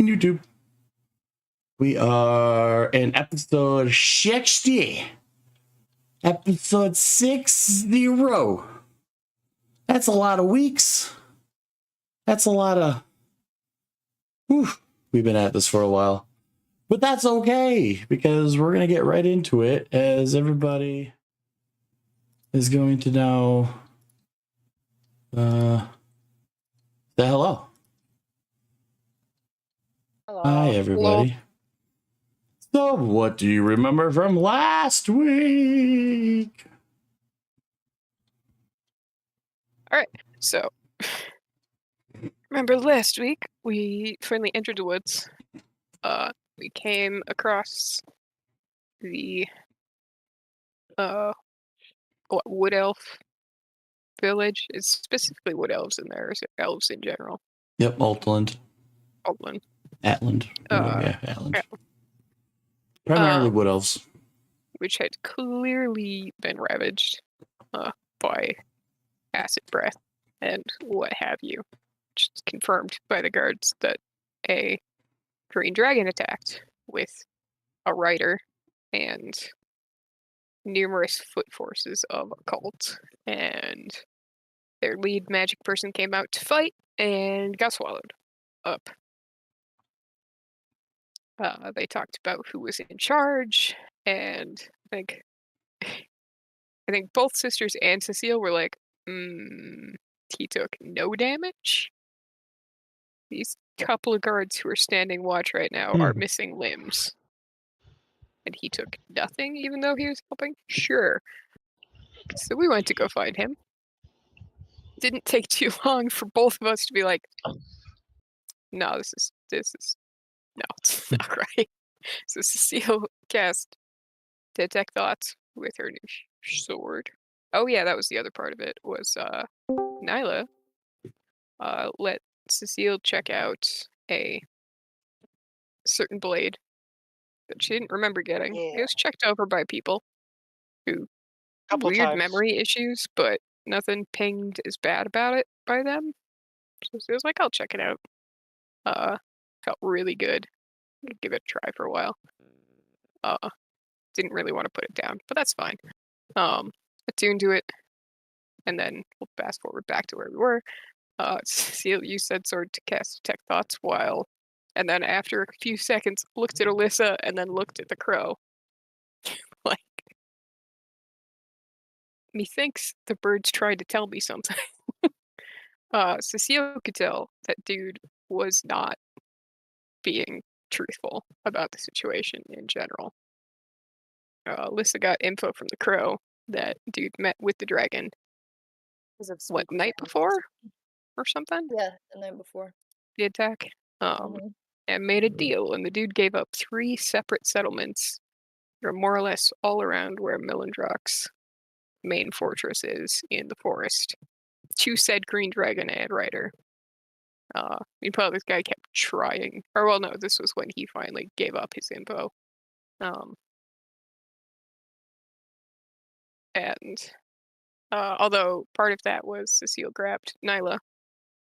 YouTube. We are in episode 60. Episode 60. That's a lot of weeks. That's a lot of... Whew. We've been at this for a while. But that's okay, because we're going to get right into it, as everybody is going to now say hello. Hello. Hi, everybody. Hello. So, what do you remember from last week? All right. So, remember last week we finally entered the woods. We came across the wood elf village. It's specifically wood elves in there, so elves in general. Yep, Altland. Altland. Atland. Yeah, Atland. Yeah. Primarily wood elves. Which had clearly been ravaged by acid breath and what have you. Which is confirmed by the guards that a green dragon attacked with a rider and numerous foot forces of a cult, and their lead magic person came out to fight and got swallowed up. They talked about who was in charge, and I think both sisters and Cecile were like, he took no damage. These couple of guards who are standing watch right now are missing limbs. And he took nothing, even though he was helping? Sure. So we went to go find him. Didn't take too long for both of us to be like, no, this is no, it's not right. So Cecile cast Detect Thoughts with her new sword. Oh yeah, that was the other part of it, was Nyla let Cecile check out a certain blade that she didn't remember getting. Yeah. It was checked over by people who Couple weird times. memory issues, but nothing pinged as bad about it by them. So it was like, I'll check it out. Felt really good. Give it a try for a while. Didn't really want to put it down, but that's fine. Attuned to it, and then we'll fast forward back to where we were. Cecile used said sword to cast Detect Thoughts and then after a few seconds, looked at Alyssa and then looked at the crow. Like, methinks the birds tried to tell me something. Cecile could tell that dude was not being truthful about the situation in general. Alyssa got info from the crow that dude met with the dragon. What, night before? Or something? Yeah, the night before. The attack? And made a deal, and the dude gave up 3 separate settlements that are more or less all around where Milendrock's main fortress is in the forest. To said green dragon and rider. Meanwhile, this guy kept trying. Or, well, no, this was when he finally gave up his info. Although part of that was Cecile grabbed Nyla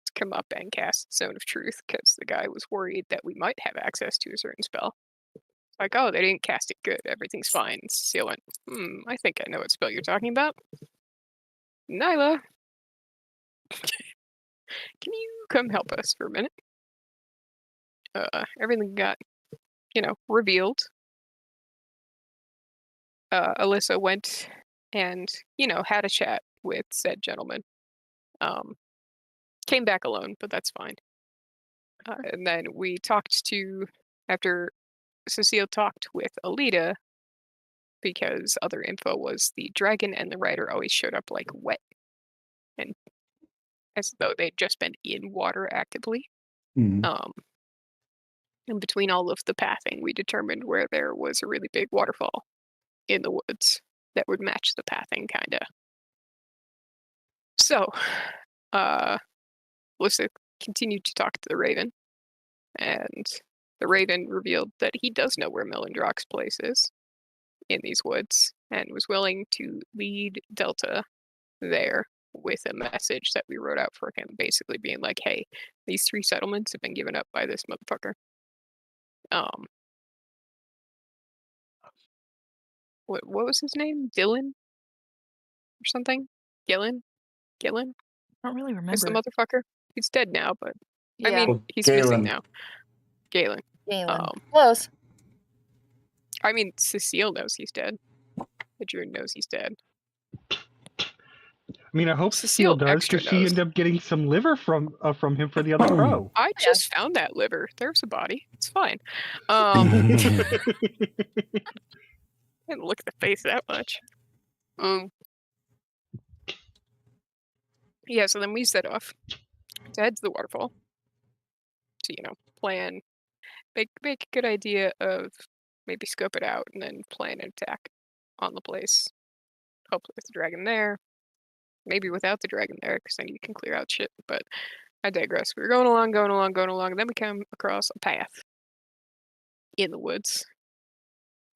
to come up and cast Zone of Truth, because the guy was worried that we might have access to a certain spell. Like, oh, they didn't cast it good, everything's fine. Cecile went, I think I know what spell you're talking about. Nyla, can you come help us for a minute? Everything got, revealed. Alyssa went and, had a chat with said gentleman. Came back alone, but that's fine. And then we talked after Cecile talked with Alita, because other info was the dragon and the rider always showed up like wet, and as though they'd just been in water actively. And between all of the pathing, we determined where there was a really big waterfall in the woods that would match the pathing, kinda. So, Alyssa continued to talk to the Raven, and the Raven revealed that he does know where Milendrock's place is in these woods, and was willing to lead Delta there with a message that we wrote out for him, basically being like, hey, these 3 settlements have been given up by this motherfucker. Um, what was his name? Dylan or something? Gillen? Gillen? I don't really Is the remember. motherfucker? He's dead now, but I Yeah, mean, Well, he's missing Galen. now. Galen. Galen. Um, Close. I mean, Cecile knows he's dead. Adrian knows he's dead. I mean, I hope Cecile does, extra because she knows. ended up getting some liver from him for the other crow. I Yeah. just found that liver. There's a body. It's fine. Didn't look at the face that much. Yeah, so then we set off to head to the waterfall to, plan, make a good idea of maybe scope it out and then plan an attack on the place. Hopefully with the dragon there. Maybe without the dragon there, because then you can clear out shit. But I digress. We were going along, and then we come across a path in the woods.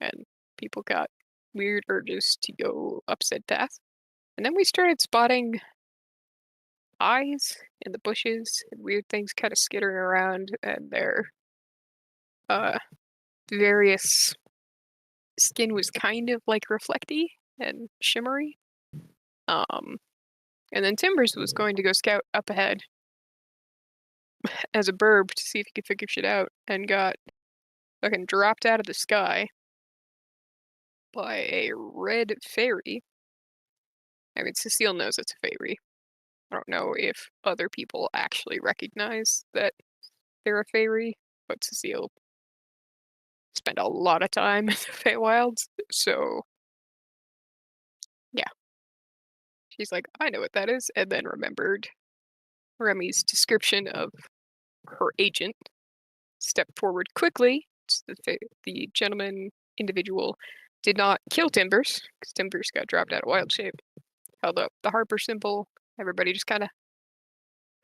And people got weird urges to go up said path. And then we started spotting eyes in the bushes and weird things kind of skittering around, and their various skin was kind of like reflecty and shimmery. And then Timbers was going to go scout up ahead as a burb to see if he could figure shit out, and got fucking dropped out of the sky by a red fairy. I mean, Cecile knows it's a fairy. I don't know if other people actually recognize that they're a fairy, but Cecile spent a lot of time in the Feywilds, so yeah. She's like, I know what that is, and then remembered Remy's description of her agent, stepped forward quickly. The gentleman individual did not kill Timbers, because Timbers got dropped out of wild shape. Held up the Harper symbol. Everybody just kind of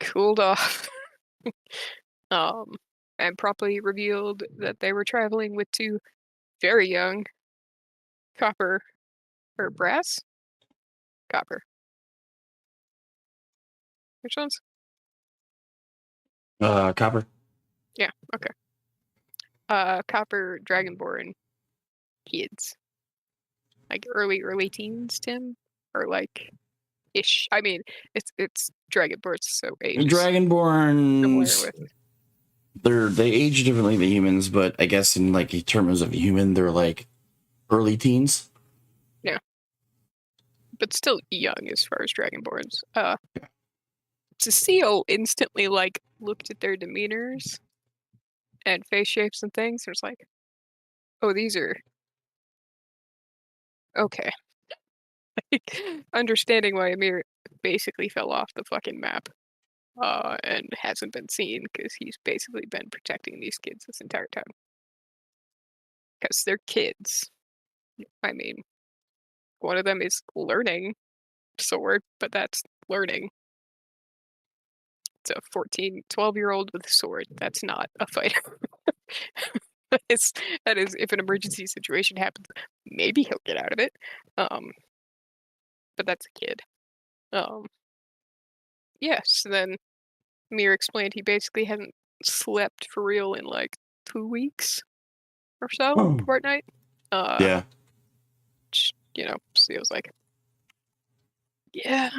cooled off. And promptly revealed that they were traveling with two very young copper or brass? Copper. Which ones? Copper. Yeah, okay. Copper Dragonborn kids. Like early teens, Tim? Or like ish. I mean, it's Dragonborn, so age is Dragonborns. similar with. They age differently than humans, but I guess in like terms of human, they're like early teens. Yeah. But still young as far as Dragonborns. Cecile instantly like looked at their demeanors and face shapes and things. There's like, oh, these are okay. Understanding why Amir basically fell off the fucking map, and hasn't been seen, because he's basically been protecting these kids this entire time. Because they're kids. I mean, one of them is learning sword, but that's learning. It's a 12-year-old with a sword. That's not a fighter. that is if an emergency situation happens, maybe he'll get out of it. But that's a kid. So then Mir explained he basically hasn't slept for real in like 2 weeks or so, fortnight. Yeah. So he was like, yeah.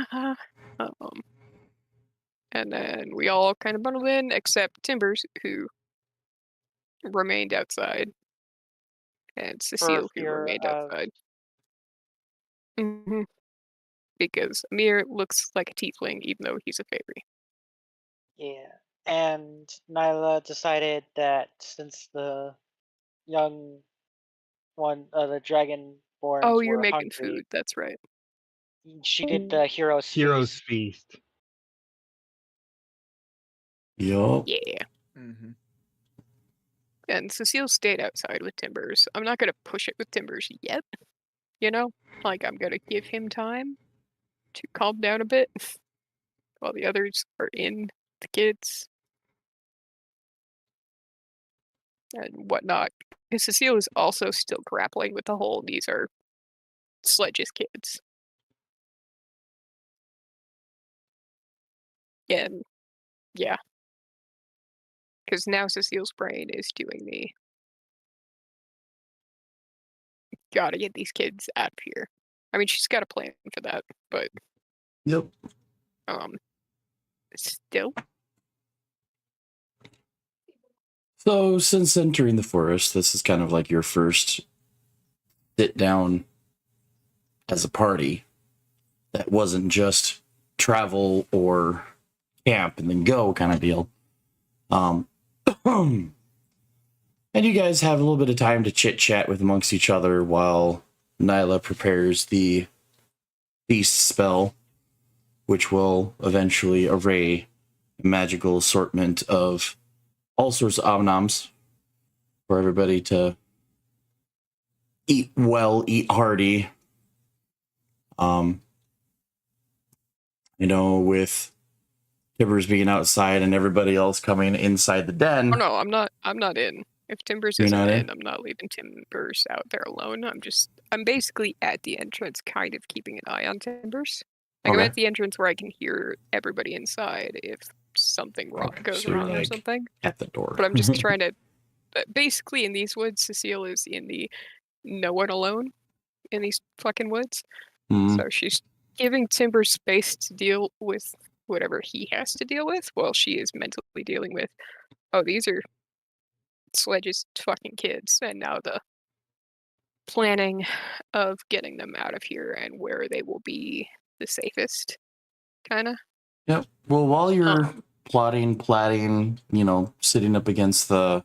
And then we all kind of bundled in, except Timbers, who remained outside, and Cecile, who remained outside. Because Amir looks like a tiefling, even though he's a fairy. Yeah, and Nyla decided that since the young one, the Dragonborns Oh, you're were making hungry, food. That's right. she did the Hero's Hero's Feast. Feast. Yup. Yeah. Mm-hmm. And Cecile stayed outside with Timbers. I'm not gonna push it with Timbers yet. Like I'm gonna give him time to calm down a bit while the others are in the kids and whatnot. Because Cecile is also still grappling with the whole these are Sledge's kids. And yeah. Because now Cecile's brain is doing the gotta get these kids out of here. I mean, she's got a plan for that, but Yep. still. So, since entering the forest, this is kind of like your first sit down as a party that wasn't just travel or camp and then go kind of deal. And you guys have a little bit of time to chit chat with amongst each other while Nyla prepares the beast spell, which will eventually array a magical assortment of all sorts of omnoms for everybody to eat well, eat hearty. With Tibbers being outside and everybody else coming inside the den. Oh no, I'm not in. If Timbers You're isn't not in, in? I'm not leaving Timbers out there alone. I'm basically at the entrance, kind of keeping an eye on Timbers. Like I'm Okay. at the entrance where I can hear everybody inside if something wrong Okay, goes so you're wrong or like- something. At the door. But I'm just trying to. Basically, in these woods, Cecile is in the no one alone in these fucking woods. Mhm. So she's giving Timbers space to deal with whatever he has to deal with, while she is mentally dealing with, oh, these are Sledge's fucking kids, and now the planning of getting them out of here and where they will be the safest, kind of. Yep. Well, while you're Um, plotting, sitting up against the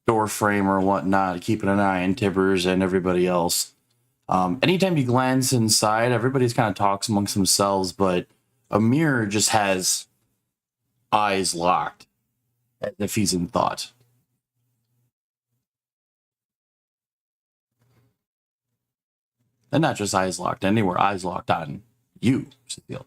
door frame or whatnot, keeping an eye on Tibbers and everybody else. Anytime you glance inside, everybody's kind of talks amongst themselves, but Amir just has eyes locked, as if he's in thought. And not just eyes locked anywhere, eyes locked on you, Cecile.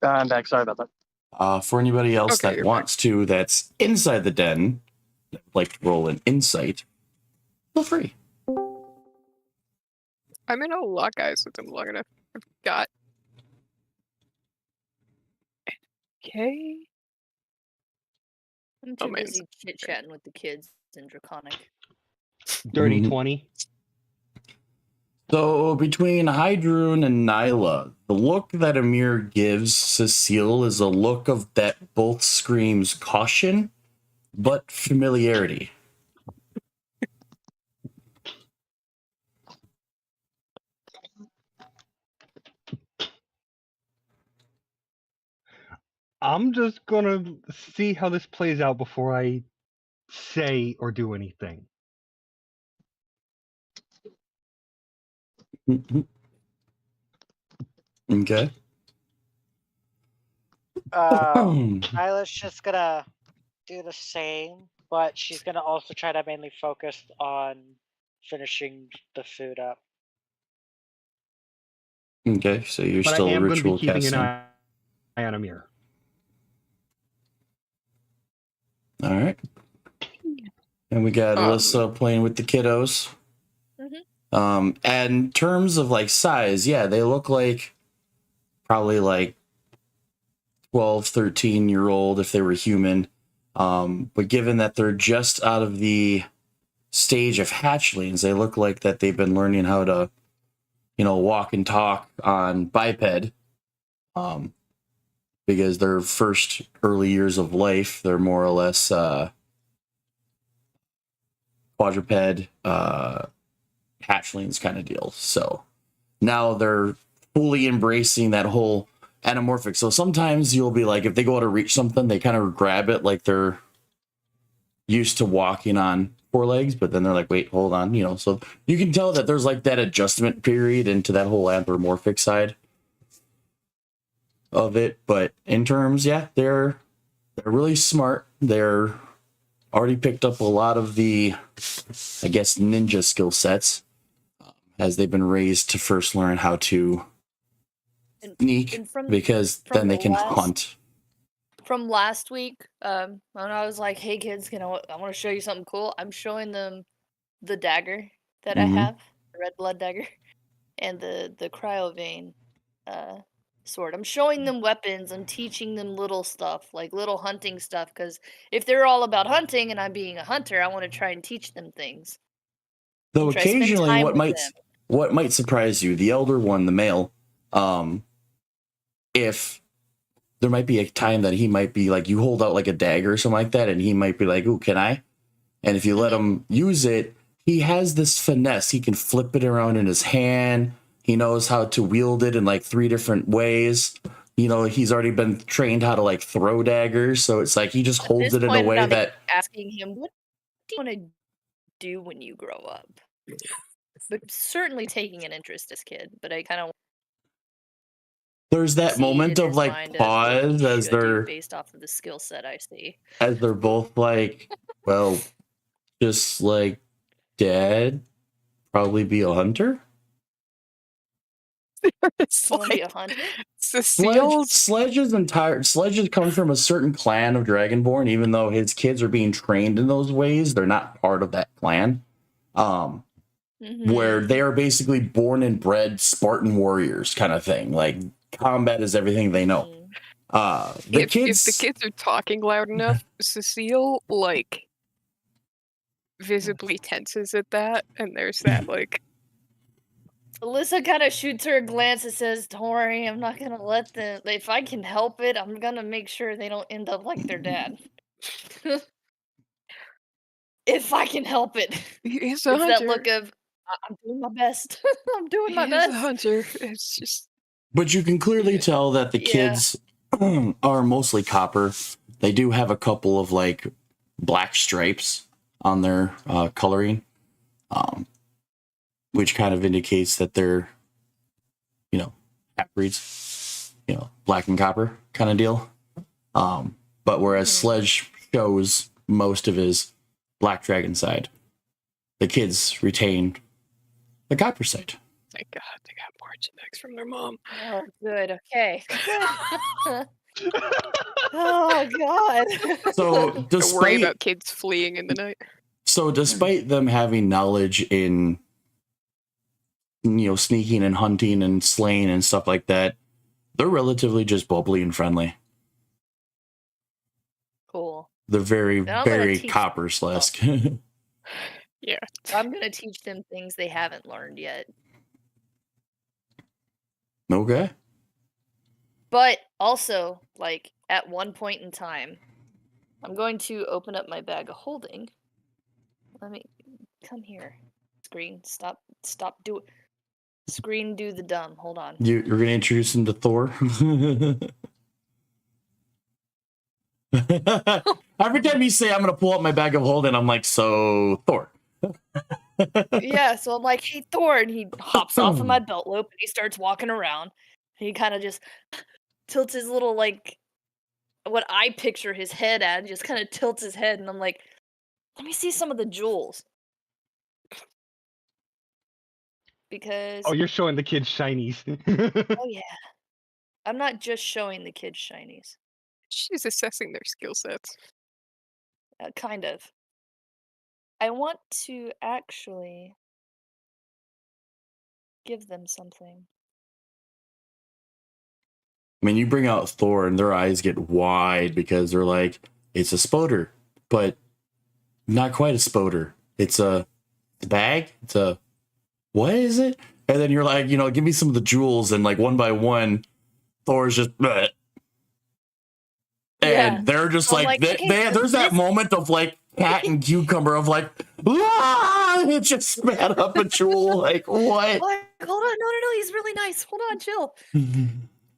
I'm back. Sorry about that. For anybody else Okay, that you're wants to, that's inside the den, like to roll an insight, feel free. I mean, I'll lock eyes with them long enough. I've got. Okay. I'm Oh, too man. busy chit chatting with the kids in Draconic. Dirty Mhm. 20. So between Hydrun and Nyla, the look that Amir gives Cecile is a look of that both screams caution, but familiarity. I'm just gonna see how this plays out before I say or do anything. Okay. Nyla's just gonna do the same, but she's gonna also try to mainly focus on finishing the food up. Okay, so you're But I still am going to ritual be keeping casting. an eye on Amir. All right. And we got Um, Alyssa playing with the kiddos. Mhm. And in terms of like size, yeah, they look like probably like 12, 13-year-old if they were human. But given that they're just out of the stage of hatchlings, they look like that they've been learning how to, walk and talk on biped. Because their first early years of life, they're more or less quadruped hatchlings kind of deal. So now they're fully embracing that whole anamorphic. So sometimes you'll be like, if they go to reach something, they kind of grab it like they're used to walking on four legs, but then they're like, wait, hold on, so you can tell that there's like that adjustment period into that whole anthropomorphic side of it. But in terms, yeah, they're really smart. They're already picked up a lot of the, I guess, ninja skill sets as they've been raised to first learn how to And- sneak, and from- because from then they the can last- hunt. From last week, when I was like, "Hey kids, I want to show you something cool." I'm showing them the dagger that Mhm. I have, the red blood dagger, and the cryo vein sword. I'm showing them weapons. I'm teaching them little stuff, like little hunting stuff. Because if they're all about hunting and I'm being a hunter, I want to try and teach them things. Though Try to spend occasionally, time what with might them. what might surprise you, the elder one, the male, if there might be a time that he might be like, you hold out like a dagger or something like that, and he might be like, "Ooh, can I?" And if you let him use it, he has this finesse. He can flip it around in his hand. He knows how to wield it in like 3 different ways. You know, he's already been trained how to like throw daggers. So it's like he just At holds this it in a point, way I'm that asking him, "What do you want to do when you grow up?" But certainly taking an interest, this kid. But I kind of there's that see moment in of his like mind as what he pause as should do they're based off of the skill set I see. both like, well, just like Dad, probably be a hunter. It's Want to be like a hunter? Cecile's Sledge comes from a certain clan of Dragonborn, even though his kids are being trained in those ways, they're not part of that clan. Where they are basically born and bred Spartan warriors kind of thing. Like combat is everything they know. if the kids are talking loud enough, Cecile like visibly tenses at that, and there's that like Alyssa kind of shoots her a glance and says, "Don't worry, I'm not gonna let them. If I can help it, I'm gonna make sure they don't end up like their dad. If I can help it." he's a It's hunter. that look of, I'm doing my best. I'm doing my He is a best. hunter. It's just But you can clearly tell that the kids are mostly copper. They do have a couple of like black stripes on their coloring, which kind of indicates that they're, you know, half-breeds, you know, black and copper kind of deal. But whereas Sledge shows most of his black dragon side, the kids retain the copper side. thank God they got more genetics from their mom. Oh, good. Okay. Good. Oh God. So Don't worry about kids fleeing in the night. So despite them having knowledge in, you know, sneaking and hunting and slaying and stuff like that, they're relatively just bubbly and friendly. Cool. They're very, Now I'm gonna very teach copper-esque. Yeah. I'm gonna teach them things they haven't learned yet. Okay. But also, like, at one point in time, I'm going to open up my bag of holding. Let me come here. Screen, stop Screen, do the dumb. Hold on. You're going to introduce him to Thor? Every time you say I'm going to pull up my bag of holding, I'm like, so Thor. Yeah, so I'm like, "Hey, Thor," and he hops off of my belt loop and he starts walking around. And he kind of just tilts his little, like, what I picture his head at, and just kind of tilts his head, and I'm like, "Let me see some of the jewels." Because Oh, you're showing the kids shinies. oh yeah, I'm not just showing the kids shinies. She's assessing their skill sets. Kind of. I want to actually give them something. I mean, you bring out Thor and their eyes get wide because they're like, it's a spoder, but not quite a spoder. It's a bag. It's a, what is it? And then you're like, you know, give me some of the jewels, and like one by one, Thor's just, bleh. And Yeah. they're just I'm like, like, "Hey, there's that this-" moment of like cat and cucumber of like, ah! It just spat up a jewel. Like, what? Like, hold on, no, he's really nice. Hold on, chill.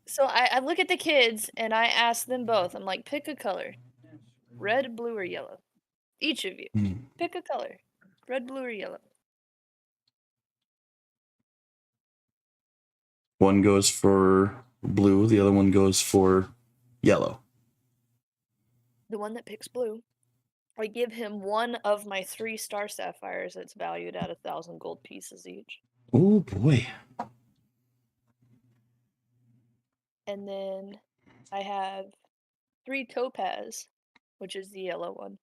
So I look at the kids and I ask them both. I'm like, pick a color. Red, blue, or yellow. Each of you. Pick a color. Red, blue, or yellow. One goes for blue, the other one goes for yellow. The one that picks blue, I give him one of my 3 star sapphires that's valued at 1,000 gold pieces each. Oh boy. And then I have 3 topaz, which is the yellow one,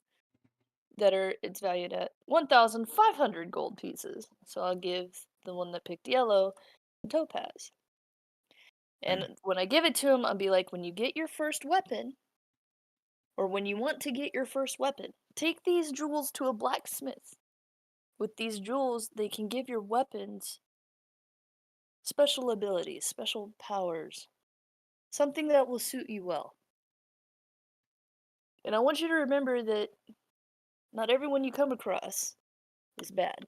it's valued at 1,500 gold pieces. So I'll give the one that picked yellow topaz. And when I give it to him, I'll be like, when you get your first weapon, or when you want to get your first weapon, take these jewels to a blacksmith. With these jewels, they can give your weapons special abilities, special powers, something that will suit you well. And I want you to remember that not everyone you come across is bad.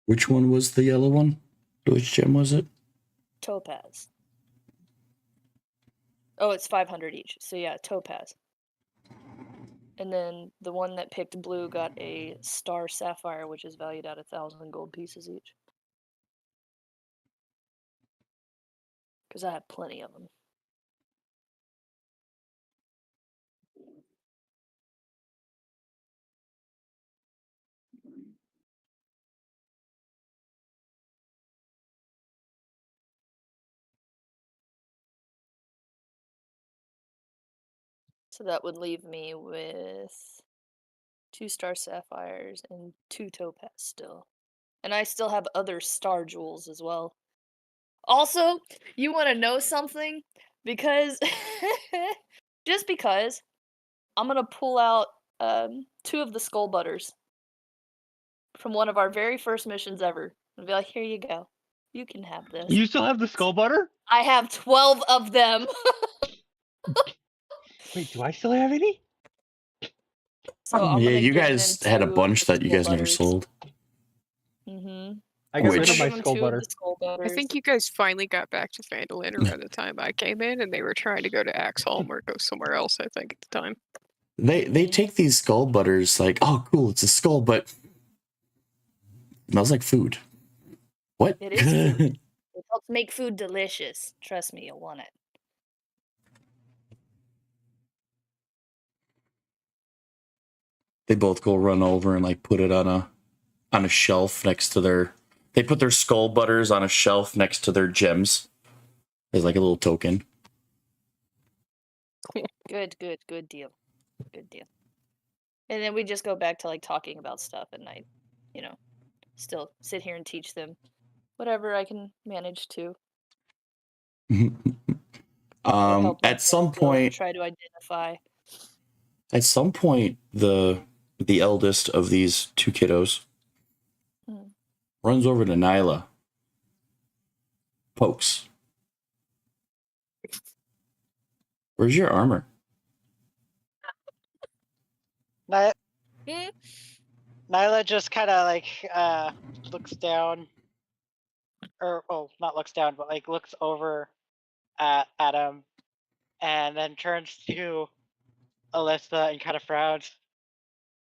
Which one was the yellow one? Which gem was it? Topaz. Oh, it's 500 each. So yeah, topaz. And then the one that picked blue got a star sapphire, which is valued at 1,000 gold pieces each. Because I have plenty of them. So that would leave me with 2 star sapphires and 2 topaz still. And I still have other star jewels as well. Also, you want to know something? Because just because I'm going to pull out 2 of the skull butters from one of our very first missions ever and be like, here you go. You can have this. You still have the skull butter? I have 12 of them. Wait, do I still have any? So I'm Yeah, gonna you give guys them had a 2 of bunch the that you skull guys never butters. sold. Mm-hmm. I got rid Which- of my Give them skull 2 butter. of the skull butters. I think you guys finally got back to Phandalin around the time I came in, and they were trying to go to Axholm or go somewhere else, I think, at the time. They take these skull butters like, oh cool, it's a skull, but smells like food. What? It is food. It helps make food delicious. Trust me, you'll want it. They both go run over and like put it on a shelf next to their. They put their skull butters on a shelf next to their gems as like a little token. Good deal. Good deal. And then we just go back to like talking about stuff, and I, still sit here and teach them whatever I can manage to. Help At some myself to point, try to identify. the eldest of these 2 kiddos runs over to Nyla, pokes. Where's your armor? Nyla just kind of like looks down, or not looks down, but like looks over at him, and then turns to Alyssa and kind of frowns.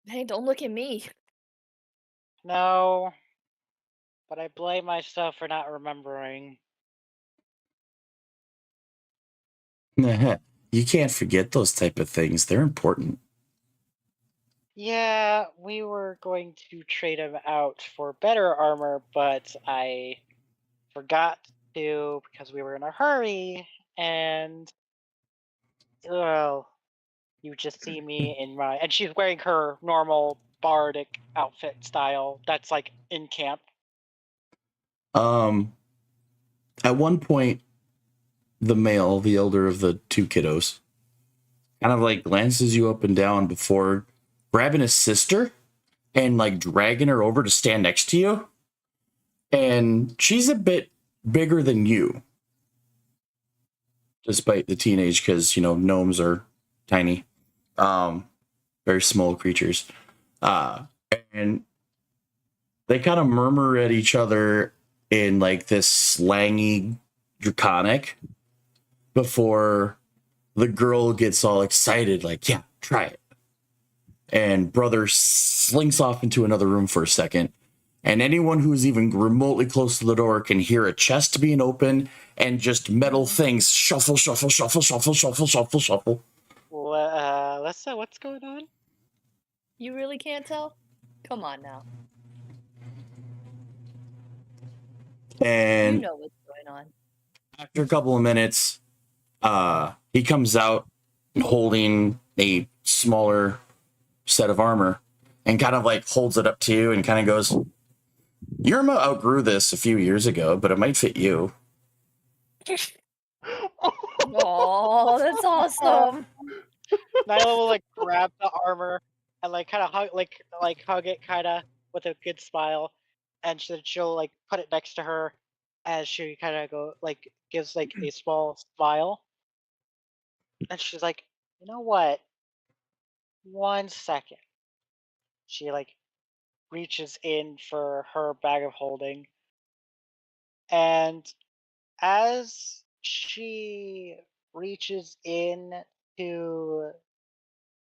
Hey, don't look at me. No, but I blame myself for not remembering. You can't forget those type of things. They're important. Yeah, we were going to trade him out for better armor, but I forgot to because we were in a hurry, and well, you just see me in my, and she's wearing her normal bardic outfit style that's like in camp. At one point, the male, the elder of the 2 kiddos, kind of like glances you up and down before grabbing his sister and like dragging her over to stand next to you. And she's a bit bigger than you, despite the teenage, because gnomes are tiny, very small creatures, and they kind of murmur at each other in like this slangy draconic before the girl gets all excited, like, yeah, try it. And brother slinks off into another room for a second. And anyone who's even remotely close to the door can hear a chest being open and just metal things shuffle, shuffle, shuffle, shuffle, shuffle, shuffle, shuffle. Alyssa, what's going on? You really can't tell? Come on now. And You know what's going on. after a couple of minutes, he comes out holding a smaller set of armor and kind of like holds it up to you and kind of goes, Yerma outgrew this a few years ago, but it might fit you. Oh, that's awesome. Nyla will like grab the armor and like kind of hug it kind of with a good smile, and she'll like put it next to her as she kind of gives like a small smile, and she's like, you know what? 1 second. She like reaches in for her bag of holding, and as she reaches in to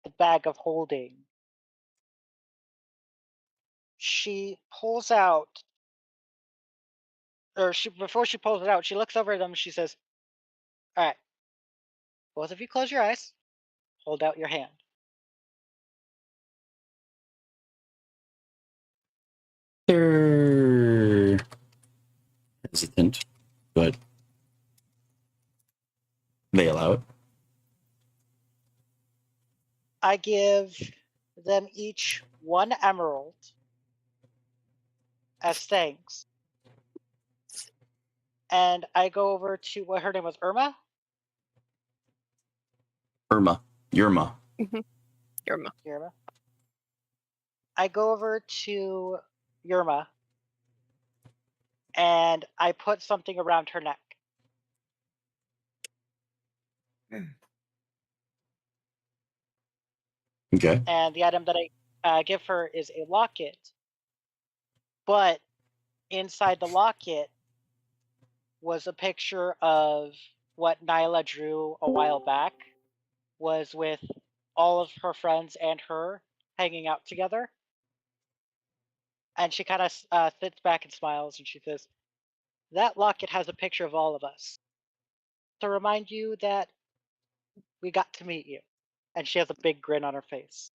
the bag of holding, she pulls out, or before she pulls it out, she looks over at them and she says, all right, both of you close your eyes, hold out your hand. They're hesitant, but they allow it. I give them each 1 emerald as thanks. And I go over to what her name was, Irma? Irma. Irma. Yerma. I go over to Yerma and I put something around her neck. Okay. And the item that I give her is a locket. But inside the locket was a picture of what Nyla drew a while back, was with all of her friends and her hanging out together. And she kind of sits back and smiles and she says, that locket has a picture of all of us to remind you that we got to meet you. And she has a big grin on her face.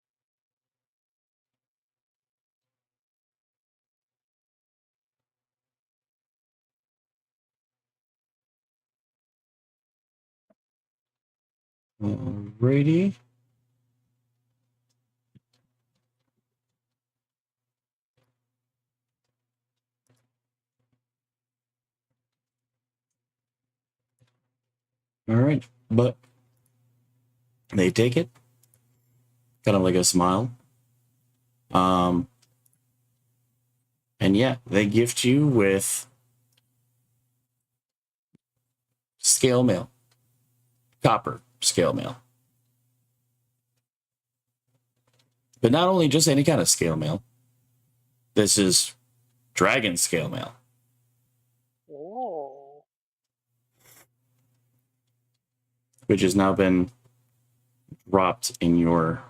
Alrighty. All right, but they take it, kind of like a smile. And yeah, they gift you with scale mail, copper scale mail. But not only just any kind of scale mail. This is dragon scale mail. Oh. Which has now been dropped in your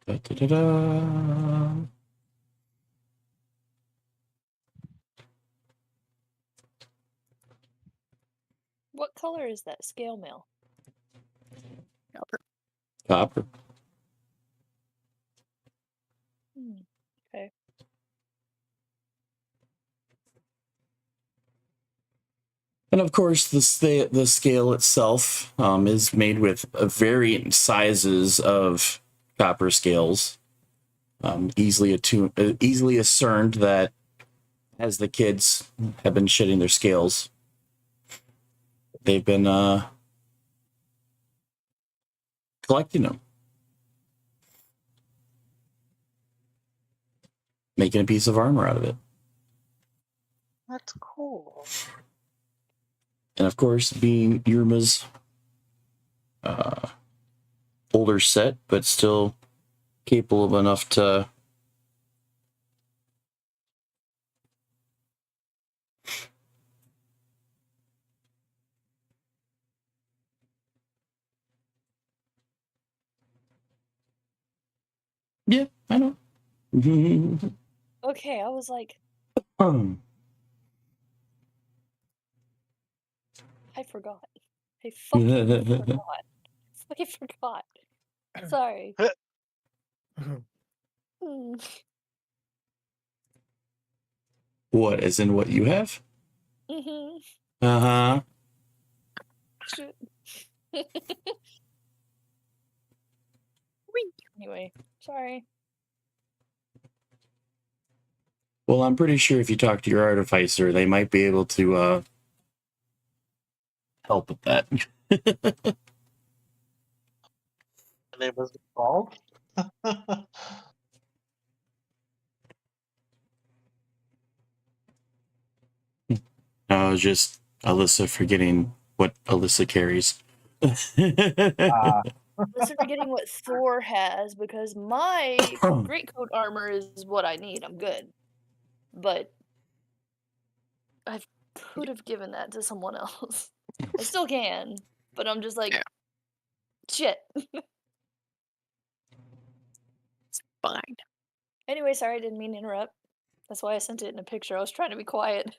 da-da-da-da. What color is that scale mail? Copper. Okay. And of course, the scale itself is made with varying sizes of copper scales. Easily discerned that as the kids have been shedding their scales, they've been collecting them, making a piece of armor out of it. That's cool. And of course, being Irma's older set, but still capable enough to yeah, I know. Okay, I was like, I forgot. I fucking forgot. I forgot. Sorry. What, as in what you have? Mm-hmm. Uh-huh. Shit. Whee! Anyway, sorry. Well, I'm pretty sure if you talk to your artificer, they might be able to help with that. And it was involved. No, it was just Alyssa forgetting what Alyssa carries. Unless you're forgetting what Thor has, because my greatcoat armor is what I need. I'm good. But I could have given that to someone else. I still can, but I'm just like, Yeah. shit. Fine. Anyway, sorry, I didn't mean to interrupt. That's why I sent it in a picture. I was trying to be quiet.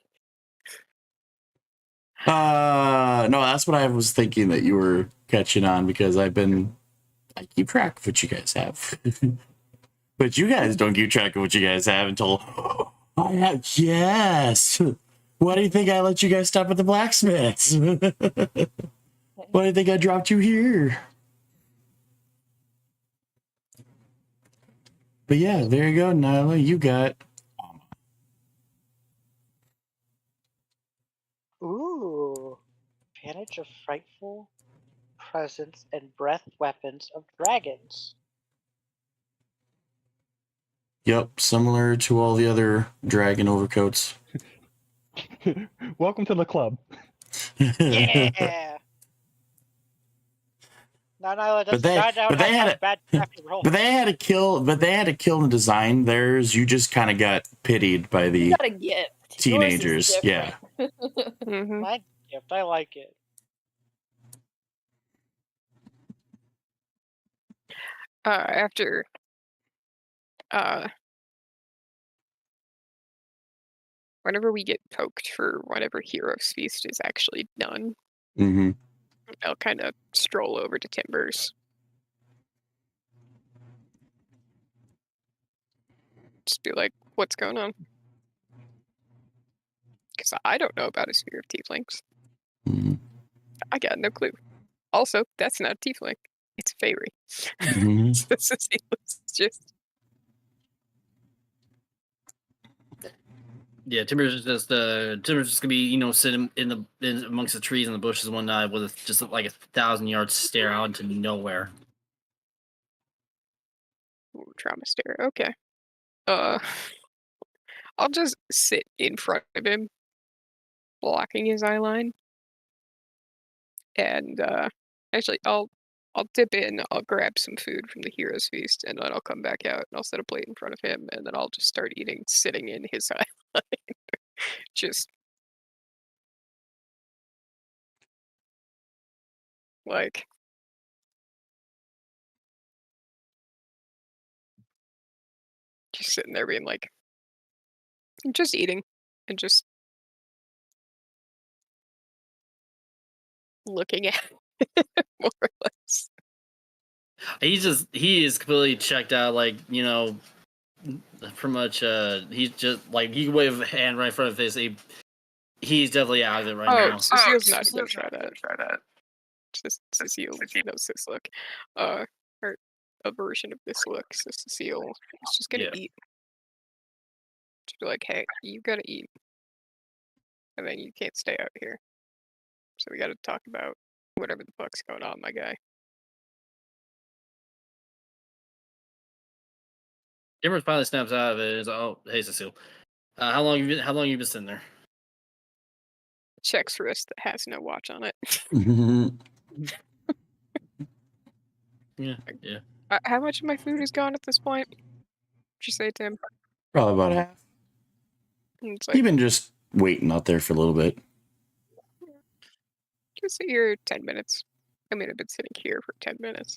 No, that's what I was thinking that you were catching on because I keep track of what you guys have. But you guys don't keep track of what you guys have until I have. Yes. Why do you think I let you guys stop at the blacksmiths? Why do you think I dropped you here? But yeah, there you go, Nyla. You got. Ooh. Advantage of frightful presence and breath weapons of dragons. Yep, similar to all the other dragon overcoats. Welcome to the club. Yeah. No, that's But they- not but they had a bad crafting roll. But they had to kill and design theirs. You just kind of got pitied by You the got a gift. teenagers. Yours is Yeah. different. Mm-hmm. My gift, I like it. After whenever we get poked for whenever Hero's Feast is actually done, Mm-hmm. I'll kind of stroll over to Timbers. Just be like, what's going on? Because I don't know about a sphere of tieflings. Mm-hmm. I got no clue. Also, that's not a tiefling. It's a fairy. Mm-hmm. So this is just Yeah, Timber's just gonna be sitting in amongst the trees and the bushes and whatnot with just like 1,000-yard stare out into nowhere. ooh, trauma stare. Okay. I'll just sit in front of him, blocking his eye line. And actually, I'll dip in. I'll grab some food from the Hero's Feast, and then I'll come back out and I'll set a plate in front of him, and then I'll just start eating, sitting in his eye line. Just like just sitting there being like, just eating and just looking at it, more or less. He is completely checked out, pretty much. He's just like he can wave a hand right in front of his face. He's definitely out of it right now. Cecile's not gonna try that. Just Cecile knows this look. Or a version of this look. So Cecile is just gonna Yeah. eat. Just be like, hey, you gotta eat. And then you can't stay out here. So we gotta talk about whatever the fuck's going on, my guy. Timber finally snaps out of it. And is, oh, hey Cecile, how long you been sitting there? Checks wrist that has no watch on it. Yeah. How much of my food is gone at this point? What'd you say, Tim? Probably about half. And it's You've like, been just waiting out there for a little bit. just sit here 10 minutes. I mean, I've been sitting here for 10 minutes.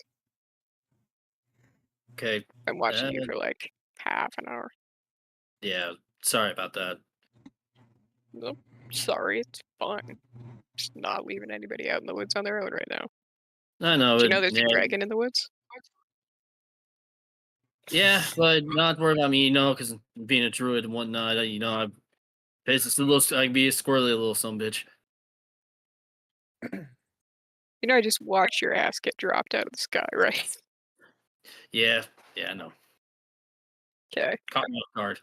Okay. I'm watching you for like half an hour. Yeah. Sorry about that. Nope. Sorry, it's fine. Just not leaving anybody out in the woods on their own right now. I know. Do you know there's a dragon in the woods? Yeah, but not worry about me, because being a druid and whatnot, I basically I can be a squirrely little son bitch. You know, I just watched your ass get dropped out of the sky, right? Yeah, I know. Okay. Caught me off guard.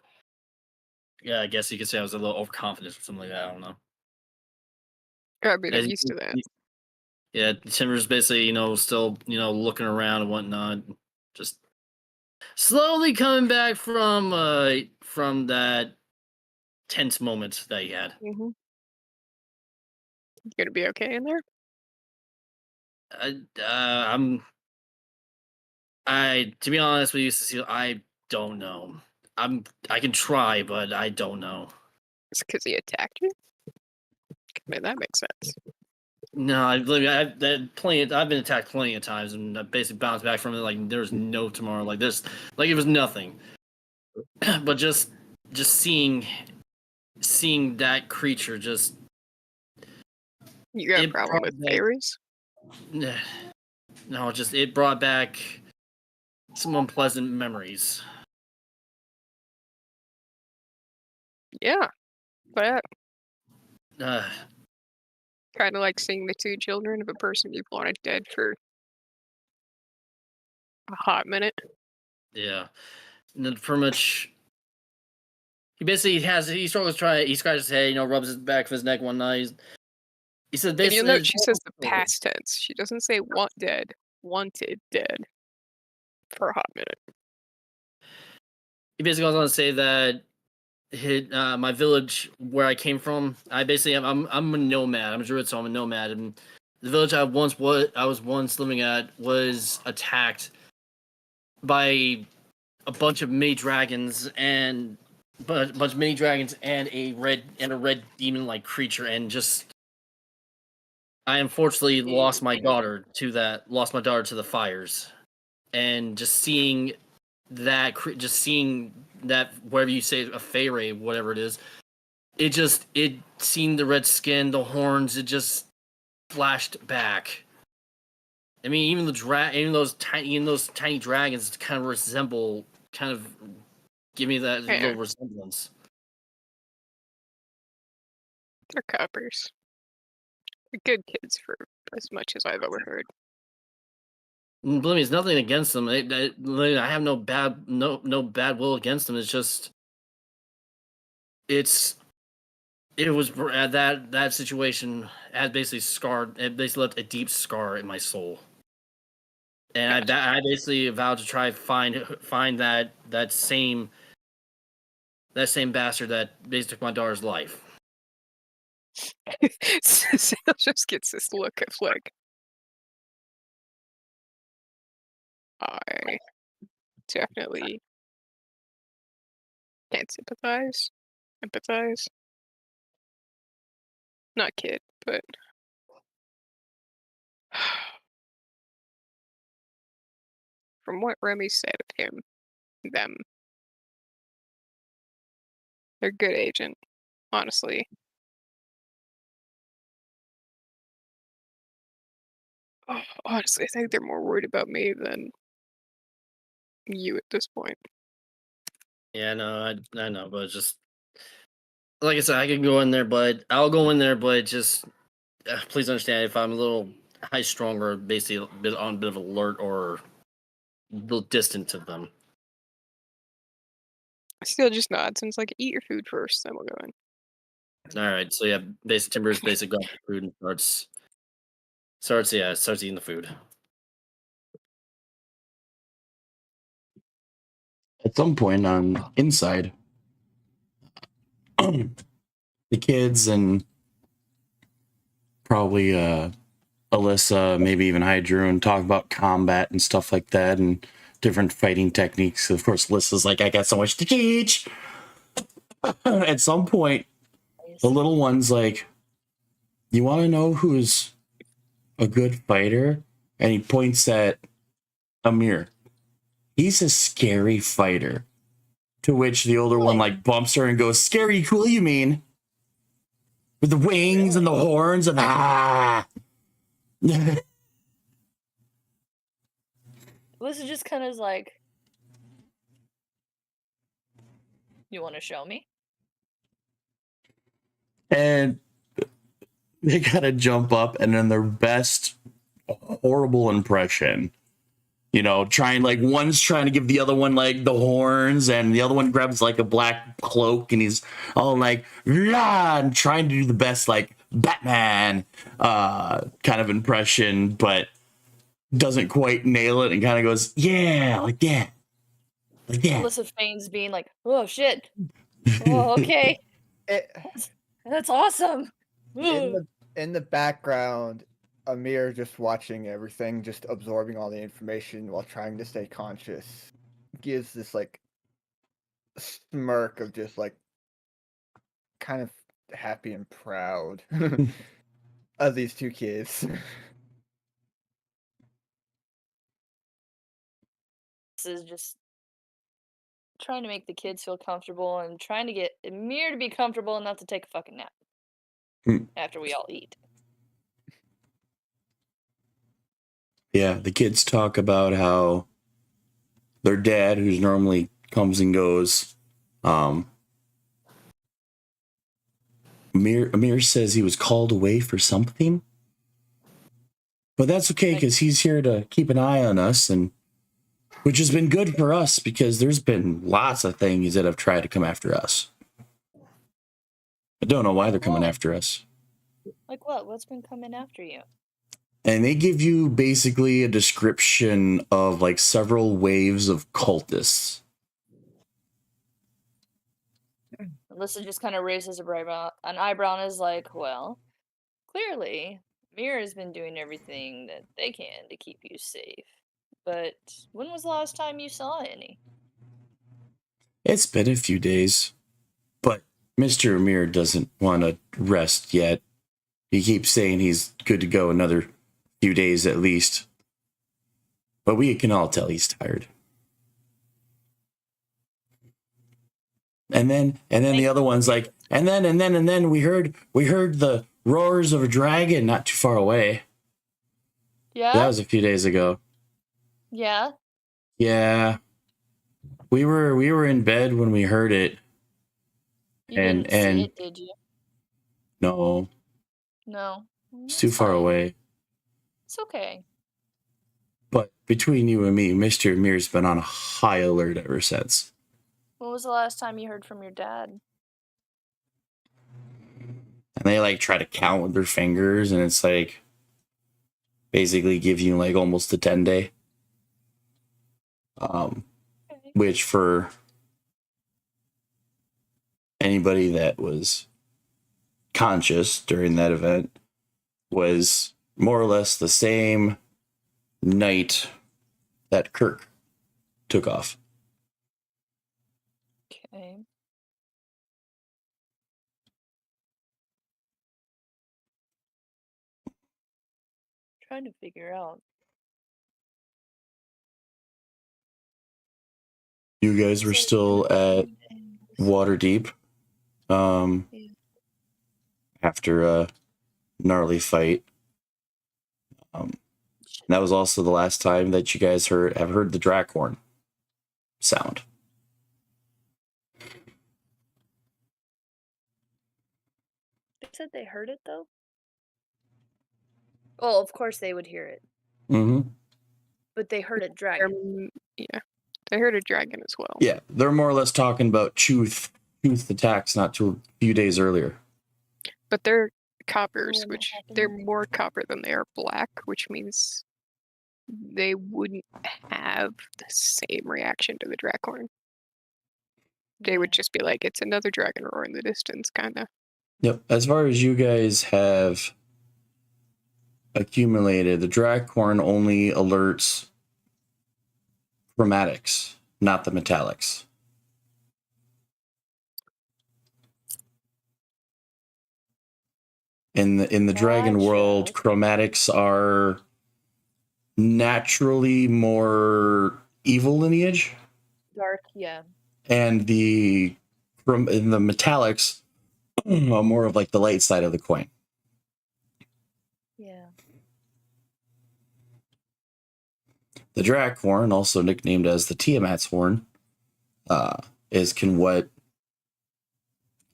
Yeah, I guess you could say I was a little overconfident or something like that. I don't know. I mean, I'm As you used to that. Yeah, Timber's basically, still, looking around and whatnot, just slowly coming back from that tense moment that he had. Mm-hmm. You gonna be okay in there? To be honest with you, Cecile, I don't know. I can try, but I don't know. It's because he attacked you? I mean, that makes sense. No, I've been attacked plenty of times, and I basically bounced back from it like there's no tomorrow, like this, like it was nothing. But just seeing that creature, just You got a it problem brought with back- fairies? no, just it brought back some unpleasant memories. Yeah. But Uh, kind of like seeing the two children of a person you've wanted dead for a hot minute. yeah, and then pretty much. He struggles to try. He scratches his head, rubs his back of his neck one night. He said, And you'll basically, note she says the past tense. She doesn't say want dead, wanted dead for a hot minute. He basically goes on to say that my village where I came from. I'm a nomad. I'm a druid, so I'm a nomad. And the village I was once living at was attacked by a bunch of mini dragons and a red demon like creature, and just I unfortunately lost my daughter to the fires, and just seeing that whatever you say, a fairy, whatever it is, it seeing the red skin, the horns, it just flashed back. I mean, even those tiny dragons kind of give me that Yeah. little resemblance. They're coppers. They're good kids for as much as I've ever heard. Believe me, it's nothing against them. I have no bad will against them. It's just it was at that situation had basically scarred. It basically left a deep scar in my soul, and I basically vowed to try find that same bastard that basically took my daughter's life. Cecile just gets this look of like, I definitely can't empathize. Not kid, but from what Remy said of them, they're good agent, honestly. Honestly, I think they're more worried about me than you at this point. Yeah, no, I know, but just like I said, I can go in there, but I'll go in there, but just please understand if I'm a little high strung or basically a bit of alert or a little distant to them. Still just nods and it's like, eat your food first, then we'll go in. All right, so yeah, Timber's basically got food and starts eating the food. At some point on inside, the kids and probably Alyssa, maybe even Hydroon, talk about combat and stuff like that and different fighting techniques. Of course, Alyssa's like, I got so much to teach. At some point, the little one's like, you want to know who's a good fighter? And he points at Amir. He's a scary fighter. To which the older one like bumps her and goes, scary cool, you mean? With the wings and the horns and Alyssa just kind of is like, you want to show me? And they gotta jump up and in their best a horrible impression. You know, one's trying to give the other one like the horns, and the other one grabs like a black cloak, and he's all like, "Rah!" and trying to do the best like Batman kind of impression, but doesn't quite nail it, and kind of goes, "Yeah, like that, like that." Alyssa feigns being like, "Oh shit, oh okay, It, that's awesome." in the background, Amir just watching everything, just absorbing all the information while trying to stay conscious, gives this like smirk of just like kind of happy and proud of these two kids. This is just trying to make the kids feel comfortable and trying to get Amir to be comfortable enough to take a fucking nap after we all eat. Yeah, the kids talk about how their dad, who's normally comes and goes, Amir says he was called away for something, but that's okay because he's here to keep an eye on us, and which has been good for us because there's been lots of things that have tried to come after us. I don't know why they're coming after us. Like what? What's been coming after you? And they give you basically a description of like several waves of cultists. Alyssa just kind of raises an eyebrow and is like, "Well, clearly, Amir has been doing everything that they can to keep you safe. But when was the last time you saw any?" It's been a few days, but Mr. Amir doesn't want to rest yet. He keeps saying he's good to go another few days at least. But we can all tell he's tired. And then the other one's like, and then we heard the roars of a dragon not too far away. Yeah? That was a few days ago. Yeah? Yeah. We were in bed when we heard it. You didn't see it, did you? No, No. it's too far away. It's okay. But between you and me, Mr. Amir's been on a high alert ever since. When was the last time you heard from your dad? And they like try to count with their fingers, and it's like basically give you like almost a 10-day. Okay. Which for anybody that was conscious during that event was more or less the same night that Kirk took off. Okay. Trying to figure out. You guys were still at Waterdeep after a gnarly fight. That was also the last time that you guys have heard the Drakhorn sound. They said they heard it though? Well, of course they would hear it. Mm-hmm. But they heard a dragon. Yeah, they heard a dragon as well. Yeah, they're more or less talking about truth attacks not too a few days earlier. But they're coppers, Oh, which what happened they're there? more copper than they are black, which means they wouldn't have the same reaction to the Drakhorn. They would just be like, it's another dragon roar in the distance, kind of. Yep. As far as you guys have accumulated, the Drakhorn only alerts chromatics, not the metallics. In the dragon world, Gotcha. chromatics are naturally more evil lineage, Dark, yeah. and the metallics are more of like the light side of the coin. Yeah. The Drakhorn, also nicknamed as the Tiamat's horn, can what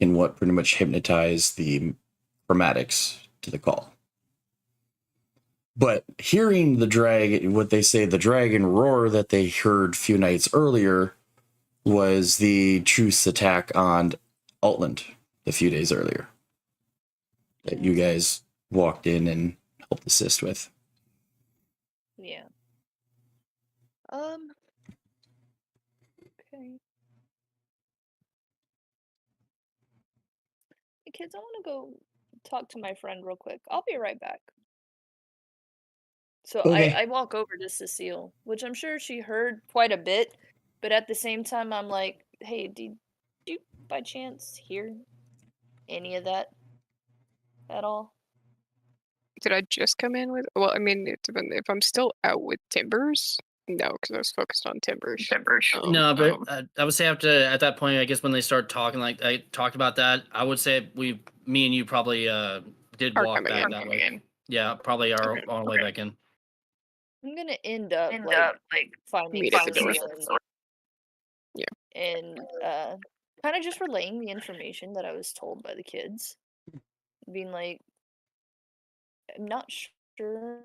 pretty much hypnotize the chromatics to the call. But hearing what they say, the dragon roar that they heard a few nights earlier was the truce attack on Altland a few days earlier that you guys walked in and helped assist with. Yeah. Okay. Hey, kids, I want to go talk to my friend real quick. I'll be right back. So Okay. I walk over to Cecile, which I'm sure she heard quite a bit, but at the same time, I'm like, hey, did you by chance hear any of that at all? Did I just come in with? Well, I mean, it depends. If I'm still out with Timbers, no, because I was focused on Timbers. No, but I would say at that point, I guess when they start talking, like I talked about that, I would say me and you probably did Are walk coming back in. that way. Yeah, probably are on our way back in. I'm gonna end up finding Meet at the door. Cecile Yeah. and kind of just relaying the information that I was told by the kids, being like, I'm not sure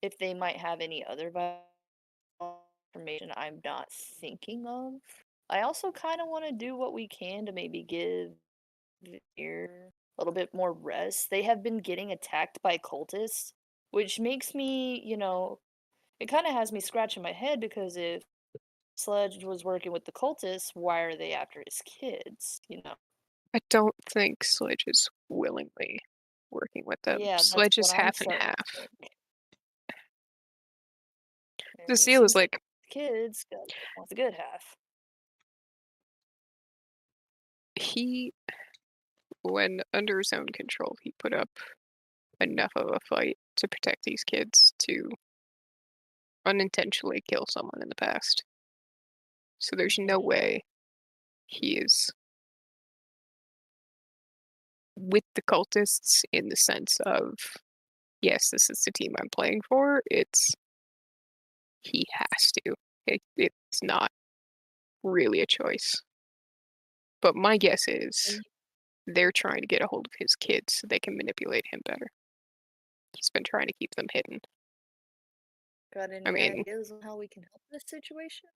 if they might have any other information I'm not thinking of. I also kind of want to do what we can to maybe give Veer a little bit more rest. They have been getting attacked by cultists, which makes me, it kind of has me scratching my head because if Sledge was working with the cultists, why are they after his kids? I don't think Sledge is willingly working with them. Yeah, that's Sledge is what I'm half and starting to half. think. And it Cecile is seems like, kids want the good half. when under his own control, he put up enough of a fight to protect these kids to unintentionally kill someone in the past. So there's no way he is with the cultists in the sense of, yes, this is the team I'm playing for. It's he has to. It's not really a choice. But my guess is they're trying to get a hold of his kids so they can manipulate him better. He's been trying to keep them hidden. Got any I mean, ideas on how we can help this situation?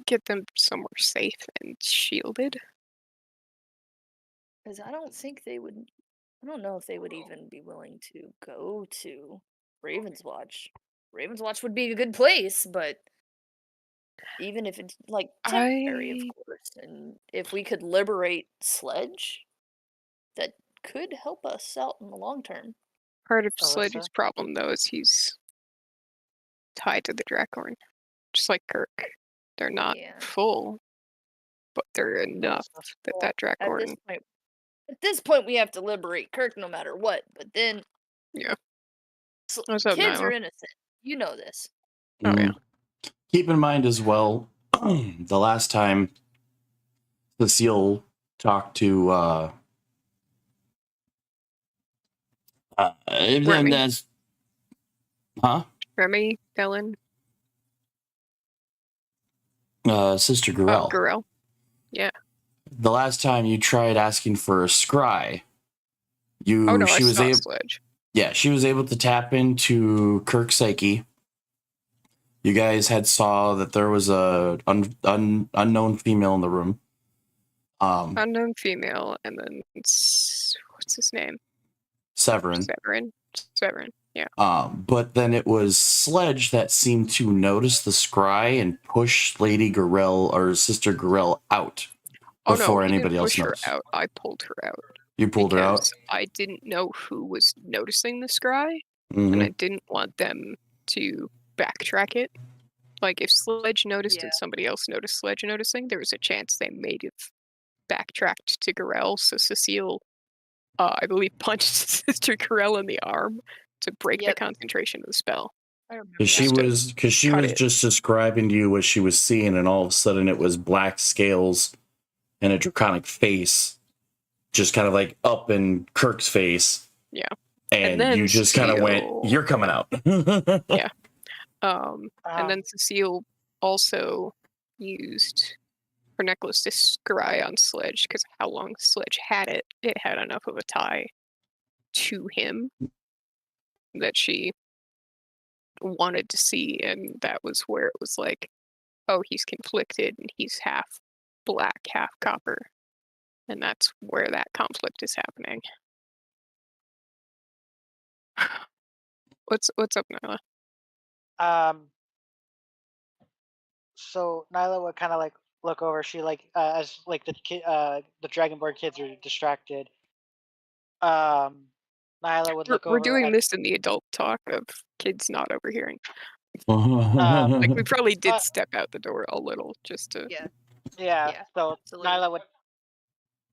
get them somewhere safe and shielded. Because I don't think they would. I don't know if they would even be willing to go to Ravenswatch. Ravenswatch would be a good place, but even if it's like temporary, of course, and if we could liberate Sledge, that could help us out in the long term. Part of Sledge's problem, though, is he's tied to the Dracorn, just like Kirk. They're not full, but they're enough that Dracorn. At this point, we have to liberate Kirk no matter what. But then, yeah, kids are innocent. You know this. Oh yeah. Keep in mind as well, the last time Cecile talked to Remy? Remy, Dylan, Sister Gurel. Gurel. Yeah. The last time you tried asking for a scry, she was able. Sledge. Yeah, she was able to tap into Kirk's psyche. You guys had saw that there was a unknown female in the room. Unknown female, and then what's his name? Severin. Yeah. But then it was Sledge that seemed to notice the scry and push Lady Gurel or Sister Gurel out before anybody else noticed. Her out. I pulled her out. You pulled her out? I didn't know who was noticing the scry, and I didn't want them to backtrack it. Like, if Sledge noticed and somebody else noticed Sledge noticing, there was a chance they may have backtracked to Gurel. So Cecile, I believe, punched Sister Gurel in the arm to break the concentration of the spell. Because she was just describing to you what she was seeing, and all of a sudden it was black scales and a draconic face, just kind of like up in Kirk's face. Yeah. And you just kind of went, "You're coming out." Yeah. And then Cecile also used her necklace to scry on Sledge, because how long Sledge had it, it had enough of a tie to him that she wanted to see, and that was where it was like, oh, he's conflicted and he's half black, half copper, and that's where that conflict is happening. What's up, Nyla? So Nyla would kind of like look over. She like as like the Dragonborn kids are distracted. Nyla would look We're over. doing at, this in the adult talk of kids not overhearing. Like we probably did step out the door a little just to. Yeah. Yeah. Yeah, So absolutely. Nyla would.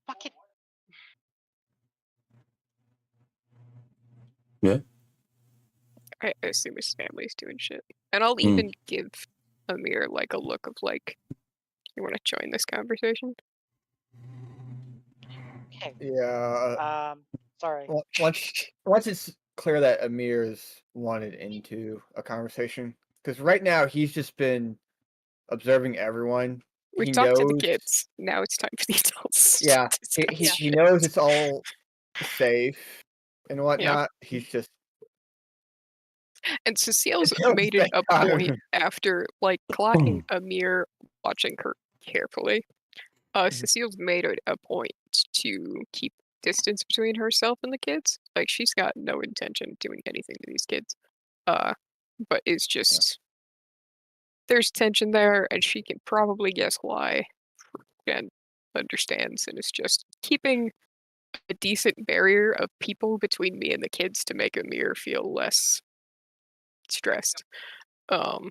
Fuck it. Yeah. I assume his family's doing shit, and I'll even give Amir like a look of like, you want to join this conversation? Okay. Yeah. Sorry. Once it's clear that Amir's wanted into a conversation, because right now he's just been observing everyone. We've He talked to the knows- kids. Now it's time for the adults. to Yeah, discuss he shit. knows it's all safe and whatnot. He's just And Cecile's Until made it a bedtime. point after like clocking Amir, watching her carefully. Cecile's made it a point to keep distance between herself and the kids. Like she's got no intention of doing anything to these kids. But it's just there's tension there, and she can probably guess why, and understands, and is just keeping a decent barrier of people between me and the kids to make Amir feel less stressed. no.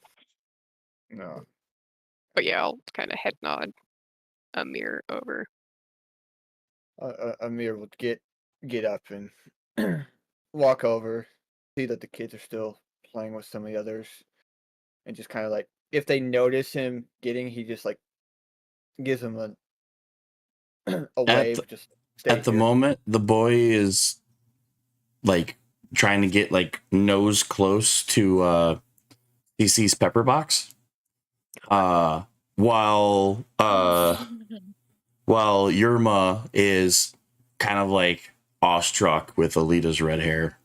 But yeah, I'll kind of head nod Amir over. Amir would get up and walk over, see that the kids are still playing with some of the others, and just kind of like if they notice him getting, he just like gives them a wave. Just stay at the here. moment, the boy is like trying to get like nose close to CC's pepper box, while Yerma is kind of like awestruck with Alita's red hair.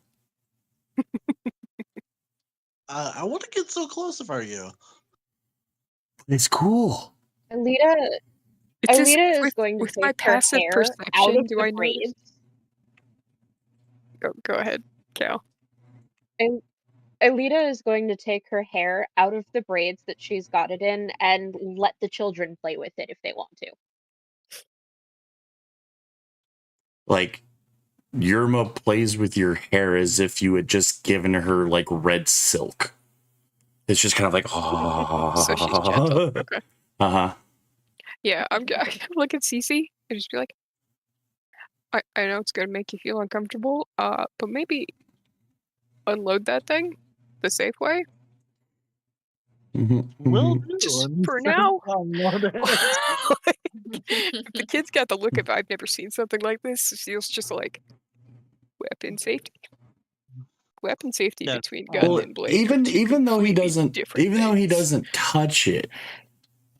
I want to get so close if I were you. It's cool. Alita It's just is with, going to with take my her passive hair perception. out of Do the I notice? braids. Go ahead, Cal. And Alita is going to take her hair out of the braids that she's got it in and let the children play with it if they want to. Like Yerma plays with your hair as if you had just given her like red silk. It's just kind of like, oh. So she's gentle. Okay. Uh-huh. Yeah, I'm gonna look at Cece and just be like, I know it's gonna make you feel uncomfortable, but maybe unload that thing the safe way. Will do. Just And for send now. download it. The kid's got the look of I've never seen something like this. Cecile's just like weapon safety. Weapon safety Yeah. between gun Well, and blade. are two even though he completely doesn't different things. touch it,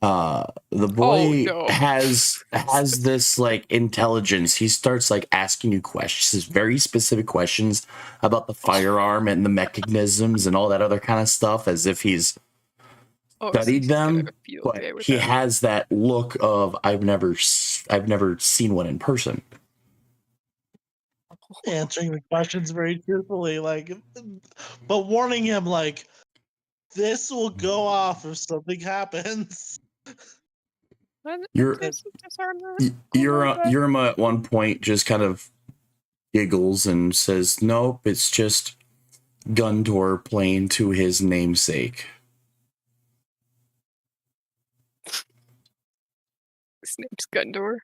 the boy no. has this like intelligence. He starts like asking you questions, very specific questions about the firearm and the mechanisms and all that other kind of stuff, as if he's studied Cece's gonna them. have a field But day with he that. has that look of I've never seen one in person. Answering the questions very truthfully, like, but warning him, like, this will go off if something happens. Yerma at one point just kind of giggles and says, "Nope, it's just Guntor playing to his namesake." His name's Gundor.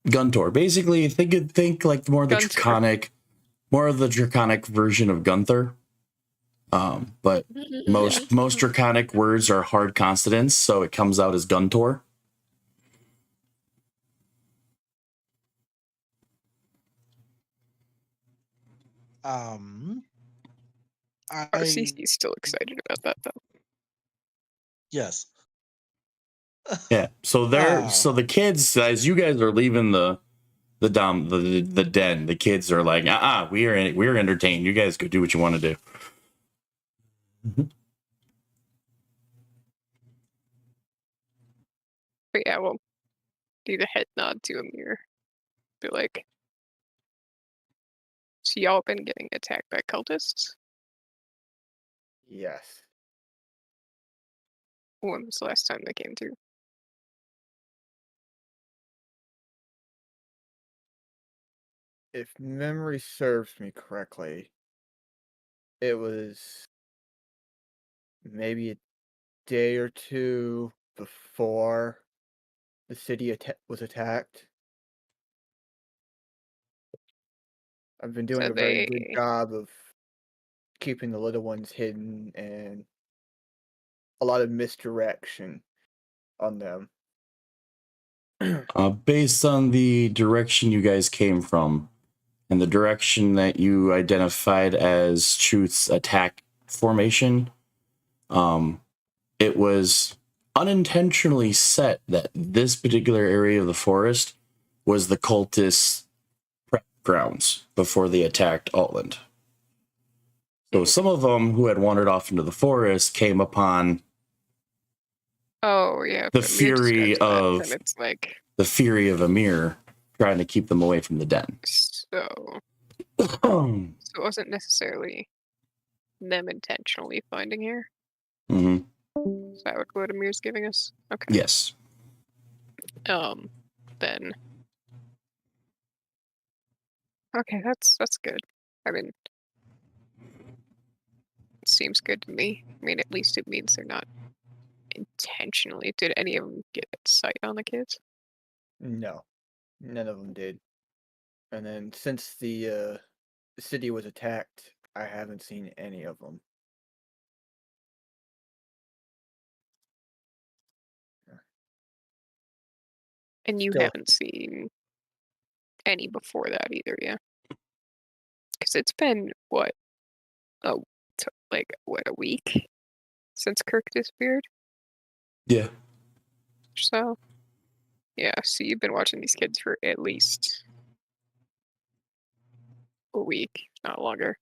Guntor, basically, think like more of the draconic version of Gunther. But most draconic words are hard consonants, so it comes out as Guntor. Cece's still excited about that though. Yes. Yeah. So so the kids, as you guys are leaving the the den. The kids are like, we're entertained. You guys go do what you want to do. But yeah, we'll do the head nod to Amir. Be like, so y'all been getting attacked by cultists? Yes. When was the last time they came through? If memory serves me correctly, it was maybe a day or two before the city was attacked. I've been doing So a very good they job of keeping the little ones hidden and a lot of misdirection on them. Based on the direction you guys came from and the direction that you identified as Truth's attack formation, it was unintentionally set that this particular area of the forest was the cultists' prep grounds before they attacked Altland. So some of them who had wandered off into the forest came upon Oh yeah, the if Amir fury describes that, of then it's like the fury of Amir trying to keep them away from the den. so. So it wasn't necessarily them intentionally finding here. Mhm. Is that what Amir's giving us? Okay. Yes. Then. Okay, that's good. I mean, it seems good to me. I mean, at least it means they're not intentionally. Did any of them get sight on the kids? No, none of them did. And then since the city was attacked, I haven't seen any of them. And you Still- haven't seen any before that either, yeah? Because it's been what, a week since Kirk disappeared. Yeah. So, yeah. So you've been watching these kids for at least a week, if not longer.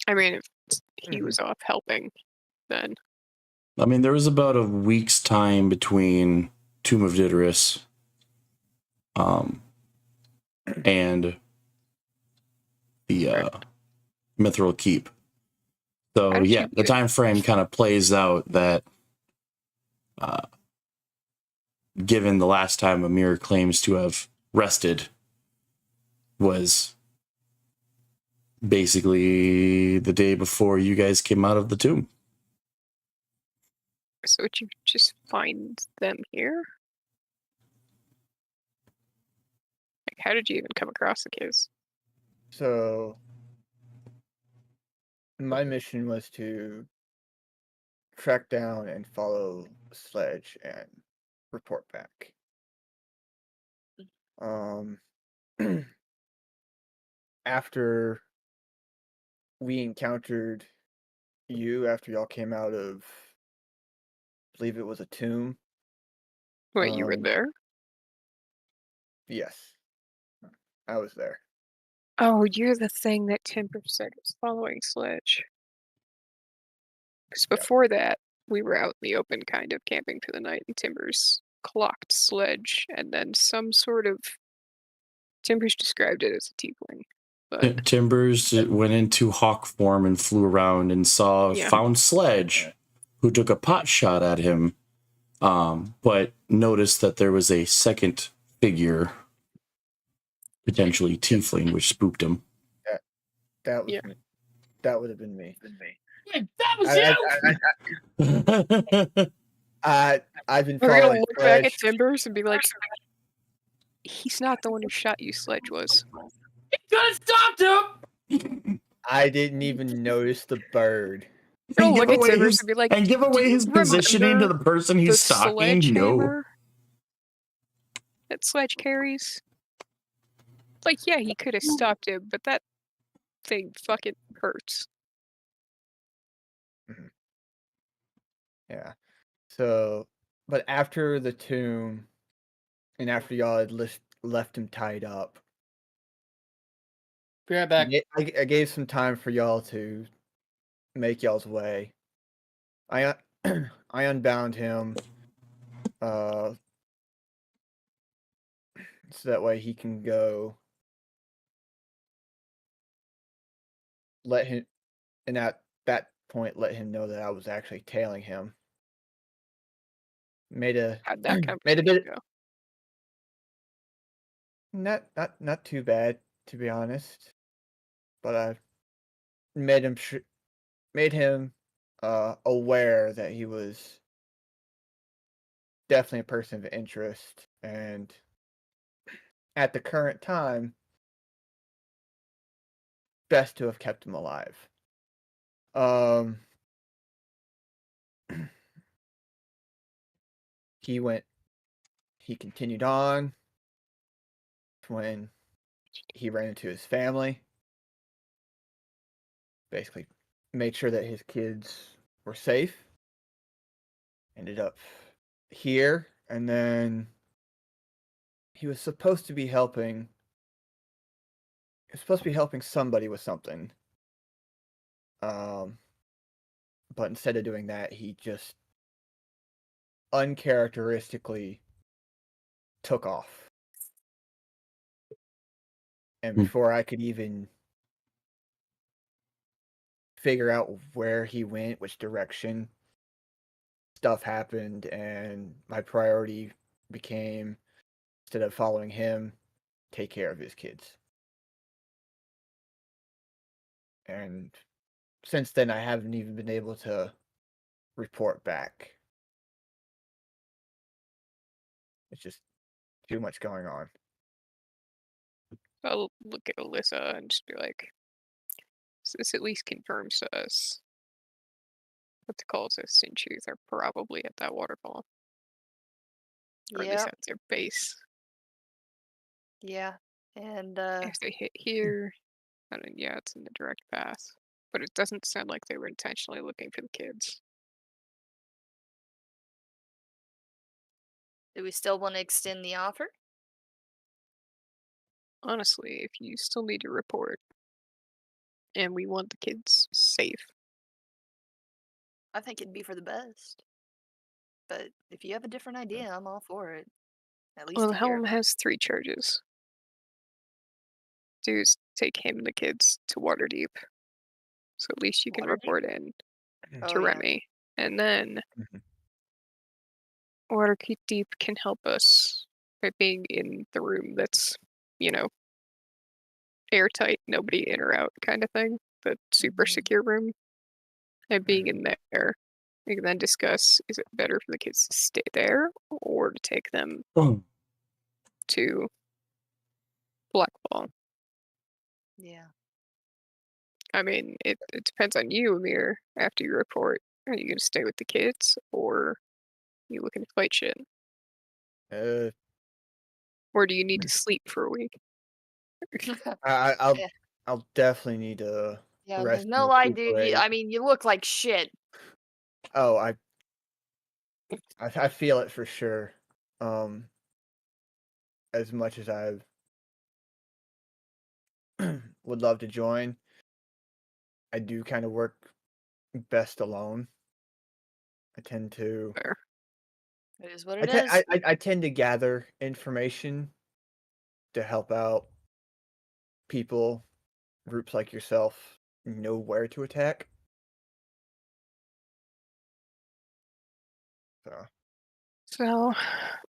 I mean, if he was off helping, then I mean, there was about a week's time between Tomb of Didoris and the Mithril Keep. So How did yeah, you the get- time frame kind of plays out that given the last time Amir claims to have rested was basically the day before you guys came out of the tomb. so would you just find them here? Like, how did you even come across the kids? So my mission was to track down and follow Sledge and report back. After we encountered you, after y'all came out of, I believe it was a tomb. Wait, you were there? Yes, I was there. Oh, you're the thing that Timber said was following Sledge. Because Yep. before that, we were out in the open, kind of camping for the night, and Timbers clocked Sledge, and then some sort of. Timbers described it as a tiefling, but Timbers went into hawk form and flew around and found Sledge, who took a pot shot at him, but noticed that there was a second figure, potentially tiefling, which spooked him. That was Yeah. me. That would have been me. That was you. I've been we're gonna following look back at Sledge. Timbers and be like, "He's not the one who shot you. Sledge was." You could have stopped him. I didn't even notice the bird. We're gonna And look give at away Timbers his- and be like, and give "Do away you his positioning to remember the person he's the stalking. No. sledgehammer that Sledge carries?" Like, yeah, he could have stopped him, but that thing fucking hurts. Yeah. So, but after the tomb, and after y'all had left him tied up. Be right back. I gave some time for y'all to make y'all's way. I I unbound him, so that way he can go. Let him, and at that point, let him know that I was actually tailing him. Made a How'd that made a conversation bit go? not too bad, to be honest, but I made him aware that he was definitely a person of interest, and at the current time, best to have kept him alive. He continued on when he ran into his family. Basically, made sure that his kids were safe. Ended up here, and then he was supposed to be helping. He was supposed to be helping somebody with something. But instead of doing that, he just uncharacteristically took off. And before I could even figure out where he went, which direction, stuff happened, and my priority became, instead of following him, take care of his kids. And since then, I haven't even been able to report back. It's just too much going on. I'll look at Alyssa and just be like, so this at least confirms to us that the cultists in truth are probably at that waterfall. Or at least Yeah, that's their base. yeah. And If they hit here, then yeah, it's in the direct path. But it doesn't sound like they were intentionally looking for the kids. do we still want to extend the offer? Honestly, if you still need to report and we want the kids safe, I think it'd be for the best. But if you have a different idea, I'm all for it. At least well, to hear Helm it. has 3 charges. Do is take him and the kids to Waterdeep. So at least you can Waterdeep? report in Oh, to yeah. Remy. And then Waterdeep can help us by being in the room that's, you know, airtight, nobody in or out kind of thing. The super secure room. And being in there, we can then discuss, is it better for the kids to stay there or to take them to Blackball? Yeah. I mean, it depends on you, Amir, after you report. Are you going to stay with the kids or are you looking to fight shit? Uh, Or do you need to sleep for a week? I'll Yeah. I'll definitely need to Yeah, rest there's no and lie, dude. recuperate. I mean, you look like shit. Oh, I feel it for sure. As much as I would love to join, I do kind of work best alone. I tend to Fair. It is what it is. I tend to gather information to help out people, groups like yourself, know where to attack. So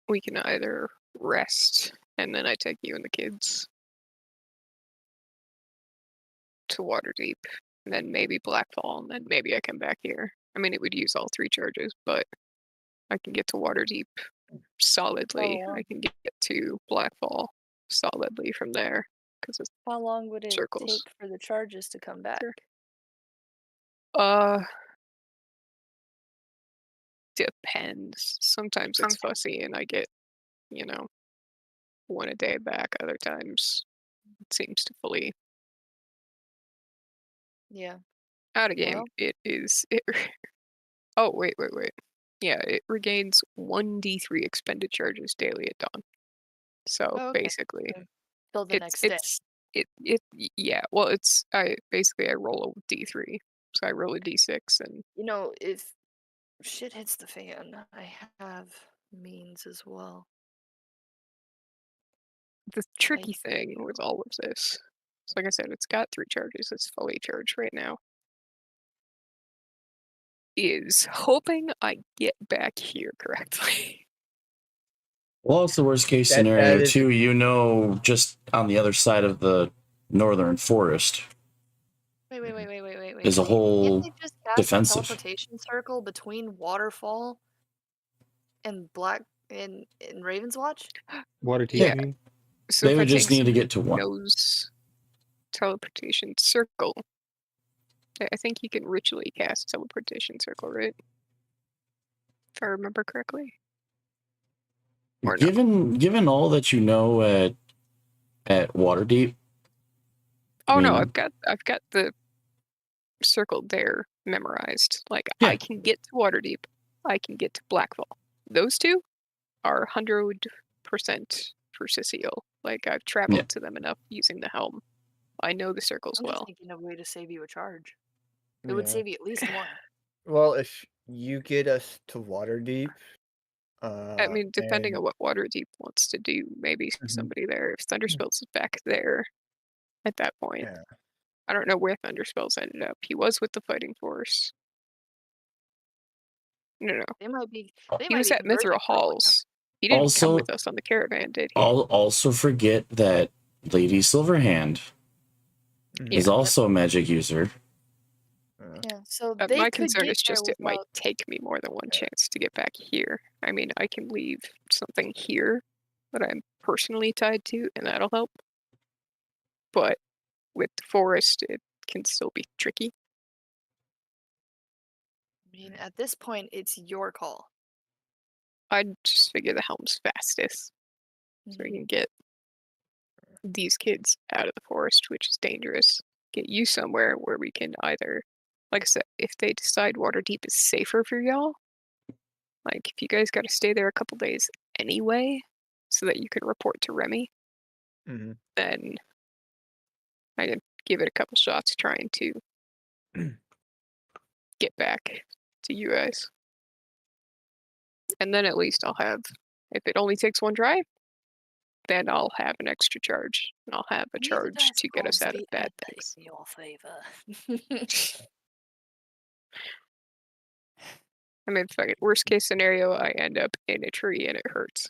we can either rest and then I take you and the kids to Waterdeep, and then maybe Blackfall, and then maybe I come back here. I mean, it would use all 3 charges, but I can get to Waterdeep solidly. Oh, wow. I can get to Blackfall solidly from there because it's How long would it circles. take for the charges to come back? Depends. Sometimes it's fussy and I get, you know, 1 a day back. Other times it seems to fully Yeah. out of game. Well. It is it oh wait. Yeah, it regains 1d3 expended charges daily at dawn. So Oh, okay. basically, Till the next day. yeah. Well, I roll a d3, so I roll a d6, and You know, if shit hits the fan, I have means as well. the tricky thing with all of this, so like I said, it's got 3 charges. It's fully charged right now. Is hoping I get back here correctly. Well, it's the worst case That scenario is- too. You know, just on the other side of the northern forest Wait. is a whole Can't they just cast defensive. a teleportation circle between Waterfall and Raven's Watch? Water Yeah. TV. So They if would I just take need to get to one. Knows teleportation circle, I think you can ritually cast teleportation circle, right? If I remember correctly. Or no. Given all that you know at Waterdeep. Oh no, mean- I've got the circle there memorized. Like Yeah. I can get to Waterdeep, I can get to Blackfall. Those two are 100% for Cecile. Like I've traveled to them enough using the helm. I know the circles I'm just well. thinking of a way to save you a charge. It would Yeah. save you at least one. Well, if you get us to Waterdeep, I mean, depending and- on what Waterdeep wants to do, maybe Mhm. somebody there. If Thunderspells is back there at that point. Yeah. I don't know where Thunderspells ended up. He was with the Fighting Force. No. They might be. He was at converging Mithril for all we know. Halls. He didn't Also- come with us on the caravan, did he? I'll also forget that Lady Silverhand is Yeah. also a magic user. Yeah, so they My could concern get is just there it might without- take me more than one chance to get back here. I mean, I can leave something here that I'm personally tied to, and that'll help. But with the forest, it can still be tricky. I mean, at this point, it's your call. I'd just figure the helm's fastest, so we can get these kids out of the forest, which is dangerous. Get you somewhere where we can either, like I said, if they decide Waterdeep is safer for y'all, like if you guys got to stay there a couple days anyway, so that you can report to Remy, Mhm. then I can give it a couple shots trying to get back to you guys. And then at least I'll have, if it only takes one drive, then I'll have an extra charge. And I'll have a May the charge dice to get us gods out of be bad ever things. in your favor. I mean, fuck it. Worst case scenario, I end up in a tree and it hurts.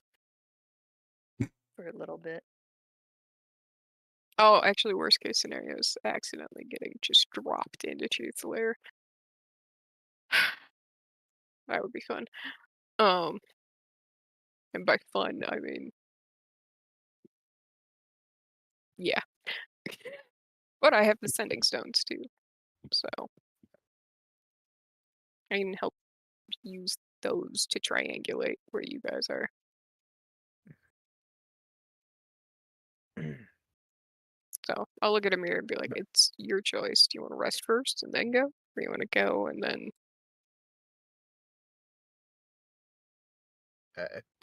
For a little bit. Oh, actually, worst case scenario is accidentally getting just dropped into Truth Lair. That would be fun. And by fun, I mean, yeah. But I have the sending stones too, so I can help use those to triangulate where you guys are. So I'll look at a mirror and be like, it's your choice. Do you want to rest first and then go? Or you want to go and then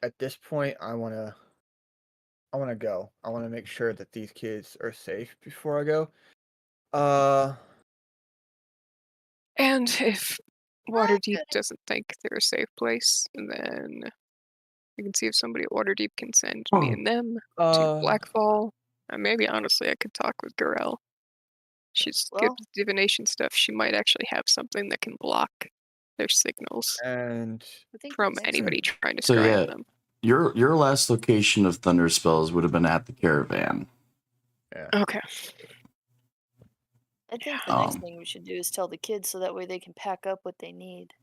At this point, I wanna go. I wanna make sure that these kids are safe before I go. and if Waterdeep good. doesn't think they're a safe place, then we can see if somebody at Waterdeep can send me and them to Blackfall. And maybe honestly I could talk with Garel. She's good Well- with divination stuff. She might actually have something that can block their signals And I think from next- anybody trying to So, scry yeah. on them. Your last location of thunder spells would have been at the caravan. Okay. I think the next Um, thing we should do is tell the kids so that way they can pack up what they need.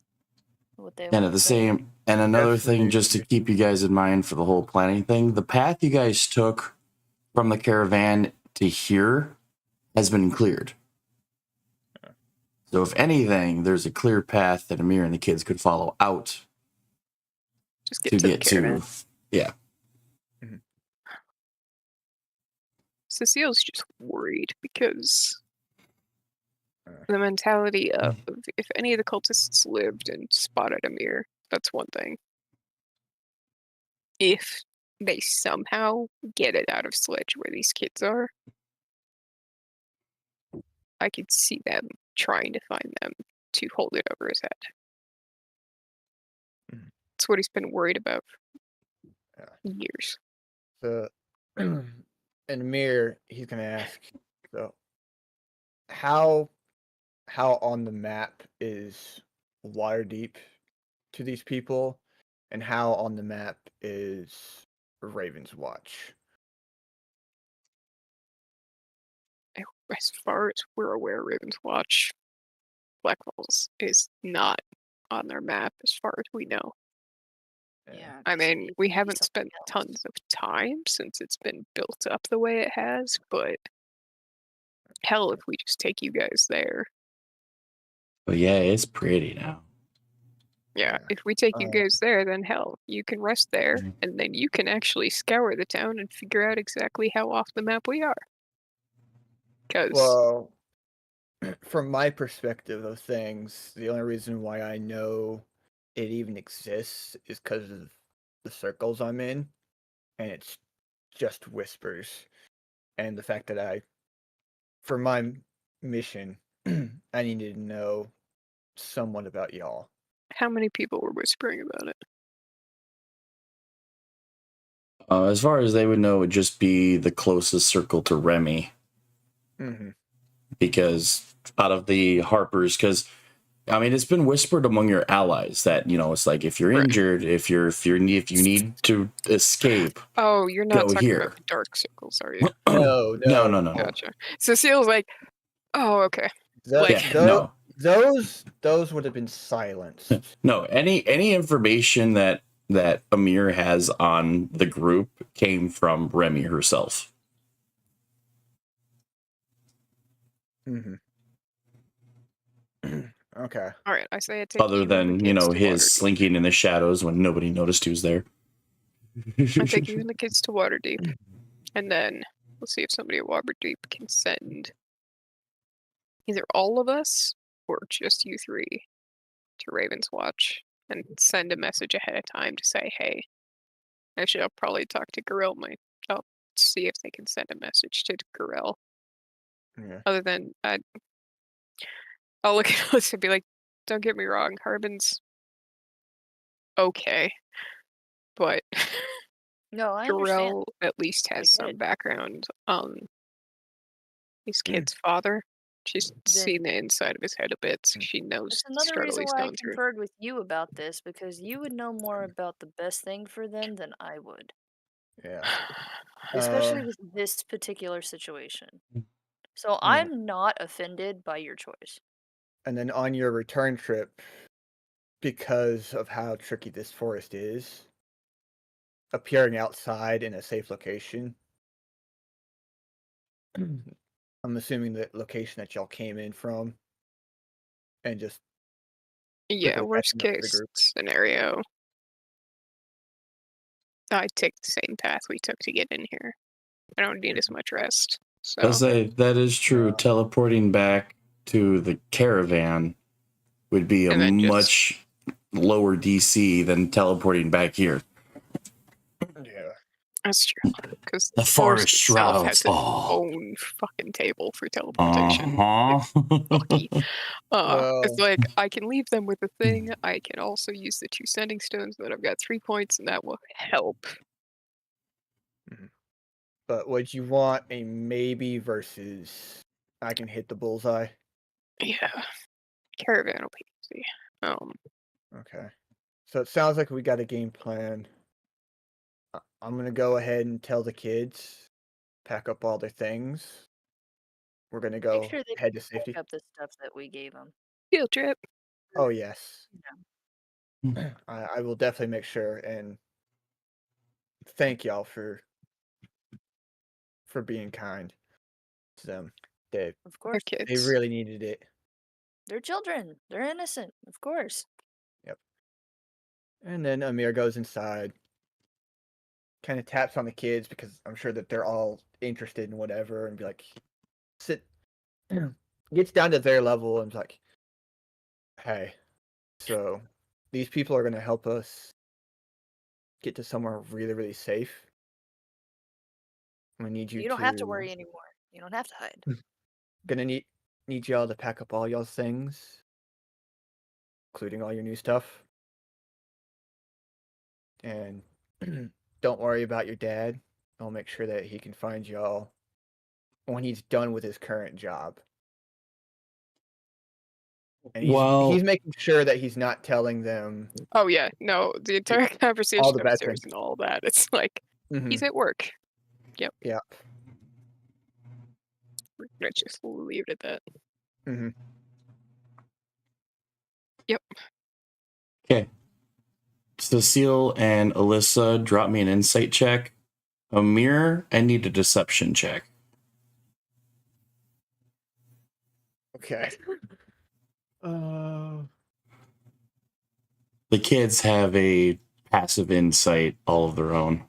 What they And want at the to bring. same, and another thing, Definitely. just to keep you guys in mind for the whole planning thing, the path you guys took from the caravan to here has been cleared. So if anything, there's a clear path that Amir and the kids could follow out Just get to to get the caravan. to. Yeah. Cecile's just worried because the mentality of if any of the cultists lived and spotted Amir, that's one thing. If they somehow get it out of Sledge where these kids are, I could see them trying to find them to hold it over his head. Mhm. That's what he's been worried about Yeah. for years. So, and Amir, he's gonna ask, so how on the map is Waterdeep to these people, and how on the map is Raven's Watch? As far as we're aware, Raven's Watch, Black Falls is not on their map as far as we know. Yeah. I 'cause mean, it we could be haven't something spent else. tons of time since it's been built up the way it has, but hell, if we just take you guys there. But yeah, it's pretty now. Yeah, Yeah. if we take you Uh, guys there, then hell, you can rest there, Mhm. and then you can actually scour the town and figure out exactly how off the map we are. Because Well, from my perspective of things, the only reason why I know it even exists is because of the circles I'm in, and it's just whispers. And the fact that for my mission, I needed to know somewhat about y'all. how many people were whispering about it? As far as they would know, it would just be the closest circle to Remy, Mm-hmm. because out of the Harpers, because I mean, it's been whispered among your allies that, you know, it's like if you're Right. injured, if you need to escape, Oh, you're not Go talking here. about the dark circles, are you? No, no. Gotcha. Cecile's like, oh, okay. Like, Yeah, no. Those would have been silenced. No, any information that Amir has on the group came from Remy herself. Mm-hmm. Okay. all right, I say I take Other you and than, the you kids know, to his Waterdeep. slinking in the shadows when nobody noticed he was there. I take you and the kids to Waterdeep, and then we'll see if somebody at Waterdeep can send either all of us or just you three to Raven's Watch and send a message ahead of time to say, hey. Actually, I'll probably talk to Gorell. I'll see if they can send a message to Gorell. Yeah. Other than I'll look at this and be like, don't get me wrong, Harbin's okay, but No, I understand. Gorell at least I has get some it. background on his kid's father. She's seen Then the inside of his head a bit, so she knows that's the another struggle reason he's why I going through. conferred with you about this, because you would know more about the best thing for them than I would, Yeah. especially with this particular situation. So Yeah. I'm not offended by your choice. And then on your return trip, because of how tricky this forest is, appearing outside in a safe location. I'm assuming the location that y'all came in from, and just Yeah, quickly worst catching up to the case group. scenario, I take the same path we took to get in here. I don't need as much rest. So I say that is true. Yeah. Teleporting back to the caravan would be a And then just- much lower DC than teleporting back here. Yeah. that's true. Because The forest itself shrouds has its fall. own fucking table for teleportation. Lucky. Well, It's like I can leave them with a thing. I can also use the 2 sending stones that I've got 3 points, and that will help. but would you want a maybe versus I can hit the bullseye? Yeah, caravan will be easy. Okay. So it sounds like we got a game plan. I'm gonna go ahead and tell the kids, pack up all their things. We're gonna go Make sure they head to pick safety. up the stuff that we gave them. Field trip. Oh yes. Yeah. I will definitely make sure, and thank y'all for being kind to them. They Of course, kids. really needed it. they're children. They're innocent. Of course. And then Amir goes inside, kind of taps on the kids because I'm sure that they're all interested in whatever, and be like, sit. Gets down to their level and is like, hey, so these people are going to help us get to somewhere really, really safe. I'm gonna need you. You don't have to worry anymore. You don't have to hide. Gonna need y'all to pack up all y'all's things, including all your new stuff. And don't worry about your dad. I'll make sure that he can find y'all when he's done with his current job. And he's making sure that he's not telling them Oh yeah, no, the entire conversation the bad upstairs things. and all that. It's like he's at work. Yep. Yeah. Let's just leave it at that. Mm-hmm. Yep. Okay. Cecile and Alyssa, drop me an insight check. Amir, I need a deception check. Okay. The kids have a passive insight all of their own.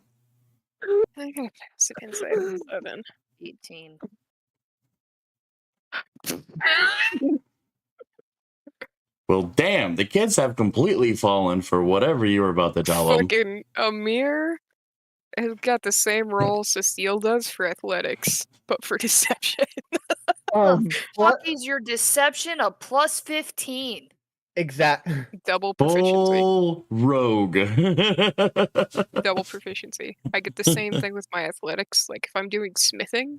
I got a passive insight of 11. 18. Well, damn, the kids have completely fallen for whatever you were about to tell them. Fucking Amir has got the same role Cecile does for athletics, but for deception. Fuck is your deception a plus 15? Exactly. Double proficiency. Full rogue. Double proficiency. I get the same thing with my athletics. Like if I'm doing smithing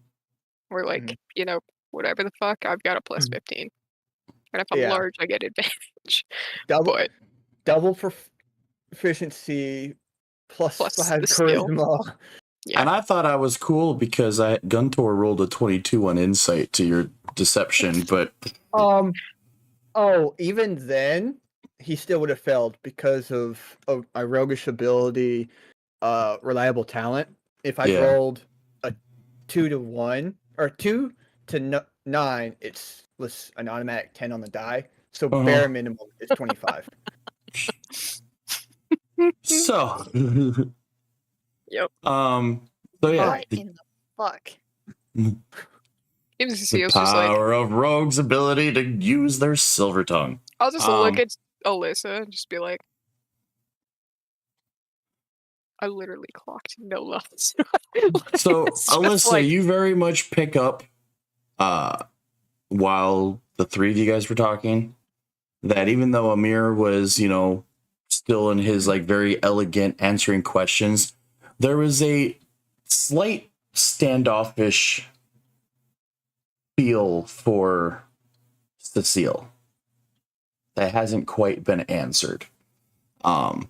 or like, you know, whatever the fuck, I've got a plus 15. And if I'm large, I get advantage. Double proficiency plus 5 charisma. Yeah. And I thought I was cool because Guntor rolled a 22 on insight to your deception, but even then he still would have failed because of my roguish ability, reliable talent. If I rolled a 2 to 1 or 2 to 9, was an automatic 10 on the die. So bare minimum is 25. So yep. So yeah. What in the fuck? The power of rogue's ability to use their silver tongue. I'll just look at Alyssa and just be like, I literally clocked no levels. So Alyssa, you very much pick up while the three of you guys were talking that even though Amir was, you know, still in his like very elegant answering questions, there was a slight standoffish feel for Cecile that hasn't quite been answered. You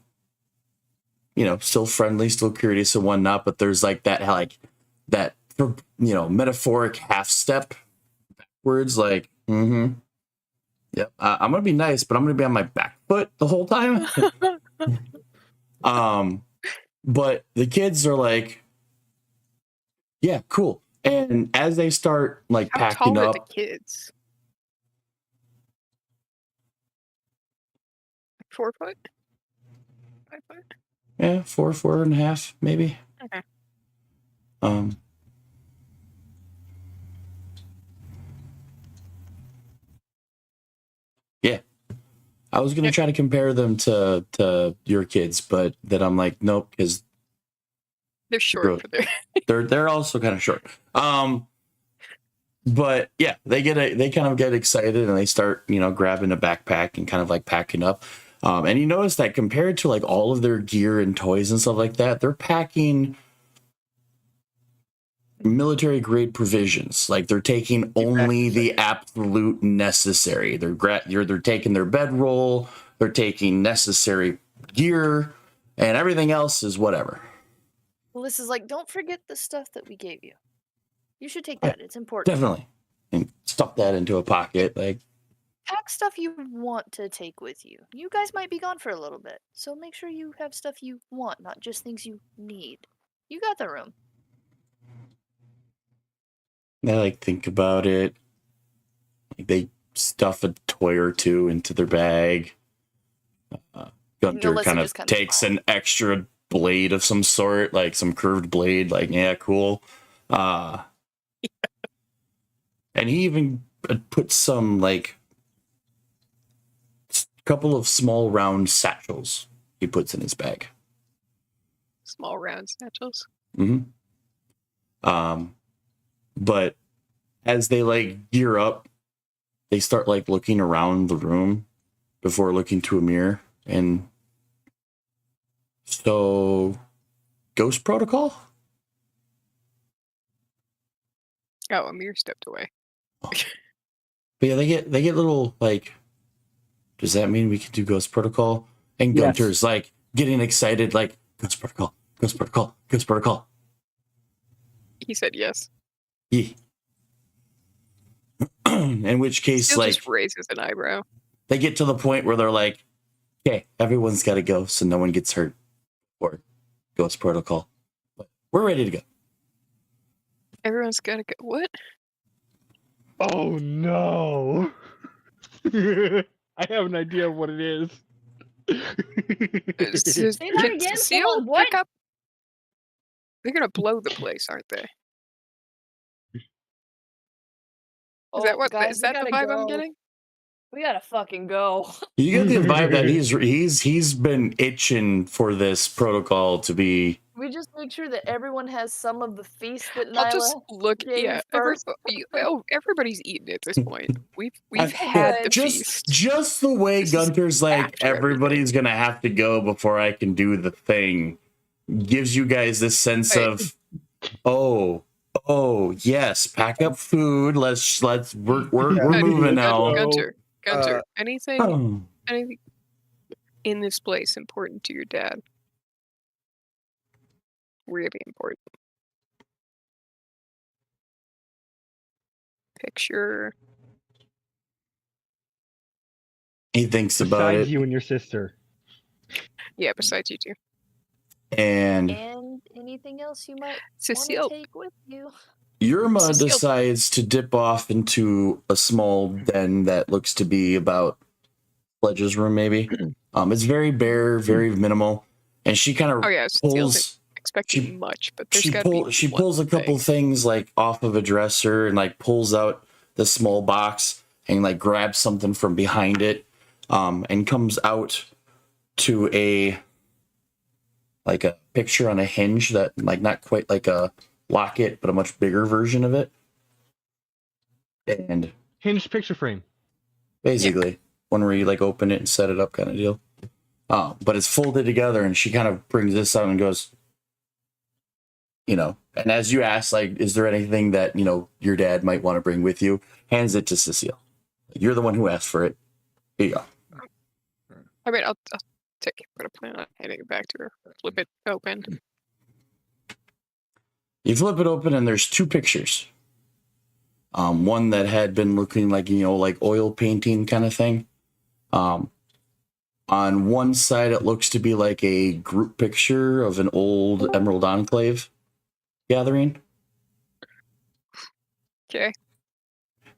know, still friendly, still curious and whatnot, but there's like that, you know, metaphoric half step backwards, like, yep, I'm gonna be nice, but I'm gonna be on my back foot the whole time. But the kids are like, yeah, cool. And as they start like packing How tall up, are the kids? 4 foot? 5 foot? yeah, 4.5, maybe. Okay. Yeah. I was gonna try to compare them to your kids, but then I'm like, nope, because they're short. They're also kind of short. But yeah, they kind of get excited and they start, you know, grabbing a backpack and kind of like packing up. And you notice that compared to like all of their gear and toys and stuff like that, they're packing military grade provisions. Like they're taking only the absolute necessary. They're taking their bedroll, they're taking necessary gear, and everything else is whatever. Well, this is like, don't forget the stuff that we gave you. You should take that. It's important. Definitely. And stuff that into a pocket. Like, pack stuff you want to take with you. You guys might be gone for a little bit, so make sure you have stuff you want, not just things you need. You got the room. They like think about it. Like they stuff a toy or two into their bag. Gunter kind of takes an extra blade of some sort, like some curved blade. Like, yeah, cool. And he even put some like couple of small round satchels he puts in his bag. Small round satchels. Mm-hmm. But as they like gear up, they start like looking around the room before looking to Amir. And so, Ghost Protocol? Oh, Amir stepped away. But yeah, they get little like, does that mean we can do Ghost Protocol? And Yes. Gunter's like getting excited, like, Ghost Protocol, Ghost Protocol, Ghost Protocol. He said yes. Yeah. In which case, Still like, just raises an eyebrow. they get to the point where they're like, okay, everyone's got to go so no one gets hurt. Or Ghost Protocol. But we're ready to go. Everyone's gotta go. What? Oh no! I have an idea of what it is. Say Say that again? Hold on, what? Up? They're gonna blow the place, aren't they? Is that what? Guys, Is that the we gotta vibe I'm go. getting? We gotta fucking go. You get the vibe that he's been itching for this protocol to be. We just make sure that everyone has some of the feast that I'll just Nyla look. gave Yeah, first. everybody's eaten at this point. We've I- had the just feast. just the way This is Gunter's like, after everything. everybody's gonna have to go before I can do the thing, gives you guys this sense Right. of, oh yes, pack up food. We're moving now. Gunter, anything Oh. in this place important to your dad? Really important. Picture. He thinks about Besides it, you and your sister. Yeah, besides you two. and And anything else you might want Cecile. to take with you. Yurma Cecile. decides to dip off into a small den that looks to be about Sledge's room, maybe. It's very bare, very minimal, and she kind of Oh yeah, Cecile didn't pulls. expect she- much, but there's She gotta be she one pulls a couple thing. things like off of a dresser and like pulls out the small box and like grabs something from behind it, and comes out to a picture on a hinge that like not quite like a locket, but a much bigger version of it. And Hinged picture frame. basically one where you like open it and set it up kind of deal. But it's folded together, and she kind of brings this out and goes, and as you ask, like, is there anything that, your dad might want to bring with you? Hands it to Cecile. You're the one who asked for it. Here you go. I mean, I'll take it, but I plan on handing it back to her. Flip it open. You flip it open, and there's two pictures. One that had been looking like, like oil painting kind of thing. On one side, it looks to be like a group picture of an old Emerald Enclave gathering. Okay.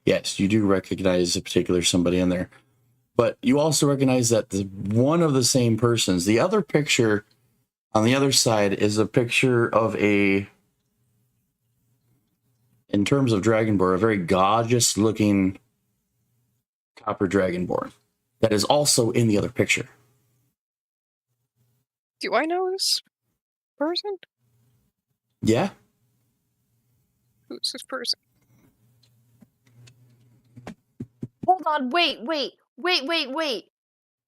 Yes, you do recognize a particular somebody in there. But you also recognize that one of the same persons, the other picture on the other side is a picture of in terms of Dragonborn, a very gorgeous looking copper Dragonborn that is also in the other picture. Do I know this person? Yeah? Who's this person? Hold on, wait.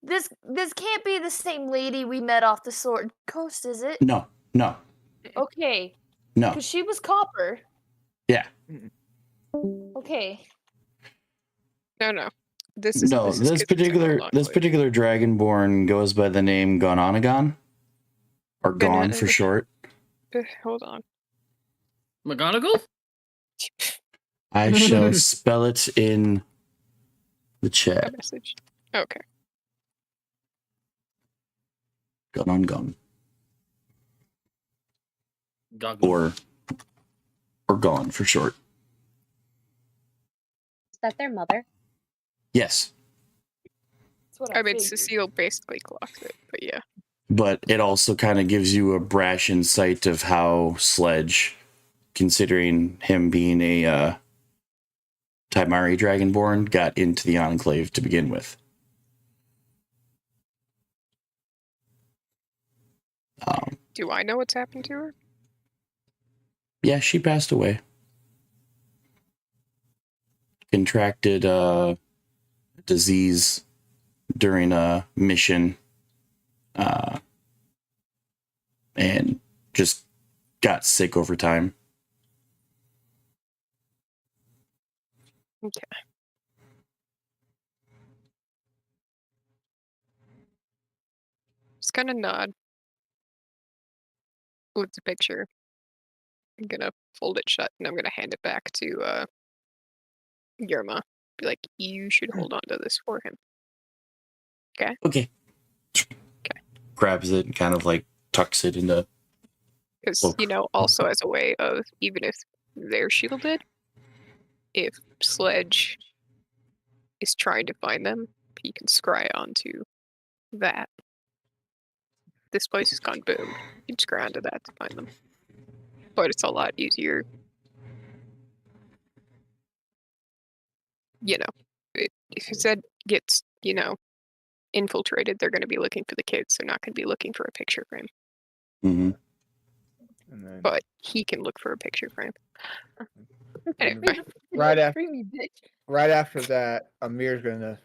This can't be the same lady we met off the Sword Coast, is it? No. Okay, No. because she was copper. Yeah. Okay. No. This is This Kit's particular Emerald Enclave. Dragonborn goes by the name Gononagon. Or Gon for short. Hold on. McGonagall? I shall spell it in the A chat. message. Okay. Gon. Goggle. Or Gon for short. Is that their mother? Yes. That's what I mean, figured. Cecile basically clocked it, but yeah. But it also kind of gives you a brash insight of how Sledge, considering him being a Taimari Dragonborn, got into the Enclave to begin with. Do I know what's happened to her? Yeah, she passed away. Contracted a disease during a mission, and just got sick over time. Okay. Just kind of nod with the picture. I'm gonna fold it shut and I'm gonna hand it back to Yerma. Be like, you should hold on to this for him. Okay. Okay. Grabs it and kind of like tucks it into. Because, you know, also as a way of, even if they're shielded, if Sledge is trying to find them, he can scry onto that. This place has gone boom. You can scry onto that to find them. But it's a lot easier. You know, if his head gets, you know, infiltrated, they're going to be looking for the kids. They're not going to be looking for a picture frame. Mm-hmm. And then But he can look for a picture frame. Anyway, right after Creamy bitch. right after that, Amir's gonna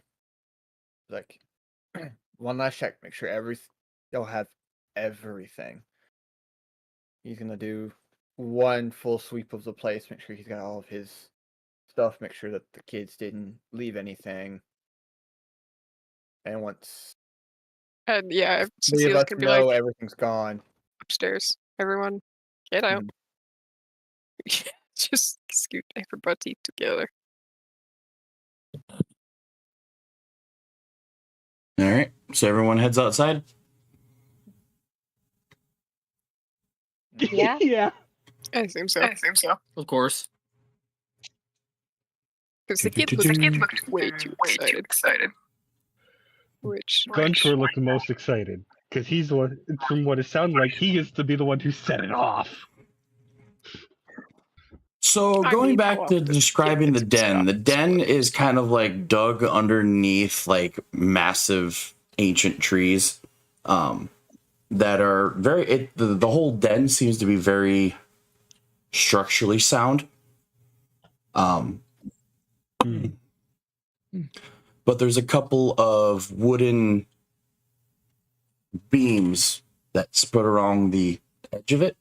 like one last check, make sure they'll have everything. He's gonna do one full sweep of the place, make sure he's got all of his stuff, make sure that the kids didn't leave anything. And once and yeah, three of Cecile's us going to be know like, everything's gone, upstairs, everyone, get out. Just scoot everybody together. All right. So everyone heads outside. Yeah. Yeah. I assume so. Of course. Because the kid looked way too excited. Which Gunter looked the most excited because he's the one. From what it sounds like, he gets to be the one who set it off. So I going mean, back how to often does describing the kids den, the stop den splitting? is kind of like dug underneath like massive ancient trees, that are very. The whole den seems to be very structurally sound. But there's a couple of wooden beams that spread along the edge of it.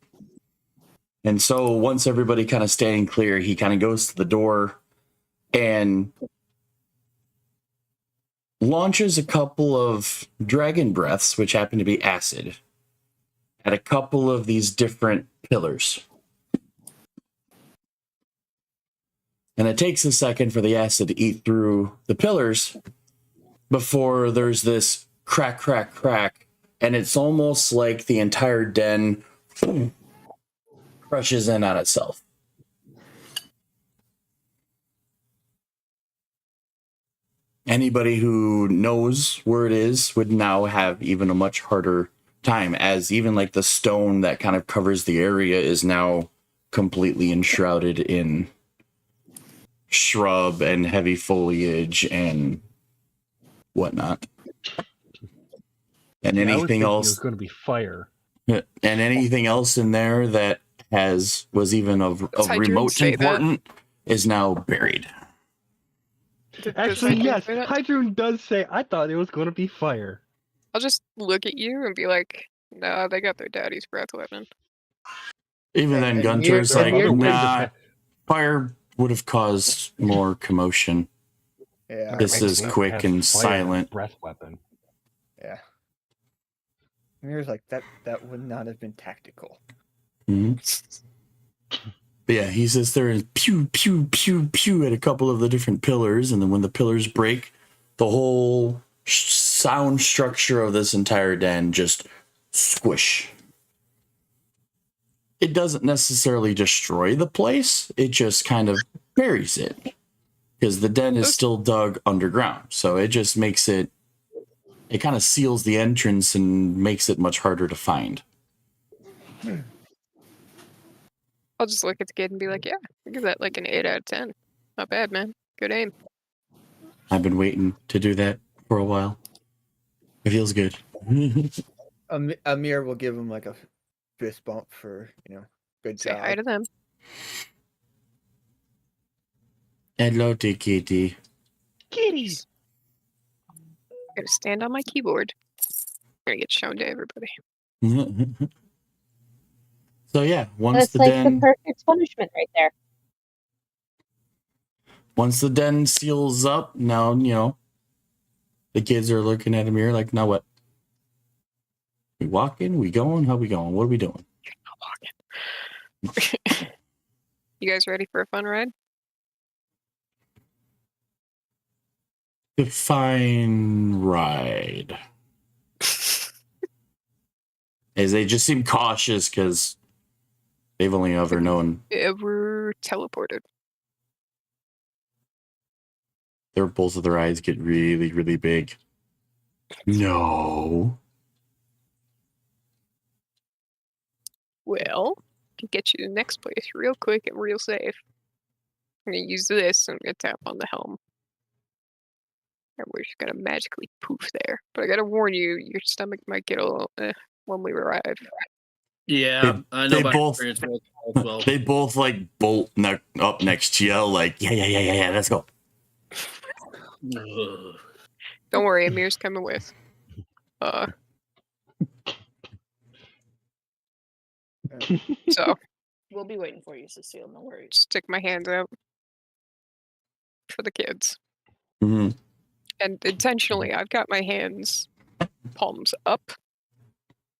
And so once everybody kind of standing clear, he kind of goes to the door and launches a couple of dragon breaths, which happen to be acid, at a couple of these different pillars. And it takes a second for the acid to eat through the pillars before there's this crack, crack, crack. And it's almost like the entire den crushes in on itself. Anybody who knows where it is would now have even a much harder time, as even like the stone that kind of covers the area is now completely enshrouded in shrub and heavy foliage and whatnot. And Yeah, I was anything thinking it else, was going to be fire. and anything else in there that was even of Hydrant remote say that? important is now buried. Does Actually, Hydrun yes, say that? Hydrun does say, I thought it was going to be fire. I'll just look at you and be like, nah, they got their daddy's breath weapon. Even then, And Gunter's Mir- like, and Mir- nah, fire would have caused more commotion. yeah, This is Makes quick sense, and fire silent. breath weapon. yeah. Mir's like that would not have been tactical. Mhm. But yeah, he sits there and pew, pew, pew, pew at a couple of the different pillars. And then when the pillars break, the whole sound structure of this entire den just squish. It doesn't necessarily destroy the place. It just kind of buries it. Because the den is still dug underground. So it just makes it kind of seals the entrance and makes it much harder to find. I'll just look at the kid and be like, yeah, I give that like an 8 out of 10. Not bad, man. Good aim. I've been waiting to do that for a while. It feels good. Amir will give him like a fist bump for good Say job. hi to them. Hello, Kitty. Kitty. Gotta stand on my keyboard. Gonna get shown to everybody. So yeah, once That's the like den, the perfect punishment right there. once the den seals up, now the kids are looking at a mirror like, now what? We walking? We going? How we going? What are we doing? You guys ready for a fun ride? Define ride. As they just seem cautious because they've only ever known We're teleported. both of their eyes get really, really big. No. Well, can get you to the next place real quick and real safe. I'm gonna use this and I'm gonna tap on the helm. And we're just gonna magically poof there. But I gotta warn you, your stomach might get a little when we arrive. Yeah, I know they by both- experience as well. They both like bolt up next to you, like, yeah, let's go. Ugh. Don't worry, Amir's coming with. So We'll be waiting for you, Cecile. No worries. stick my hands out for the kids. Mm-hmm. And intentionally, I've got my hands palms up,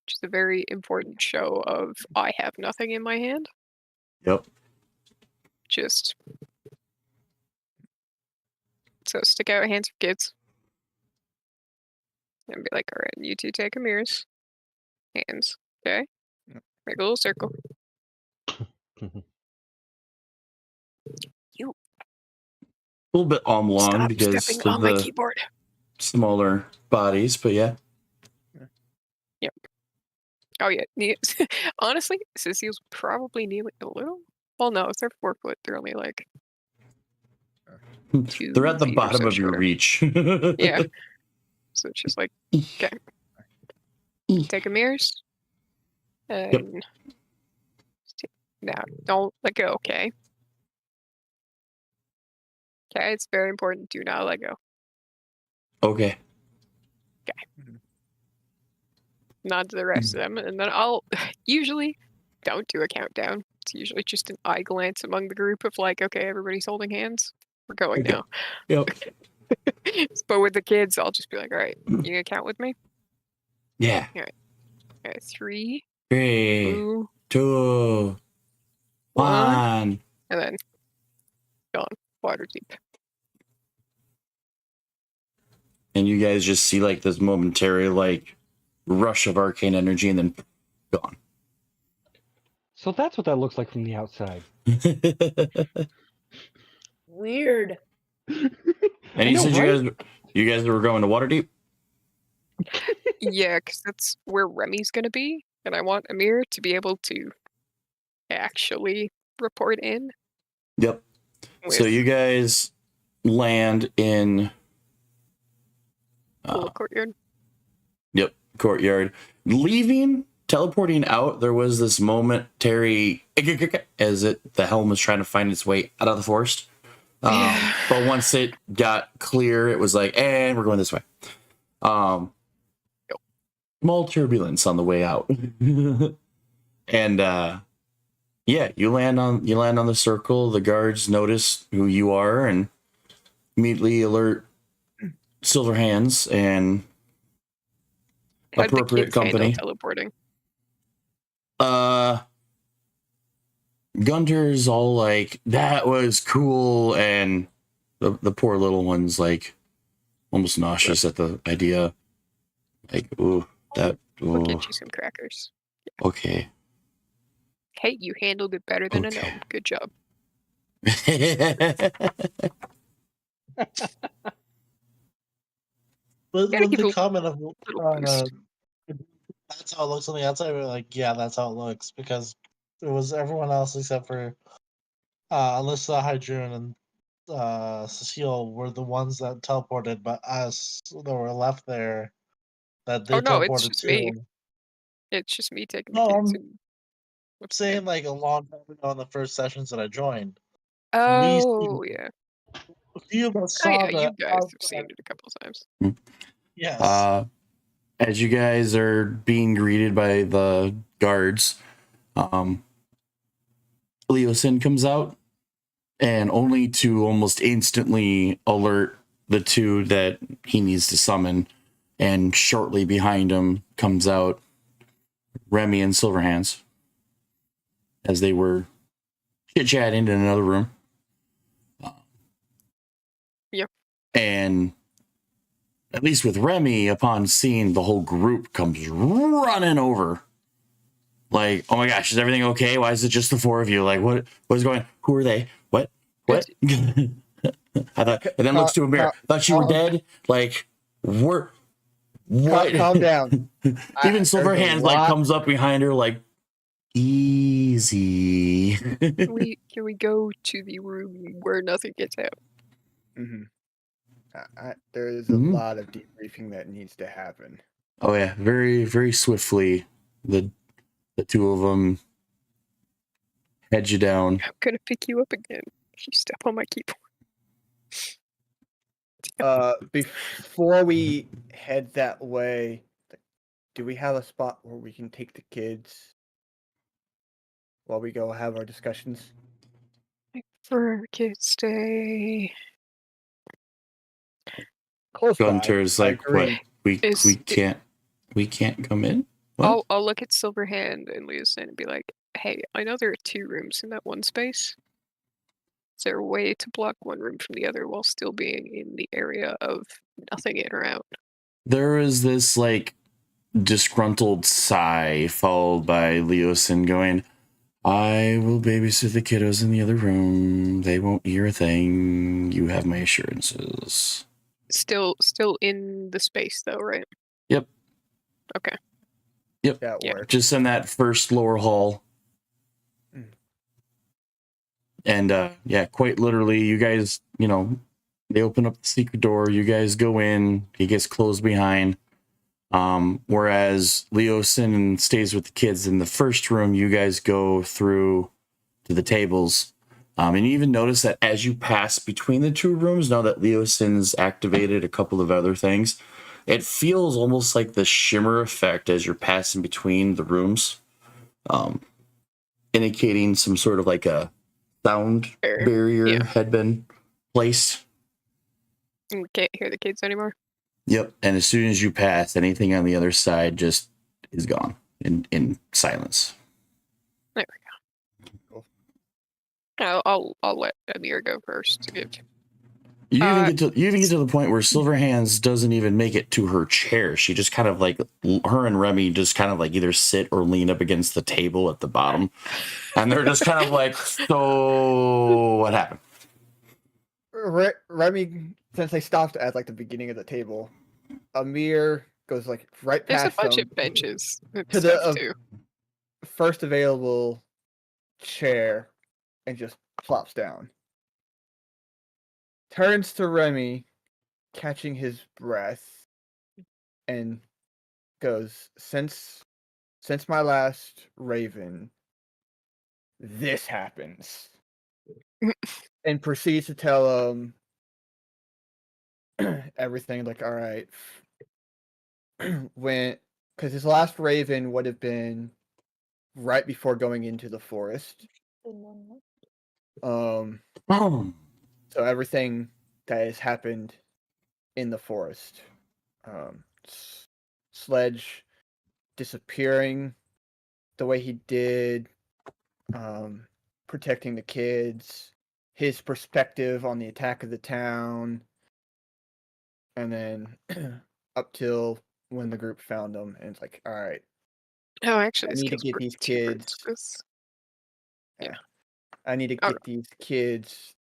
which is a very important show of I have nothing in my hand. Yep. Just so stick out hands for kids. And be like, all right, you two take Amir's hands, okay? Yep. Make a little circle. A little bit long Stop because stepping of on my the keyboard. smaller bodies, but yeah. Oh yeah, honestly, Cecile's probably kneeling a little. Well, no, if they're 4 foot, they're only like 2 They're at the feet or bottom so of your shorter. reach. Yeah. So it's just like, okay. Take Amir's. And now, don't let go, okay? Okay, it's very important. Do not let go. Okay. Nod to the rest of them, and then I'll usually don't do a countdown. It's usually just an eye glance among the group of like, okay, everybody's holding hands. We're going Okay. now. Yep. But with the kids, I'll just be like, all right, you gonna count with me? Yeah. Okay, 3, 3, 2, 2, 1. and then gone. Water deep. And you guys just see like this momentary like rush of arcane energy and then gone. So that's what that looks like from the outside. Weird. And I you know, said right? you guys were going to Waterdeep? Yeah, because that's where Remy's gonna be, and I want Amir to be able to actually report in. Yep. So with you guys land in the little courtyard. Yep, courtyard. Leaving, teleporting out, there was this momentary as the helm was trying to find its way out of the forest. Yeah. But once it got clear, it was like, and we're going this way. Small turbulence on the way out. And yeah, you land on the circle. The guards notice who you are and immediately alert Silver Hands and How'd the appropriate kids handle company. teleporting? Gunter's all like, that was cool, and the poor little one's like almost nauseous at the idea. Like, ooh, that. We'll Ooh, get you some crackers. okay. Hey, you handled it better than a Okay. gnome. Good job. With Gotta the give a comment of little boost. that's how it looks on the outside, we're like, yeah, that's how it looks, because it was everyone else except for Alyssa, Hydroon, and Cecile were the ones that teleported, but us that were left there that they Oh, no, it's teleported just too. me. It's just me taking the No, kids. I'm- And saying like a long time ago in the first sessions that I joined. Oh yeah. A few of us Oh saw yeah. You the guys have outside. seen it a couple times. Yes. As you guys are being greeted by the guards, Leosin comes out, and only to almost instantly alert the two that he needs to summon. And shortly behind him comes out Remy and Silverhands, as they were chit-chatting in another room. Yep. And at least with Remy, upon seeing the whole group, comes running over. Like, oh my gosh, is everything okay? Why is it just the four of you? Like, what is going on? Who are they? What? I thought, and then looks to Amir. Thought you were dead? Like, what? Calm down. Even Silverhands like comes up behind her like, easy. Can we go to the room where nothing gets out? Mm-hmm. There is a lot of debriefing that needs to happen. Oh yeah, very, very swiftly. The two of them head you down. I'm gonna pick you up again if you step on my keyboard. Before we head that way, do we have a spot where we can take the kids while we go have our discussions? For kids stay. Close by. Gunter's I like, what? agree. We can't come in? What? I'll look at Silverhand and Leosin and be like, hey, I know there are 2 rooms in that one space. Is there a way to block one room from the other while still being in the area of nothing in or out? There is this like disgruntled sigh followed by Leosin going, I will babysit the kiddos in the other room. They won't hear a thing. You have my assurances. Still in the space though, right? Yep. Okay. Yep. That works. Just in that first lower hall. And quite literally, you guys, they open up the secret door. You guys go in. He gets closed behind. Whereas Leosin stays with the kids in the first room, you guys go through to the tables. And you even notice that as you pass between the 2 rooms, now that Leosin's activated a couple of other things, it feels almost like the shimmer effect as you're passing between the rooms, indicating some sort of like a sound barrier had been placed. We can't hear the kids anymore. Yep. And as soon as you pass, anything on the other side just is gone in silence. There we go. I'll let Amir go first to give. You even get to the point where Silverhands doesn't even make it to her chair. She just kind of like, her and Remy just kind of like either sit or lean up against the table at the bottom. And they're just kind of like, so what happened? Remy, since they stopped at like the beginning of the table, Amir goes like right There's past a bunch them of benches to the first available chair and just flops down. Turns to Remy, catching his breath, and goes, since my last Raven, this happens. And proceeds to tell him everything, like, all right, because his last Raven would have been right before going into the forest. So everything that has happened in the forest, Sledge disappearing the way he did, protecting the kids, his perspective on the attack of the town, and then up till when the group found them, and it's like, all right, oh, actually, I need to get these kids. Yeah, I need to get these kids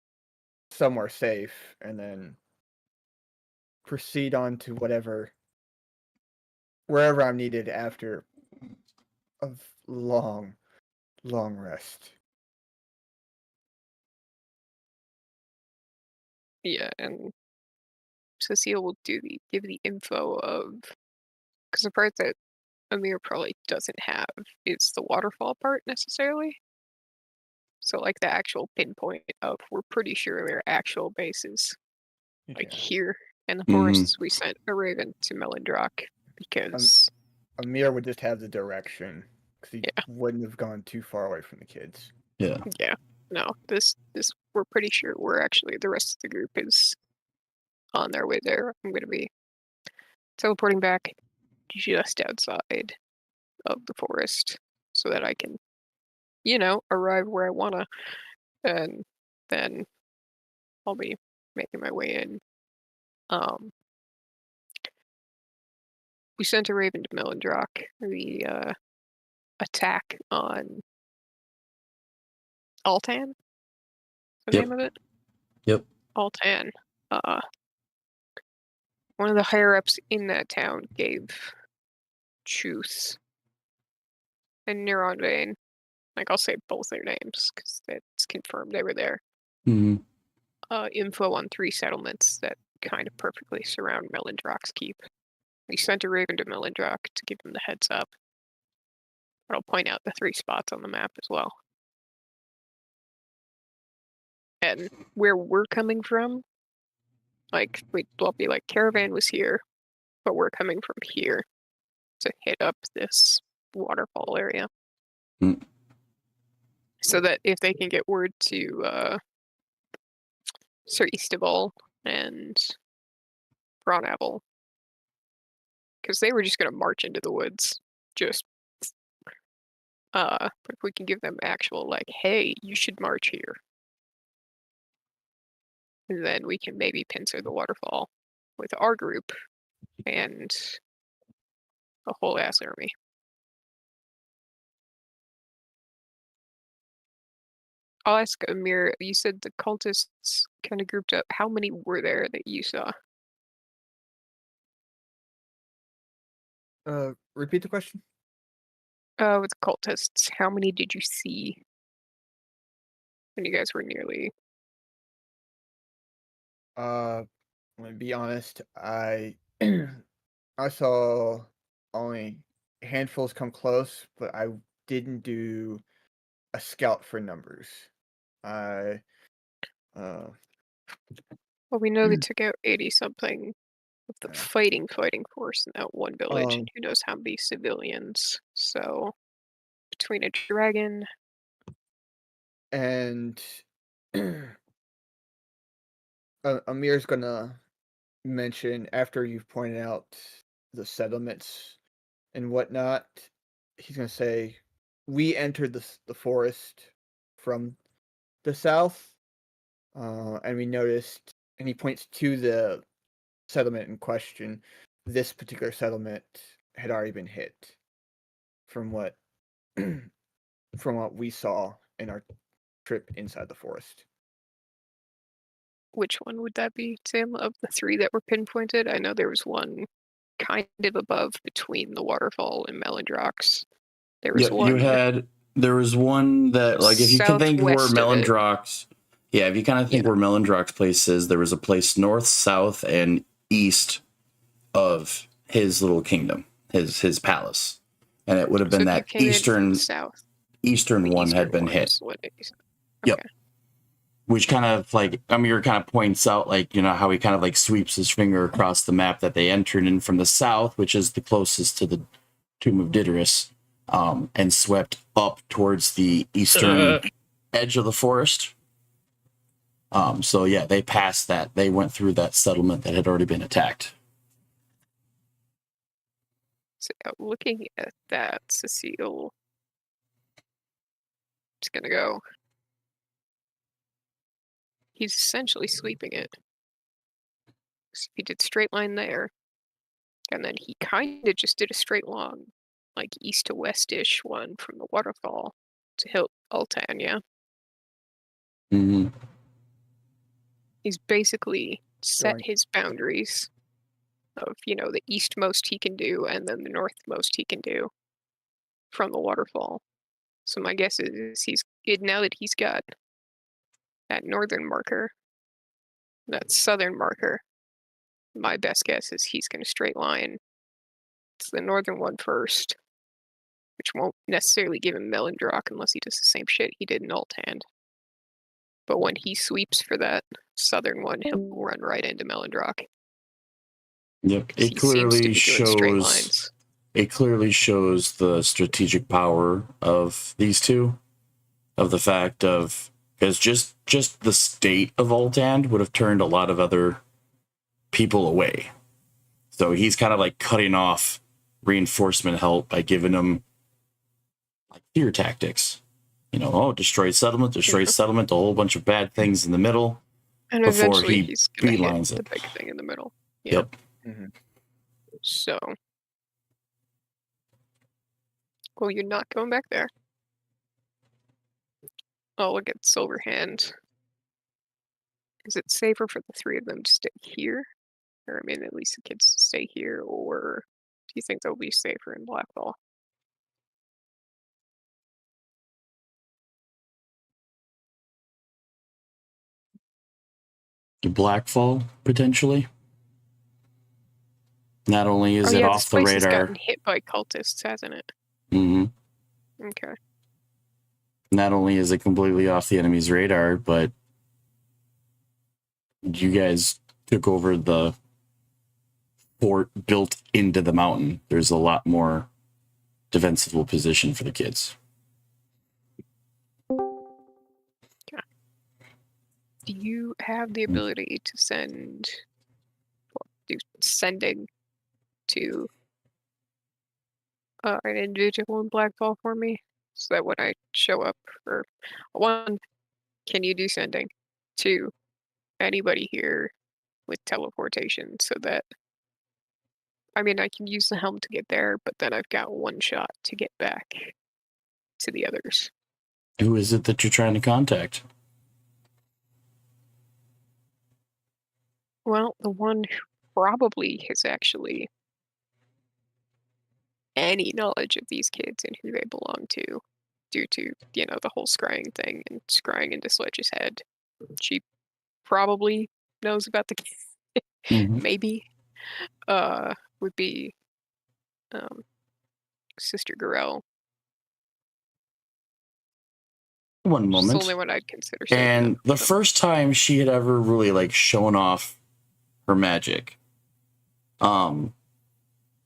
somewhere safe, and then proceed on to wherever I'm needed after a long rest. Yeah, and Cecile will give the info of, because the part that Amir probably doesn't have is the waterfall part necessarily. So like the actual pinpoint of we're pretty sure their actual bases like Okay. here in the Mhm. forests. We sent a raven to Melindrock because Amir would just have the direction because he Yeah. wouldn't have gone too far away from the kids. Yeah. no, this we're pretty sure we're actually the rest of the group is on their way there. I'm gonna be teleporting back just outside of the forest so that I can, arrive where I wanna, and then I'll be making my way in. We sent a raven to Melindrock. The attack on Altan, the Yep. name of it. Yep. Altan. One of the higher ups in that town gave Truth and Neuron Vein. Like I'll say both their names because it's confirmed they were there. Hmm. Info on 3 settlements that kind of perfectly surround Melindrock's keep. We sent a raven to Melindrock to give them the heads up. But I'll point out the 3 spots on the map as well. And where we're coming from, like we'll be like caravan was here, but we're coming from here to hit up this waterfall area. Mm. So that if they can get word to Sir Eastaval and Bronabel, because they were just going to march into the woods, but if we can give them actual like, hey, you should march here, then we can maybe pincer the waterfall with our group and a whole ass army. I'll ask Amir, you said the cultists kind of grouped up. How many were there that you saw? Repeat the question. With the cultists, how many did you see when you guys were nearly? I'm gonna be honest. I I saw only handfuls come close, but I didn't do a scout for numbers. I Well, we know they took out 80 something of the Yeah. fighting force in that one village. Um, And who knows how many civilians? So between a dragon, and Amir's gonna mention after you've pointed out the settlements and whatnot. He's gonna say, "We entered the forest from the south, and we noticed." And he points to the settlement in question. This particular settlement had already been hit, from what from what we saw in our trip inside the forest. which one would that be, Sam, of the 3 that were pinpointed? I know there was one kind of above between the waterfall and Melindrox. There was Yeah, one. there was one that, like, if you can think where Southwest of it. Melindrox, yeah, if you kind of think where Melindrox place is, there was a place north, south, and east of his little kingdom, his palace, and it would have So been if you that came in from the eastern the one eastern had been one hit. is what it is. Yep. Okay. Which kind of like Amir kind of points out, like, how he kind of like sweeps his finger across the map that they entered in from the south, which is the closest to the Tomb of Diderus, and swept up towards the eastern edge of the forest. So yeah, they passed that. They went through that settlement that had already been attacked. So looking at that, Cecile, just gonna go. He's essentially sweeping it. So he did straight line there, and then he kind of just did a straight long, like east to west-ish one from the waterfall to hit Altan, yeah? Mm-hmm. He's basically set Going- his boundaries of, the eastmost he can do and then the northmost he can do from the waterfall. So my guess is now that he's got that northern marker, that southern marker, my best guess is he's going to straight line It's the northern one first, which won't necessarily give him Melindrock unless he does the same shit he did in Althand. But when he sweeps for that southern one, he'll run right into Melindrock. Yep, He it seems to clearly be doing straight shows. lines. It clearly shows the strategic power of these two, of the fact of because just the state of Althand would have turned a lot of other people away. So he's kind of like cutting off reinforcement help by giving them like fear tactics. You know, oh, destroy settlement, a whole bunch of bad things in the middle. And before eventually he he's going to hit beelines the it. big thing in the middle. Yep. So, well, you're not going back there. Oh, look at Silverhand. Is it safer for the three of them to stay here? Or, I mean, at least the kids to stay here, or do you think they'll be safer in Blackball? Blackfall, potentially. Not only is oh, it yeah, off this the place has radar. gotten hit by cultists, hasn't it? Mm-hmm. Okay. Not only is it completely off the enemy's radar, but you guys took over the fort built into the mountain. There's a lot more defensible position for the kids. Do you have the ability to send, well, do sending to an individual in Blackball for me? So that when I show up, or one, can you do sending? Two, anybody here with teleportation so that, I mean, I can use the helm to get there, but then I've got one shot to get back to the others. Who is it that you're trying to contact? Well, the one who probably has actually any knowledge of these kids and who they belong to, due to, you know, the whole scrying thing and scrying into Sledge's head. She probably knows about the kid. Mhm. Maybe. Would be Sister Gorell. One She's moment. the only one I'd consider safe And enough. the first time she had ever really like shown off her magic,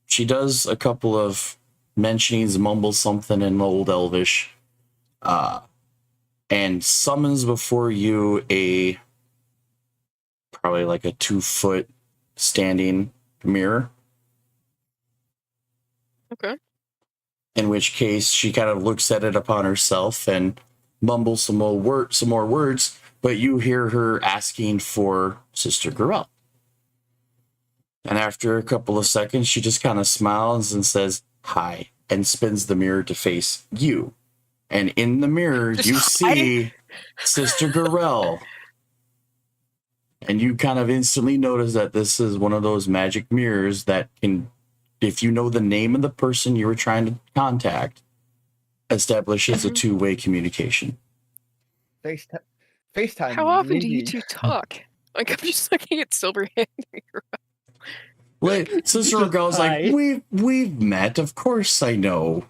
she does a couple of mentionings, mumbles something in Old Elvish, and summons before you a probably like a 2-foot standing mirror. Okay. In which case she kind of looks at it upon herself and mumbles some more words, but you hear her asking for Sister Gorell. And after a couple of seconds, she just kind of smiles and says, "Hi," and spins the mirror to face you. And in the mirror, you see Sister Gorell. And you kind of instantly notice that this is one of those magic mirrors that can, if you know the name of the person you were trying to contact, establishes a two-way communication. FaceTime. How often do you indeed. two talk? Like, I'm just looking at Silverhand. Wait, Sister Gorell's like, we've met. Of course I know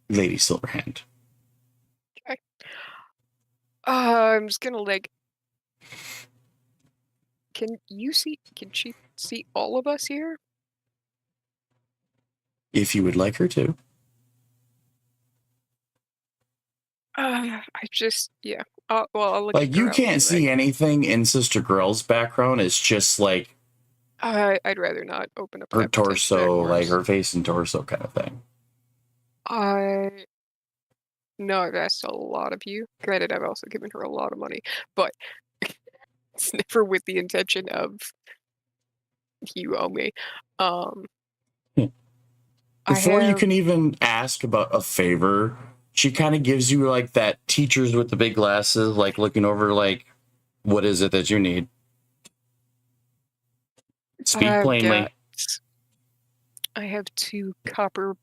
Lady Silverhand. Okay. I'm just gonna like. Can she see all of us here? If you would like her to. I just, yeah. Well, I'll look Like, at you Gorell can't anyway. see anything in Sister Gorell's background. It's just like I'd rather not open up her that potential torso, like backwards. her face and torso kind of thing. No, I've asked a lot of you. Granted, I've also given her a lot of money, but it's never with the intention of you owe me. Before you can even ask about a favor, she kind of gives you like that teachers with the big glasses, like looking over, like, what is it that you need? Speak plainly. I have 2 copper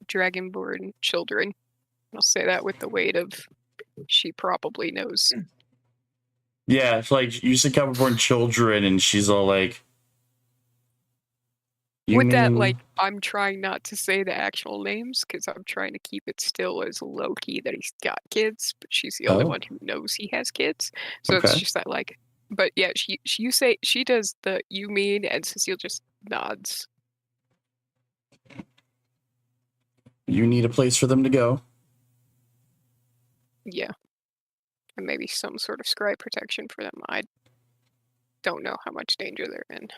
dragonborn children. I'll say that with the weight of she probably knows. Yeah, it's like you said Copperborn children, and she's all like, You With that, mean- like, I'm trying not to say the actual names because I'm trying to keep it still as low key that he's got kids, but she's the only Oh. one who knows he has kids. So it's Okay. just that, like, but yeah, you say she does the you mean, and Cecile just nods. You need a place for them to go. Yeah, and maybe some sort of scribe protection for them. I don't know how much danger they're in.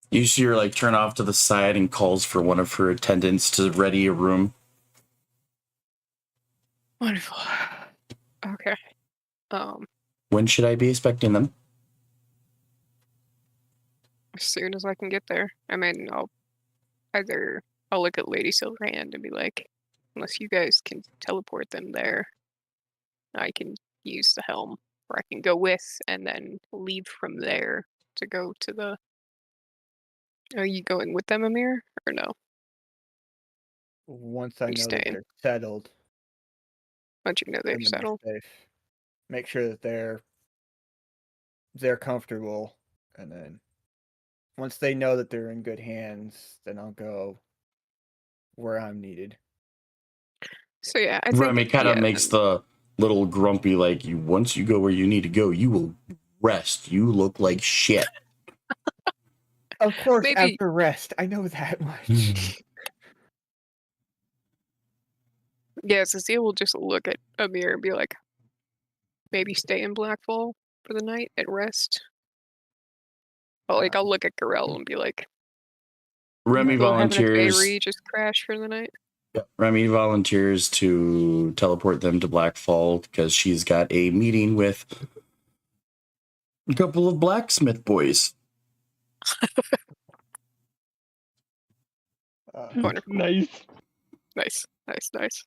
You see her like turn off to the side and calls for one of her attendants to ready a room. Wonderful. Okay. When should I be expecting them? As soon as I can get there. I mean, I'll look at Lady Silverhand and be like, unless you guys can teleport them there, I can use the helm, or I can go with and then leave from there to go to the. Are you going with them, Amir, or no? Once I You know that staying? they're settled, Once you know they're and that settled. safe, make sure that they're comfortable, and then once they know that they're in good hands, then I'll go where I'm needed. So yeah, I think Remy kind of yeah, makes the little grumpy, like, you. Once you go where you need to go, you will rest. You look like shit. Of course, Maybe- after rest, I know that much. Yeah, Cecile will just look at Amir and be like, maybe stay in Blackfall for the night and rest. But like, I'll look at Garel and be like, Remy "Go have an volunteers. Avery just crash for the night." Remy volunteers to teleport them to Blackfall because she's got a meeting with a couple of blacksmith boys. Wonderful. Nice. Nice.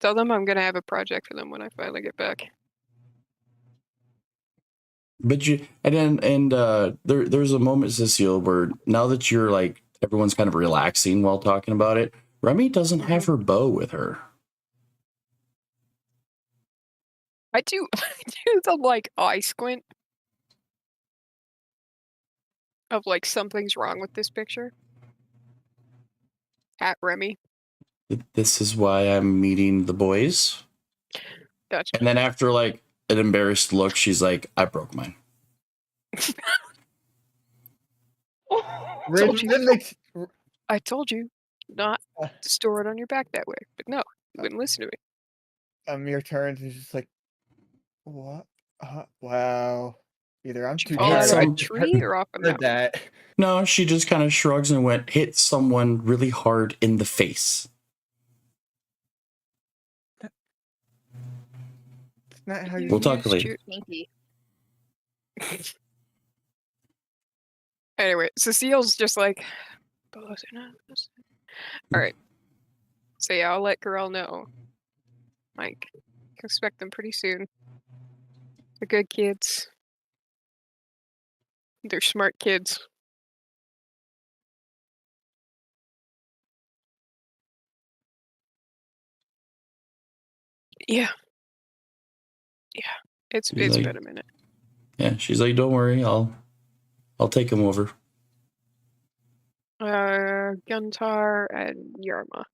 Tell them I'm gonna have a project for them when I finally get back. But there's a moment, Cecile, where now that you're like everyone's kind of relaxing while talking about it, Remy doesn't have her bow with her. I do the like eye squint of like something's wrong with this picture. At Remy. This is why I'm meeting the boys. Gotcha. And then after like an embarrassed look, she's like, I broke mine. I told you not to store it on your back that way, but no, you wouldn't listen to me. Amir turns and is just like, what? Wow. Either I'm Did too you fall out of tired. a tree or off a heard mountain? that. No, she just kind of shrugs and went, hit someone really hard in the face. It's not how you We'll talk used later. your- Stinky. Anyway, Cecile's just like, all right. So yeah, I'll let Garel know. Like, expect them pretty soon. They're good kids. They're smart kids. Yeah. It's He's like- been a minute. Yeah, she's like, don't worry, I'll take him over. Guntar and Yarma.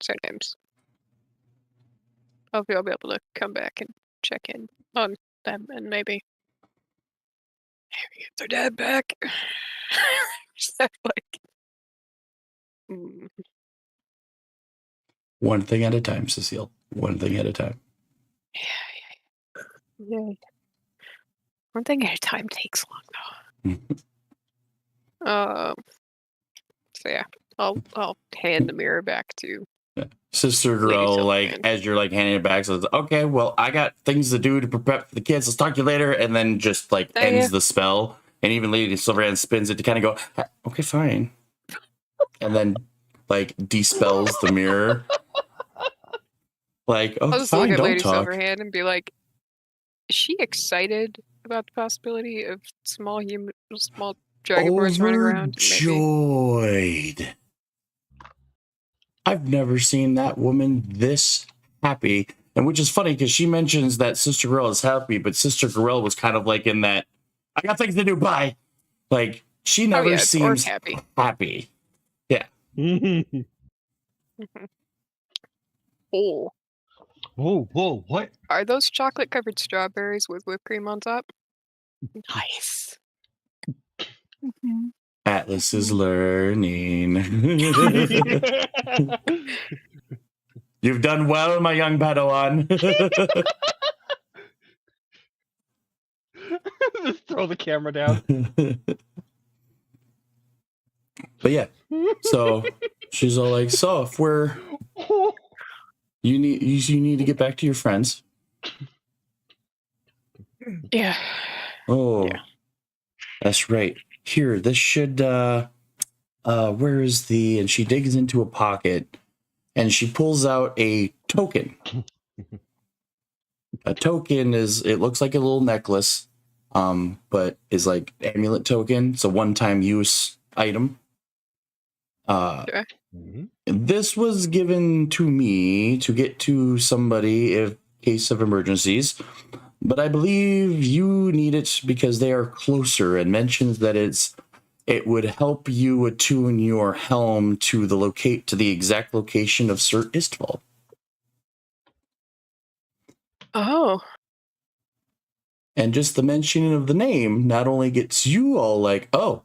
Same names. Hopefully I'll be able to come back and check in on them and maybe get their dad back. Just that, like, One thing at a time, Cecile. One thing at a time. yeah. One thing at a time takes long though. So yeah, I'll hand the mirror back to. Sister Lady Girl, like, Silverhand. as you're like handing it back, says, okay, well, I got things to do to prep for the kids. Let's talk to you later. And then just like Oh, ends yeah. the spell. And even Lady Silverhand spins it to kind of go, okay, fine. And then like dispels the mirror. Like, I'll oh, just look fine, at don't Lady talk. Silverhand and be like, is she excited about the possibility of small dragonborns running around? Maybe. Overjoyed. I've never seen that woman this happy. And which is funny because she mentions that Sister Gorell is happy, but Sister Gorell was kind of like in that, I got things to do, bye. Like, She never yeah, it's orc seems happy. happy. Mhm. Oh, Whoa, what? are those chocolate covered strawberries with whipped cream on top? Nice. Mhm. Atlas is learning. You've done well, my young Padawan. Just throw the camera down. But yeah, so she's all like, so if we're you need to get back to your friends. Yeah. Oh, Yeah. that's right. Here, this should where is the, and she digs into a pocket and she pulls out a token. A token it looks like a little necklace, but is like amulet token. It's a one-time use item. Okay. This was given to me to get to somebody in case of emergencies, but I believe you need it because they are closer, and mentions that it would help you attune your helm to the exact location of Sir Istval. Oh, And just the mentioning of the name not only gets you all like, oh,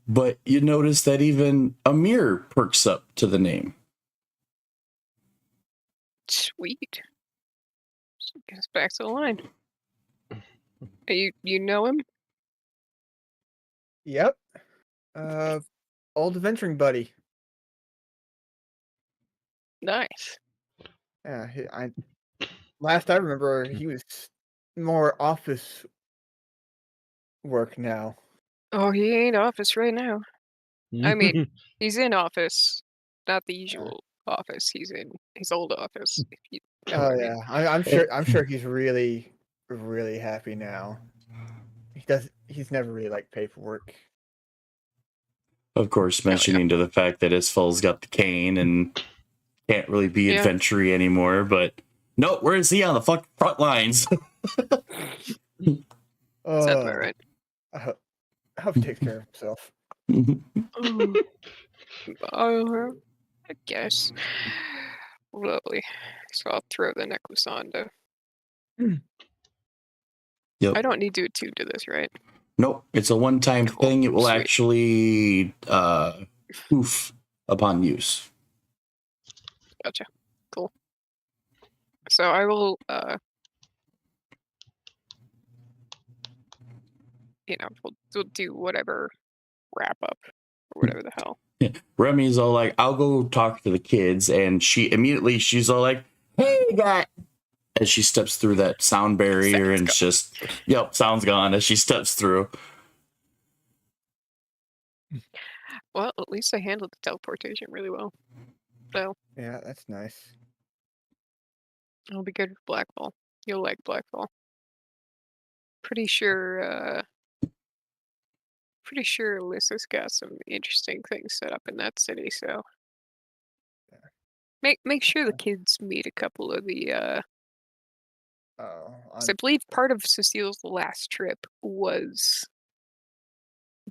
but you notice that even Amir perks up to the name. sweet. Gets back to the line. You know him? Yep. Old adventuring buddy. Nice. Yeah, last I remember, he was more office work now. Oh, he ain't office right now. I mean, he's in office, not the usual office. He's in his old office. If you know what I mean. Yeah, I'm sure he's really, really happy now. He's never really liked paperwork. Of course, mentioning to the fact that Istval's got the cane and can't really be Yeah. adventure-y anymore, but no, where is he on the front lines? Sounds about right. I hope he takes care of himself. I guess. Lovely. So I'll throw the necklace on to. Yep. I don't need to attune to this, right? Nope, it's a one-time Cool. thing. It will Sweet. actually poof upon use. Gotcha. Cool. So I will, we'll do whatever wrap up or whatever the hell. Yeah. Remy's all like, I'll go talk to the kids, and she's all like, hey, guy. As she steps through that sound barrier, and it's just, yep, sound's gone as she steps through. Well, at least I handled the teleportation really well. So Yeah, that's nice. I'll be good with Blackfall. You'll like Blackfall. Pretty sure Alyssa's got some interesting things set up in that city, so make sure the kids meet a couple of the I believe part of Cecile's last trip was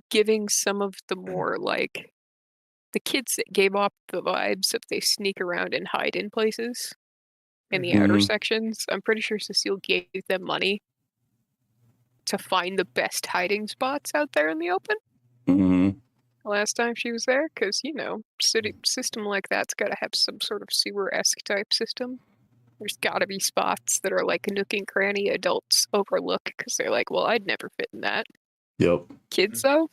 giving some of the more like the kids that gave off the vibes of they sneak around and hide in places in the outer sections. I'm pretty sure Cecile gave them money to find the best hiding spots out there in the open. Last time she was there, because city system like that's got to have some sort of sewer-esque type system. There's got to be spots that are like a nook and cranny adults overlook because they're like, well, I'd never fit in that. Yep. Kids though,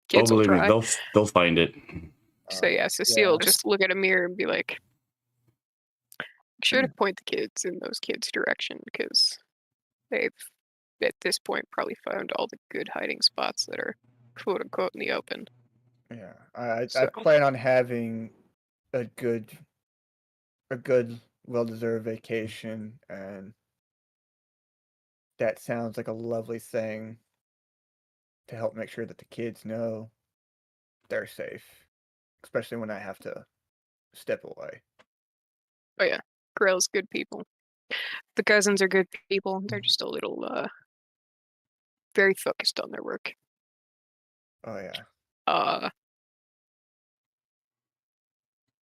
kids will believe try. me, they'll find it. So yeah, Cecile will just look at a mirror and be like, make sure to point the kids in those kids' direction because they've at this point probably found all the good hiding spots that are quote unquote in the open. Yeah, I plan on having a good, well-deserved vacation, and that sounds like a lovely thing to help make sure that the kids know they're safe, especially when I have to step away. Oh yeah, Grell's good people. The cousins are good people. They're just a little very focused on their work. Oh yeah.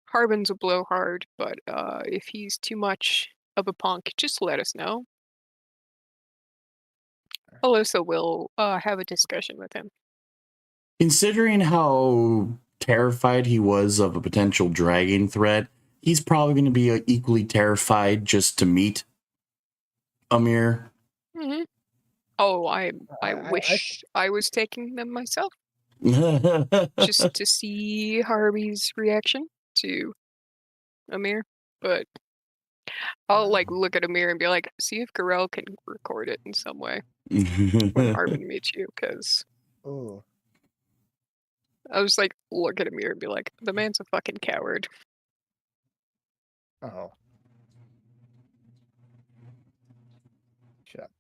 Harbin's a blowhard, but if he's too much of a punk, just let us know. Alyssa will have a discussion with him. Considering how terrified he was of a potential dragging threat, he's probably going to be equally terrified just to meet Amir. Mm-hmm. Oh, I wish I was taking them myself, just to see Harvey's reaction to Amir. But I'll like look at Amir and be like, see if Garel can record it in some way when Harbin meets you, because Oh. I was like, look at Amir and be like, the man's a fucking coward. Oh. Shut up.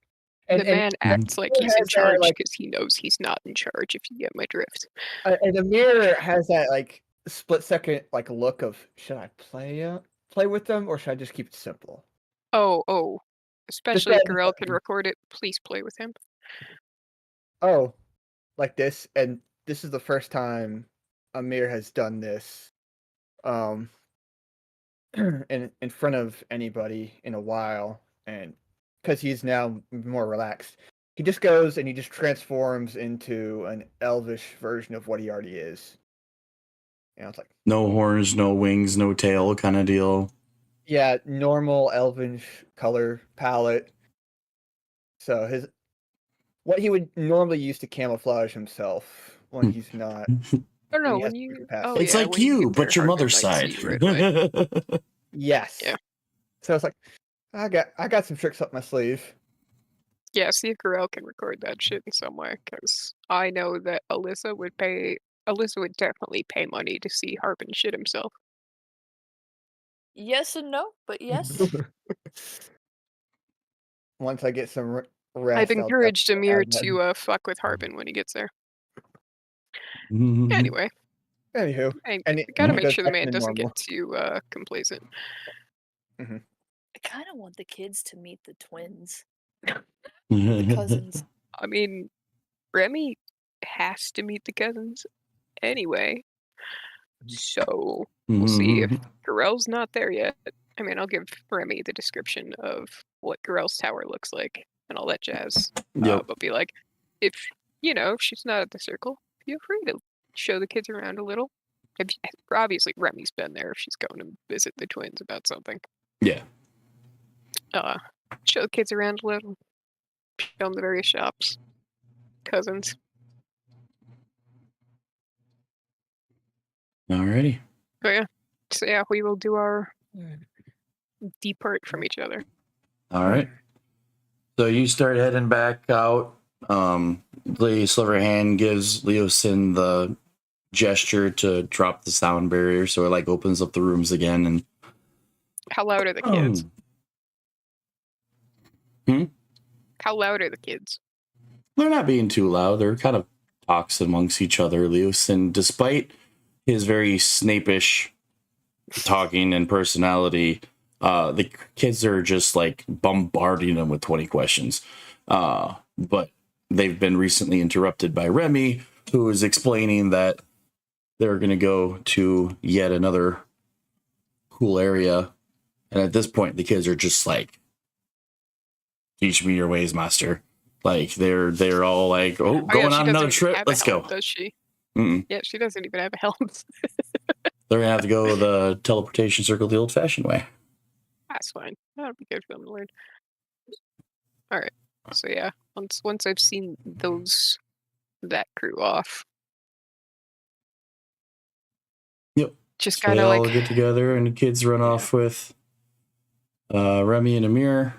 The man acts like he's in has that, charge like- because he knows he's not in charge, if you get my drift. And Amir has that like split second like look of, should I play with them or should I just keep it simple? Oh. Especially if that- Garel can record it, please play with him. Oh, like this, and this is the first time Amir has done this, in front of anybody in a while, and because he's now more relaxed, he just goes and he just transforms into an elvish version of what he already is. You know, it's like, No horns, no wings, no tail kind of deal. yeah, normal elvish color palette. So what he would normally use to camouflage himself when he's not. Oh no, he has when you capacity. It's yeah, like when you you, get there, but your Harbin mother's might side. see you right away. Yes. Yeah. So it's like, I got some tricks up my sleeve. Yeah, see if Garel can record that shit in some way, because I know that Alyssa would definitely pay money to see Harbin shit himself. Yes and no, but yes. Once I get some rest, I've I'll encouraged definitely Amir add that. to fuck with Harbin when he gets there. Mhm. Anyway, Anywho, I and it gotta it make goes sure the back man to doesn't normal. get too complacent. I kind of want the kids to meet the twins, the cousins. I mean, Remy has to meet the cousins anyway, so we'll see if Garel's not there yet. I mean, I'll give Remy the description of what Garel's tower looks like and all that jazz. Yep. But be like, if she's not at the circle, feel free to show the kids around a little. Obviously, Remy's been there if she's going to visit the twins about something. Yeah. Show the kids around a little. Show them the various shops. Cousins. Alrighty. But yeah. So yeah, we will do our depart from each other. All right. So you start heading back out. Lady Silverhand gives Leosin the gesture to drop the sound barrier, so it like opens up the rooms again. And How loud are the kids? How loud are the kids? they're not being too loud. They're kind of talks amongst each other. Leosin, despite his very Snape-ish talking and personality, the kids are just like bombarding them with 20 questions. But they've been recently interrupted by Remy, who is explaining that they're going to go to yet another cool area. And at this point, the kids are just like, teach me your ways, master. Like they're all like, oh, yeah, going she on another doesn't trip. have a Let's go. helm, does she? Mm-mm. Yeah, she doesn't even have a helm. They're going to have to go the teleportation circle the old fashioned way. That's fine. That'll be good for them to learn. All right. So yeah, once I've seen that crew off, Yep. just So they gotta all like get together and the kids run off with Remy and Amir.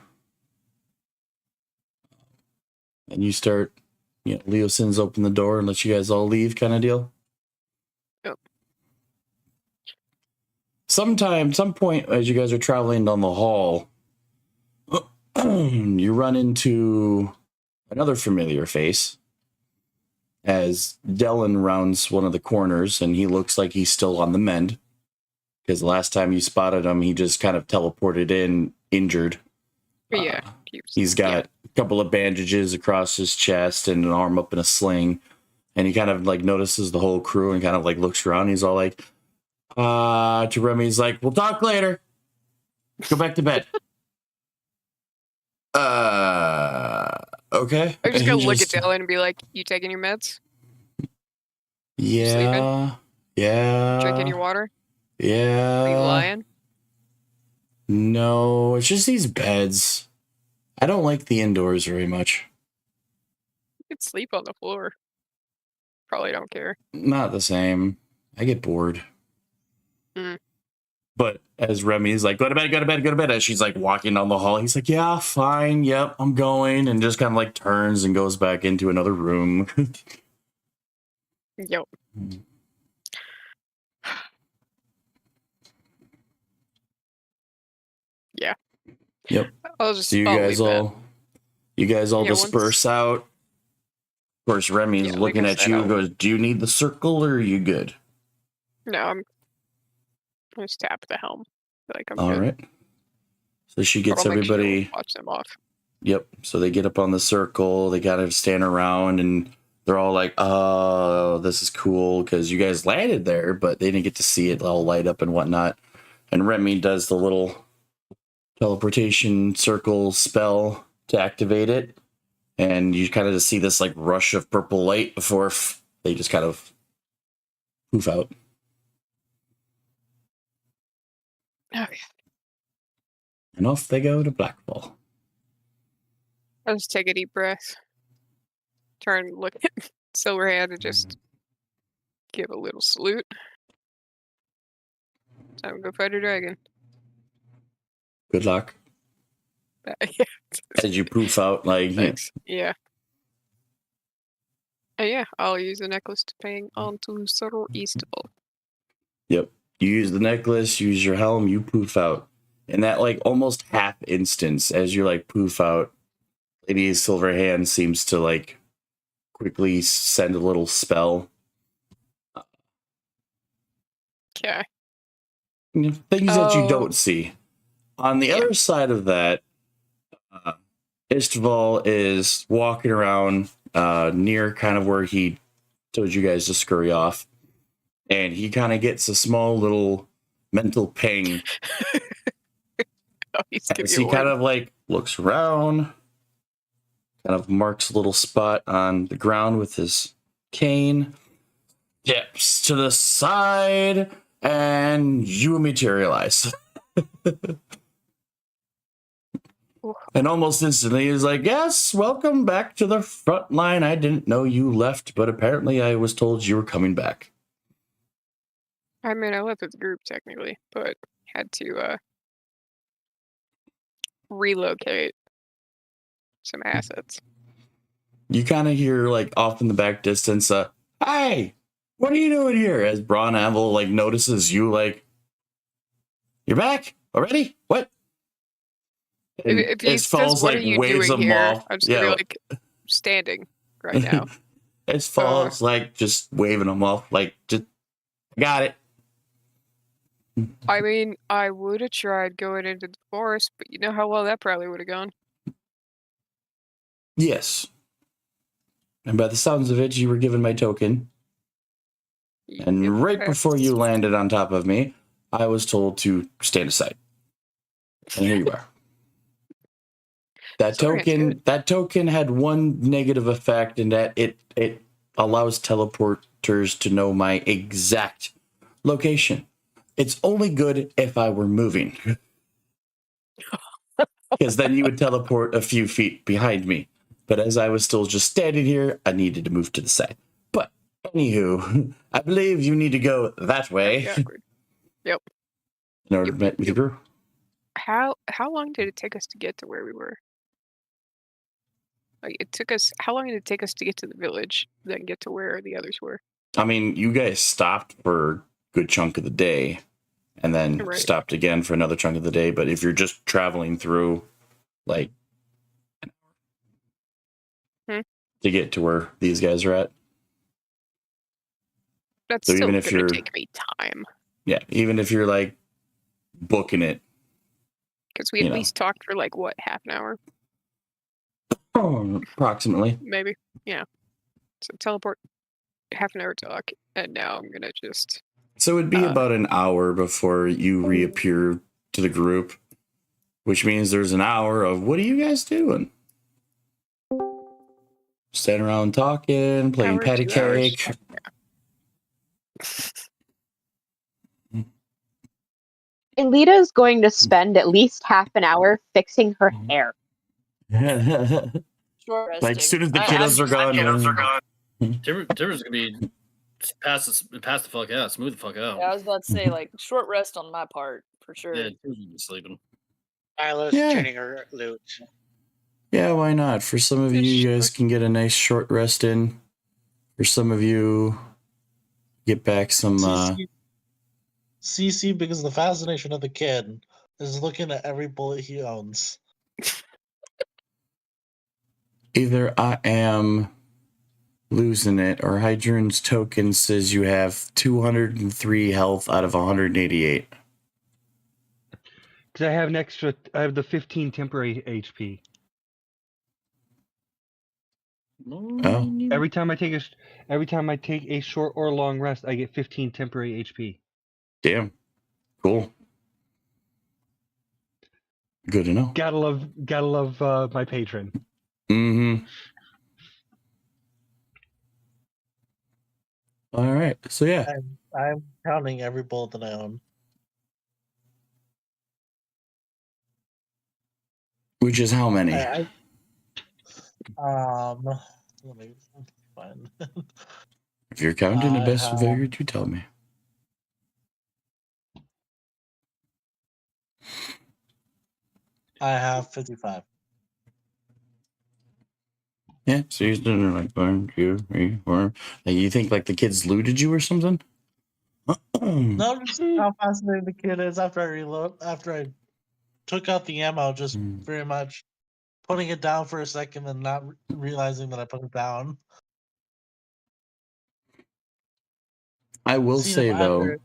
And you start, Leosin's open the door and lets you guys all leave kind of deal. Yep. Some point as you guys are traveling down the hall, you run into another familiar face as Dellen rounds one of the corners, and he looks like he's still on the mend. Because the last time you spotted him, he just kind of teleported in injured. yeah, He's got a couple of bandages across his chest and an arm up in a sling. and he kind of like notices the whole crew and kind of like looks around. He's all like, to Remy, he's like, we'll talk later. Go back to bed. Okay. I'm just And gonna he look just- at Dylan and be like, "You taking your meds? Yeah. Yeah. Drinking your water? Yeah. Are you lying?" No, it's just these beds. I don't like the indoors very much. You could sleep on the floor. Probably don't care. Not the same. I get bored. Mm. But as Remy's like, go to bed, go to bed, go to bed, as she's like walking down the hall, he's like, yeah, fine, yep, I'm going, and just kind of like turns and goes back into another room. Yep. Yeah. Yep. I'll just. So you I'll guys leave that. all Yeah, once- disperse out. Of course, Remy's Yeah, like looking I at said, you I'll- and goes, do you need the circle or are you good? No, I'm. I just tap the helm. Like I'm All good. right. So she But gets I'll make sure to everybody. watch them off. Yep. So they get up on the circle. They kind of stand around and they're all like, oh, this is cool because you guys landed there, but they didn't get to see it all light up and whatnot. And Remy does the little teleportation circle spell to activate it. And you kind of just see this like rush of purple light before they just kind of poof out. Okay. And off they go to Blackball. I'll just take a deep breath. Turn, and look at Silverhand, and just give a little salute. Time to go fight a dragon. Good luck. Yeah. As you poof out, like, Thanks. Yeah. And yeah, I'll use the necklace to ping onto Sir Eastable. yep. You use the necklace, use your helm, you poof out. In that like almost half instance, as you like poof out, Lady Silverhand seems to like quickly send a little spell. Okay. Things that you Oh. don't see. On the other side of that, Istval is walking around near kind of where he told you guys to scurry off. And he kind of gets a small little mental ping Oh, he's giving as you he a kind word. of like looks around, kind of marks a little spot on the ground with his cane, dips to the side, and you materialize. Ooh. And almost instantly he's like, yes, welcome back to the front line. I didn't know you left, but apparently I was told you were coming back. I mean, I left with the group technically, but had to relocate some assets. You kind of hear like off in the back distance, hey, what are you doing here? As Braun Anvil like notices you, like, you're back already? What? And If he Istval's, says, "What are you waves doing him here?" off. I'm just gonna be like standing right now. Istval's like just waving him off, like, just got it. I mean, I would have tried going into the forest, but you know how well that probably would have gone. Yes. And by the sounds of it, you were given my token. And Yep, right before you that's- landed on top of me, I was told to stand aside. And here you are. That Sorry, token had one negative effect in that it allows teleporters to know my exact location. It's only good if I were moving. Because then you would teleport a few feet behind me. But as I was still just standing here, I needed to move to the side. But anywho, I believe you need to go that way Awkward. Yep. in order to meet with the group. How long did it take us to get to where we were? Like it took us. How long did it take us to get to the village, then get to where the others were? I mean, you guys stopped for a good chunk of the day and then Right. stopped again for another chunk of the day. But if you're just traveling through, like, to get to where these guys are at, That's So still even if gonna you're- take me time yeah, even if you're like booking it, because we you at know. least talked for like what, half an hour, approximately. maybe. Yeah. So teleport. half an hour talk, and now I'm gonna just. So it'd be about an hour before you reappear to the group, which means there's an hour of what are you guys doing? Standing around talking, playing Hour, patty 2 hours. cake. Elita is going to spend at least half an hour fixing her hair. Short Like, resting. as soon as the I- kiddos are gone. Timber's gonna be pass the fuck out, smooth the fuck out. Yeah, I was about to say, like, short rest on my part, for sure. Yeah, Timber's gonna be sleeping. Isla's Yeah. training her loot. Yeah, why not? For some of you, you guys can get a nice short rest in. For some of you, get back some. CC, because the fascination of the kid is looking at every bullet he owns. Either I am losing it, or Hydrun's token says you have 203 health out of 188. Because I have an extra. I have the 15 temporary HP. Oh, Every time I take a short or long rest, I get 15 temporary HP. damn. Cool. Good to know. Gotta love my patron. Mm-hmm. All right. So yeah. I'm counting every bullet that I own. Which is how many? Let me find. If you're counting the I best have- figure, you tell me. I have 55. Yeah. So you're doing like 1, 2, 3, 4. Like, you think like the kids looted you or something? No, just how fascinating the kid is after I reload. After I took out the ammo, just very much putting it down for a second and not realizing that I put it down. I will See if say though, either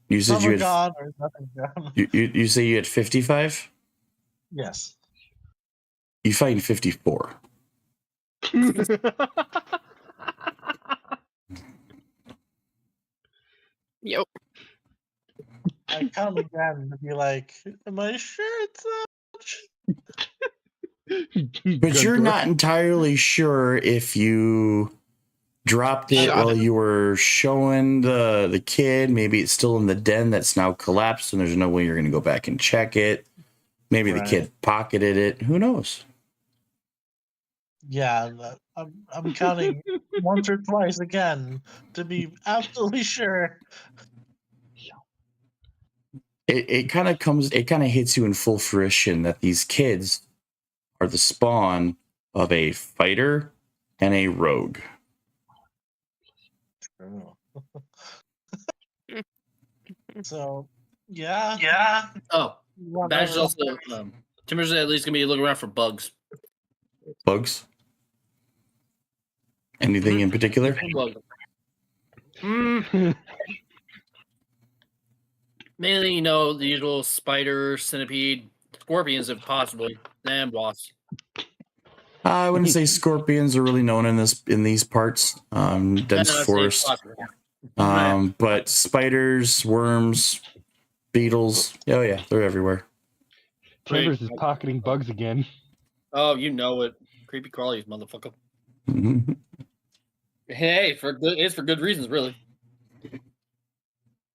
you said some you are had gone or nothing gone. you say you had 55. Yes. You find 54. Yep. I count again to be like, am I sure it's But you're not entirely sure if you dropped it Shot while it. you were showing the kid. Maybe it's still in the den that's now collapsed, and there's no way you're going to go back and check it. Maybe the Right. kid pocketed it. Who knows? Yeah, I'm counting once or twice again to be absolutely sure. It kind of hits you in full fruition that these kids are the spawn of a fighter and a rogue. So, yeah. Oh, Whatever. Badger's also. Timber's at least gonna be looking around for bugs. Bugs? Anything in particular? Bug. Mainly, you know, the usual spider, centipede, scorpions if possible, and wasps. I wouldn't say scorpions are really known in these parts. Dense I'd say forest. possible. But spiders, worms, beetles. Oh yeah, they're everywhere. Chambers is pocketing bugs again. Oh, you know it. Creepy crawlies, motherfucker. Mhm. Hey, it's for good reasons, really.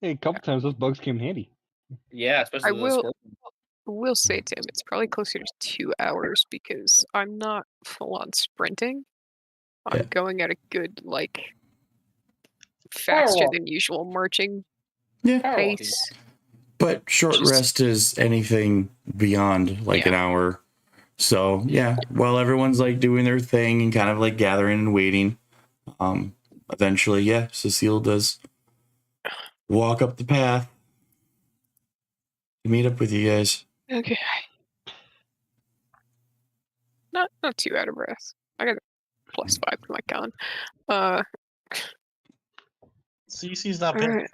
Hey, a couple times those bugs came in handy. Yeah, especially I the will. scorpion. Will say, Tim, it's probably closer to 2 hours because I'm not full on sprinting. I'm Yeah. going at a good, like, faster Power than usual marching Yeah. pace. But short Just- rest is anything beyond like an hour. So yeah, while everyone's like doing their thing and kind of like gathering and waiting, eventually, yeah, Cecile does walk up the path to meet up with you guys. Okay. Not too out of breath. I got a +5 to my con. CC's not Alright.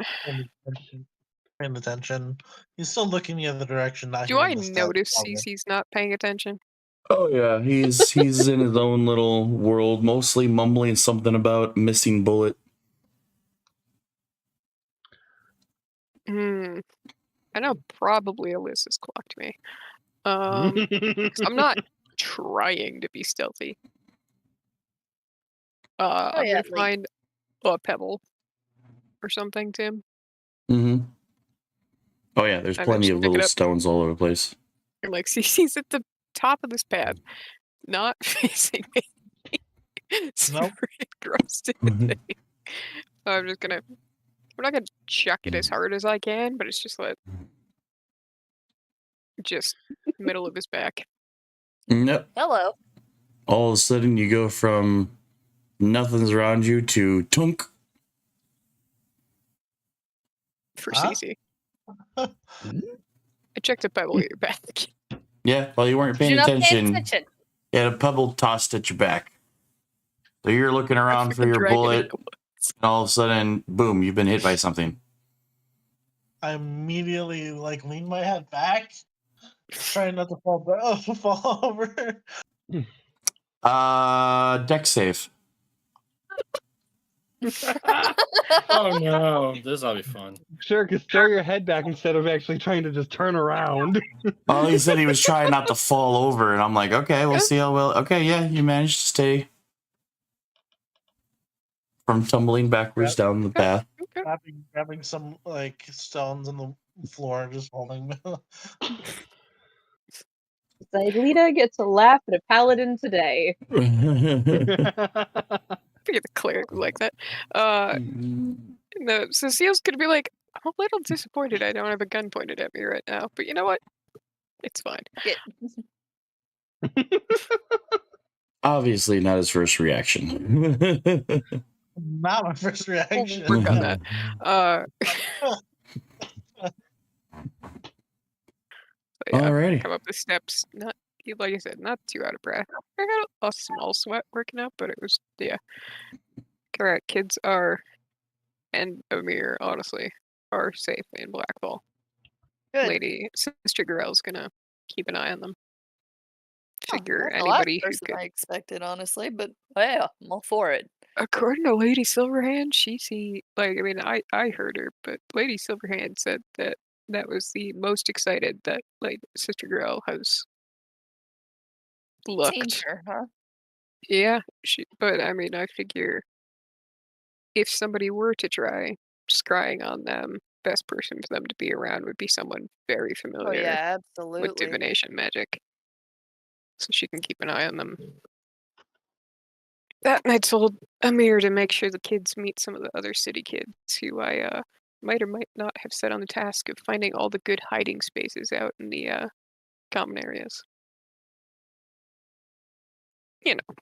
paying attention. He's still looking the other direction. Not Do I hearing the steps, notice probably. CC's not paying attention? Oh yeah, he's in his own little world, mostly mumbling something about missing bullet. I know probably Alyssa's clocked me. 'Cause I'm not trying to be stealthy. I'm yeah, gonna find a pebble or something, Tim. Mm-hmm. Oh yeah, there's And then plenty just of pick it little up. stones all over the place. I'm like, CC's at the top of this path, not facing me. Super engrossed in the thing. So I'm not gonna chuck it as hard as I can, but it's just like, just middle of his back. Nope. Hello. All of a sudden, you go from nothing's around you to tunk. For Huh? CC. I checked a pebble at your back. Yeah, well, you weren't paying You're not paying attention. attention. You had a pebble tossed at your back. So you're looking around for freaking your dragging it bullet, in the woods. and all of a sudden, boom, you've been hit by something. I immediately like lean my head back, trying not to fall over. Deck save. Oh no, this will be fun. Sure, because throw your head back instead of actually trying to just turn around. Well, he said he was trying not to fall over, and I'm like, okay, we'll see how well. Okay, yeah, you managed to stay from tumbling backwards down the path. Okay. Grabbing some like stones on the floor and just holding them. It's like Lita gets a laugh at a paladin today. Figure the cleric would like that. No, Cecile's gonna be like, I'm a little disappointed I don't have a gun pointed at me right now, but you know what? It's fine. Obviously, not his first reaction. Not my first reaction. We'll work on that. But yeah, Alrighty. come up the steps. Not like I said, not too out of breath. I got a small sweat working up, but it was Correct. Kids are, and Amir honestly are safe in Blackfall. Good. Lady Sister Girl's gonna keep an eye on them. Figure That's the last anybody who person could. I expected, honestly, but yeah, I'm all for it. According to Lady Silverhand, I heard her, but Lady Silverhand said that was the most excited that like Sister Girl has Seen looked. her, huh? Yeah, but I mean, I figure if somebody were to try scrying on them, best person for them to be around would be someone very Oh familiar yeah, with absolutely. divination magic, so she can keep an eye on them. That and I told Amir to make sure the kids meet some of the other city kids who I might or might not have set on the task of finding all the good hiding spaces out in the common areas. You know,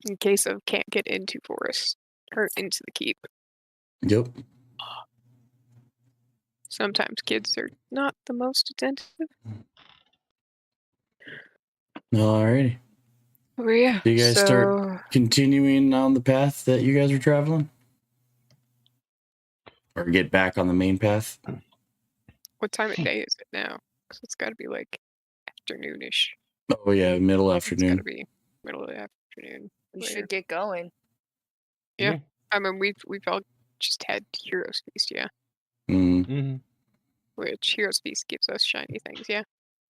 in case of can't get into forest or into the keep. Yep. Sometimes kids are not the most attentive. Alrighty. Oh yeah. Do you guys start continuing on the path that you guys were traveling? Or get back on the main path? What time of day is it now? Because it's got to be like afternoonish. Oh yeah, middle It's got afternoon. to be middle of the afternoon. We later. should get going. Yeah. I mean, we've all just had Heroes Feast, yeah. Mm. Which Heroes Feast gives us shiny things, yeah.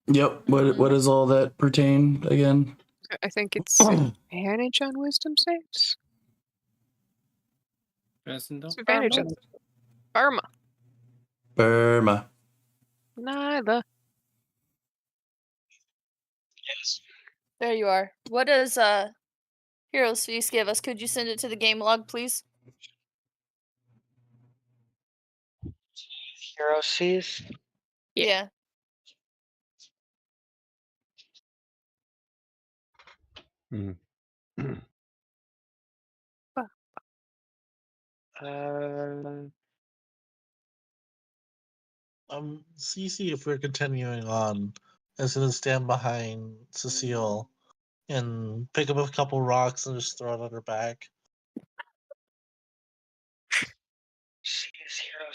Yep. What does all that pertain again? I think it's advantage on wisdom saves. It's advantage on Burma. Burma. Neither. Yes. There you are. What does Heroes Feast give us? Could you send it to the game log, please? Hero sees. Yeah. CC, if we're continuing on, is gonna stand behind Cecile and pick up a couple rocks and just throw it on her back.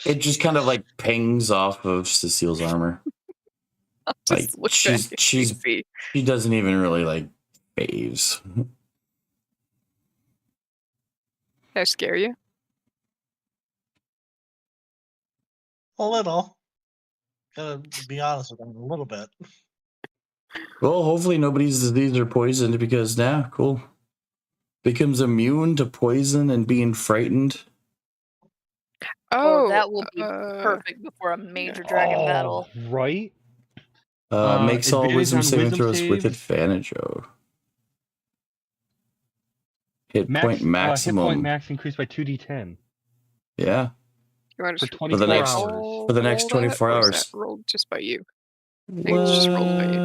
It just kind of like pings off of Cecile's armor. Like Just look she's back at she doesn't even really like phase. That scare you? A little. Gotta be honest with them a little bit. Well, hopefully nobody's diseased or poisoned because now, cool. Becomes immune to poison and being frightened. Oh, Oh, that will be perfect before a major dragon Oh, battle. right? Makes all Advantage wisdom on saving wisdom throws with saves. advantage. Oh. Hit point Hit maximum. point max increased by 2d10 Yeah. you want for to 24 next- hours. for the next 24 Or is hours. that rolled just by you? think it's just rolled by you.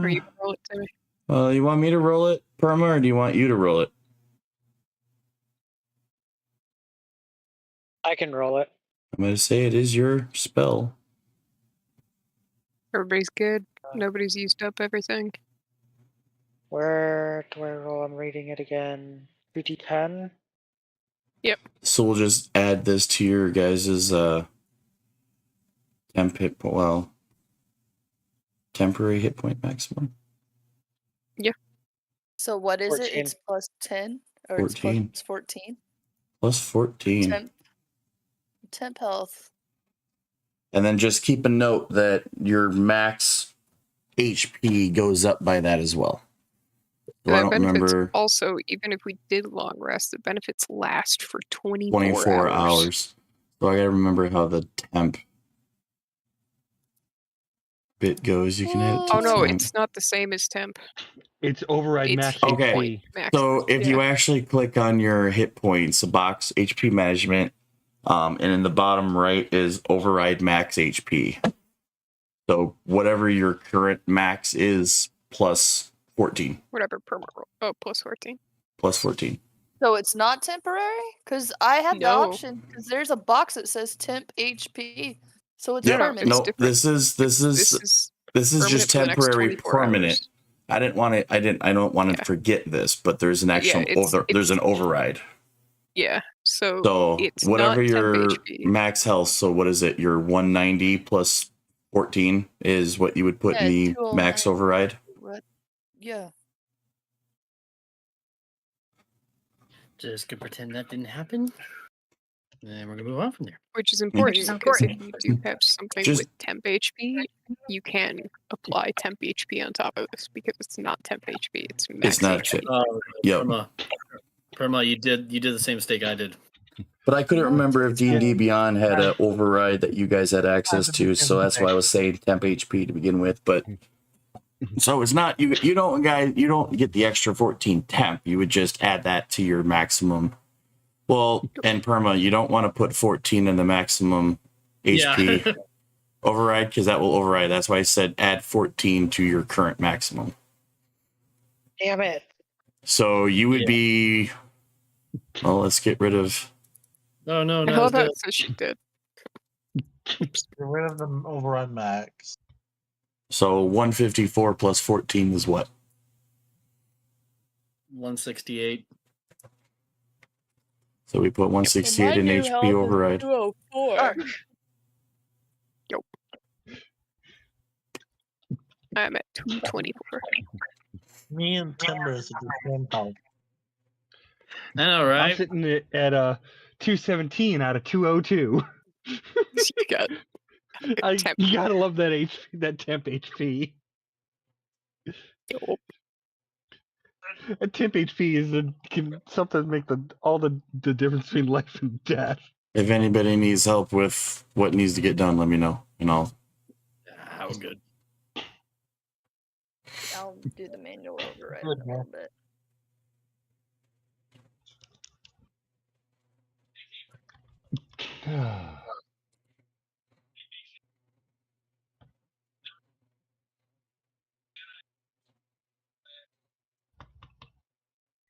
Or you can roll it, Timmy. Well, you want me to roll it, Perma, or do you want you to roll it? I can roll it. I'm going to say it is your spell. Everybody's good. Nobody's used up everything. Where do I roll? I'm reading it again. 2d10. So we'll just add this to your guys' temporary hit point maximum. So what is it? 14. It's plus 10? Or 14. it's 14? Plus 14. Temp health. And then just keep a note that your max HP goes up by that as well. So I The don't benefits remember. also, even if we did long rest, the benefits last for 24 hours. So I gotta remember how the temp bit goes. You can add it to Oh no, temp. it's not the same as temp. It's override It's max hit Okay. point HP. max. So if you Yeah. actually click on your hit points, the box HP management, and in the bottom right is override max HP. So whatever your current max is plus 14. Whatever perma roll. Oh, plus 14. Plus 14. So it's not temporary? Because I have the No. option. Because there's a box that says temp HP. So it's Yeah, permanent. it's no, different. this is This is just permanent for the next temporary 24 permanent. hours. I don't want to Yeah. forget this, but there's an actual there's an override. Yeah. So, So it's whatever not temp your HP. max health, so what is it? Your 190 plus 14 is what you would put in Yeah, the max 209. override. What? Yeah. Just gonna pretend that didn't happen. And we're gonna move on from there. Which is important is because if you do have something Just- with temp HP, you can apply temp HP on top of this because it's not temp HP, it's max It's not HP. fit. Yep. Perma, you did the same mistake I did. But I couldn't remember if D&D Beyond had an override that you guys had access to, so that's why I was saying temp HP to begin with. But so it's not you don't get the extra 14 temp. You would just add that to your maximum. Well, and Perma, you don't want to put 14 in the maximum HP Yeah. override because that will override. That's why I said add 14 to your current maximum. Damn it. So you would be. Well, let's get rid of. No, no, I no. love let's do that it. so she did. Get rid of the override max. So 154 plus 14 is what? 168. So we put 168 in HP override. 204. I'm at 224. Me and Timbers at the same time. I know, I'm right? sitting at 217 out of 202. You got temp. You gotta love that that temp HP. Yup. A temp HP can sometimes make all the difference between life and death. If anybody needs help with what needs to get done, let me know, and I'll. That was good. I'll do the manual override Good, in a little bit.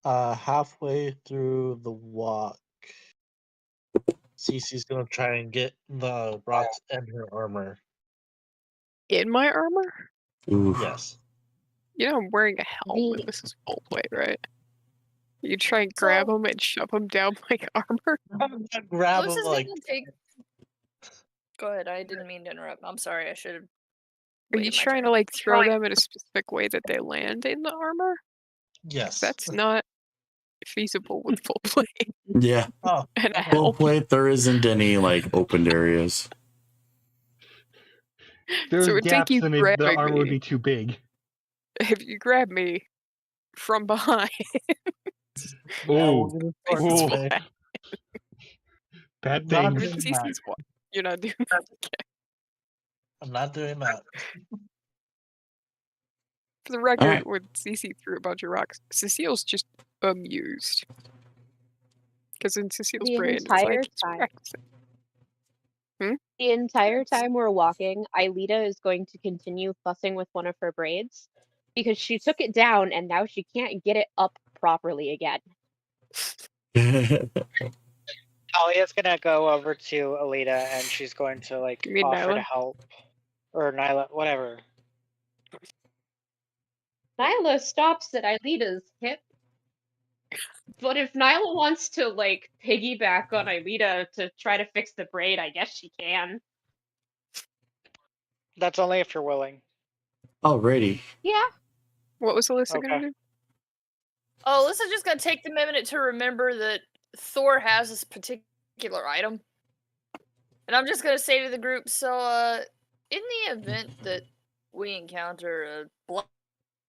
Halfway through the walk, Cece's gonna try and get the rocks and her armor. In my armor? Ooh. Yes. You know I'm wearing a helmet. The- This is full plate, right? You try and grab them and shove them down my armor. I'm gonna grab This him is like gonna take. Go ahead. I didn't mean to interrupt. I'm sorry. I should have. Are you trying to like throw them in a specific way that they land in the armor? yes. That's not feasible with full plate Yeah, Oh, and a okay. full helmet. plate. There isn't any like opened areas. There's So it would take gaps you and the grabbing armor would me. be too big. If you grab me from behind, Oh, We'll give it face force Ooh. play. flat. bad Not things. Even doing that. Cece's what? You're not doing that. Okay. I'm not doing that. For the record, Alright. when Cece threw a bunch of rocks, Cecile's just amused. Because in Cecile's The brain, it's entire like, it's time. practicing. The entire Yes. time we're walking, Aelita is going to continue fussing with one of her braids because she took it down and now she can't get it up properly again. Talia's gonna go over to Alita and she's going to like You mean offer to Nyla? help. Or Nyla, whatever. Nyla stops at Aelita's hip. But if Nyla wants to like piggyback on Aelita to try to fix the braid, I guess she can. That's only if you're willing. Alrighty. Yeah. What was Alyssa Okay. gonna do? Oh, Alyssa's just gonna take the minute to remember that Thor has this particular item. And I'm just gonna say to the group, so in the event that we encounter a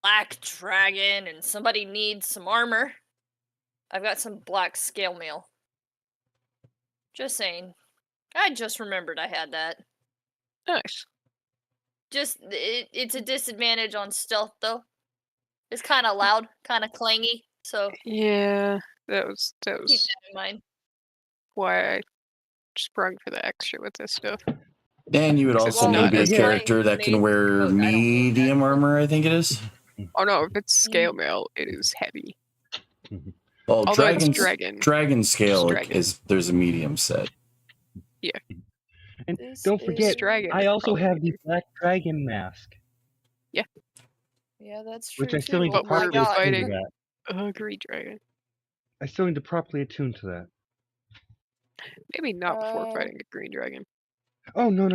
black dragon and somebody needs some armor, I've got some black scale mail. Just saying. I just remembered I had that. Nice. Just it's a disadvantage on stealth though. It's kind of loud, kind of clangy, so Yeah, that was keep that in mind. why I sprung for the extra with this stuff. And you would It's also not need a as character that can made wear coat, I don't need that. medium armor, I think it is. Oh no, if it's scale mail, it is heavy. Well, Although it's dragon dragon. scale dragon. is there's a medium set. And This don't forget, is- Dragon I is also probably have the medium. Black Dragon mask, Yeah, that's true which I still too. need to Oh my we're properly attune god. fighting- to that. Green dragon. I still need to properly attune to that. Maybe not before Uh, fighting a green dragon. Oh no.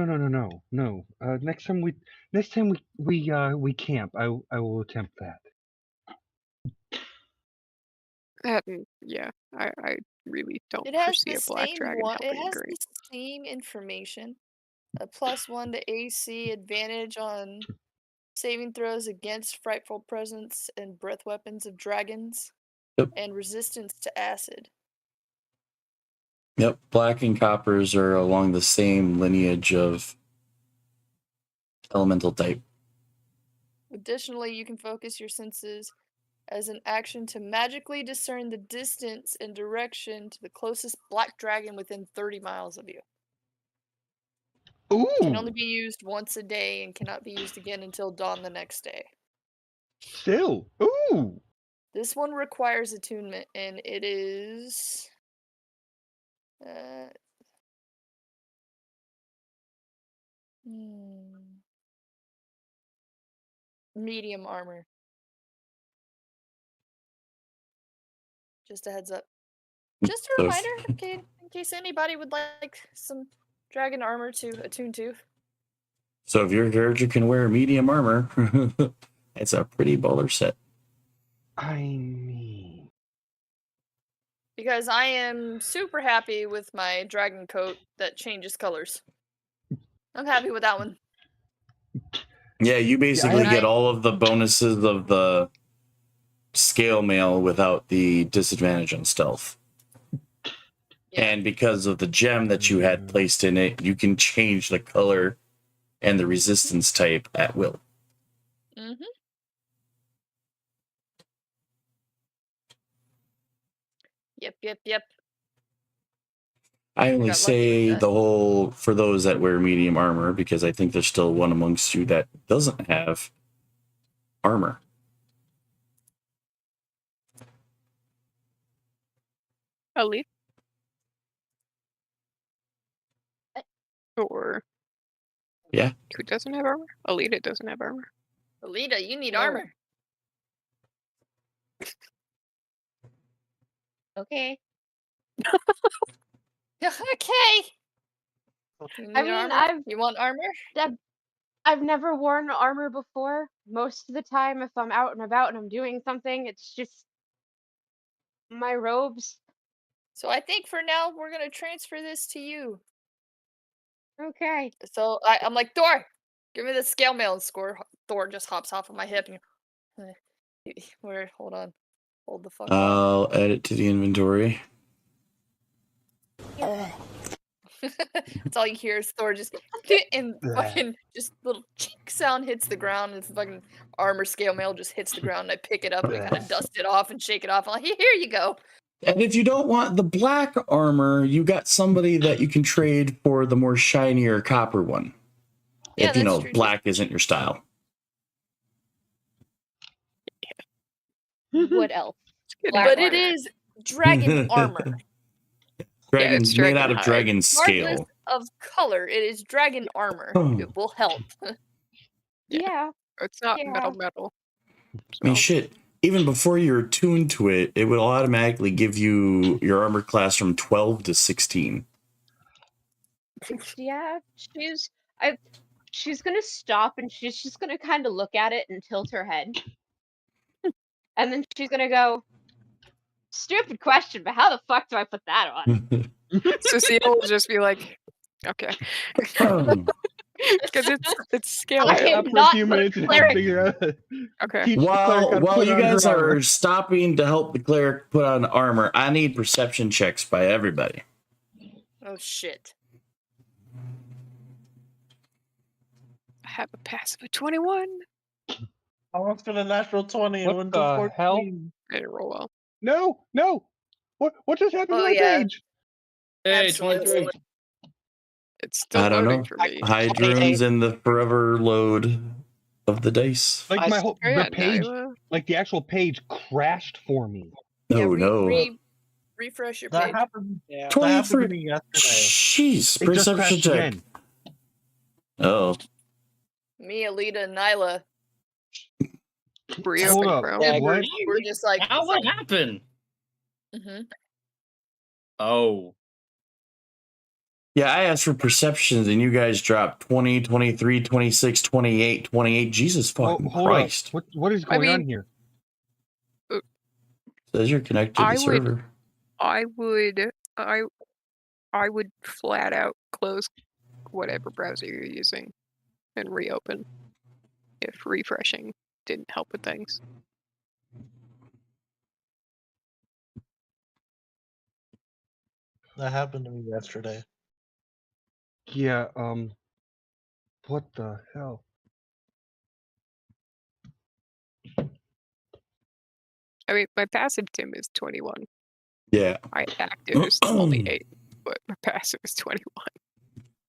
Next time we camp, I will attempt that. Yeah, I really don't It has foresee the a black same dragon one. It helping has green. the same information. A +1 to AC advantage on saving throws against frightful presence and breath weapons of dragons, Yep. and resistance to acid. Yep, black and coppers are along the same lineage of elemental type. Additionally, you can focus your senses as an action to magically discern the distance and direction to the closest black dragon within 30 miles of you. Can only Ooh, be used once a day and cannot be used again until dawn the next day. still. Ooh. This one requires attunement, and it is medium armor. Just a heads up. Just a So- reminder, in case anybody would like some dragon armor to attune to. So if your character can wear medium armor, it's a pretty baller set. I mean, Because I am super happy with my dragon coat that changes colors. I'm happy with that one. Yeah, you basically I- get all of the bonuses of the scale mail without the disadvantage on stealth. Yeah. And because of the gem that you had placed in it, you can change the color and the resistance type at will. Mm-hmm. Yep. I only got lucky with say that. the whole for those that wear medium armor because I think there's still one amongst you that doesn't have armor. Elite? What? Or Yeah. who doesn't have armor? Alita doesn't have armor. Alita, you need No. armor. Okay. Okay. You I need mean, armor? You want armor? I've never worn armor before. Most of the time, if I'm out and about and I'm doing something, it's just my robes. So I think for now we're gonna transfer this to you. Okay. So I'm like, Thor, Give me the scale mail and score. Thor just hops off of my hip and where? Hold on. Hold the fuck on. I'll add it to the inventory. That's all you hear is Thor just and fucking just little chink sound hits the ground and fucking armor scale mail just hits the ground and I pick it up and I kind of dust it off and shake it off. I'm like, here you go. And if you don't want the black armor, you got somebody that you can trade for the more shinier copper one. Yeah, If you that's know true, too. black isn't your style. What else? Good Black But armor. it is dragon armor. Dragon it's made dragon out of hide. dragon Regardless scale. of color, it is dragon armor. Oh. It will help. Yeah. It's not Yeah. metal. I mean, So, shit. Even before you're attuned to it, it will automatically give you your armor class from 12 to 16. Yeah. She's gonna stop and she's just gonna kind of look at it and tilt her head. And then she's gonna go, stupid question, but how the fuck do I put that on? Cecile will just be like, okay. Because it's scale I mail. am Up for a not few the minutes and cleric. figure out. Okay. Teach the cleric how to While put you on her guys armor. are stopping to help the cleric put on armor, I need perception checks by everybody. Oh shit. I have a passive of 21. I almost got a natural 20 and What went to the 14. hell? I didn't roll well. No. What just happened Oh, to my yeah. page? Hey, Absolutely. 23. It's still I don't loading know. for me. Hydrons and the forever load of the dice. Like my whole Oh, yeah, the page, Nyla. like the actual page crashed for me. No, no. Refresh your That page. happened. Yeah. That happened to 23. me yesterday. Jeez, It just perception crashed check. again. Oh, Me, Alita, and Nyla. Reopen Hold up. Chrome. Yeah, What? We're just like, How what happened? hmm Oh. yeah, I asked for perceptions and you guys dropped 20, 23, 26, 28, 28. Jesus Oh, fucking hold Christ. up. What is going on mean- here? Says you're connected to I the would- server. I would flat out close whatever browser you're using and reopen if refreshing didn't help with things. That happened to me yesterday. Yeah, what the hell? I mean, my passive Tim is 21. Yeah. My active is only 8, but my passive is 21.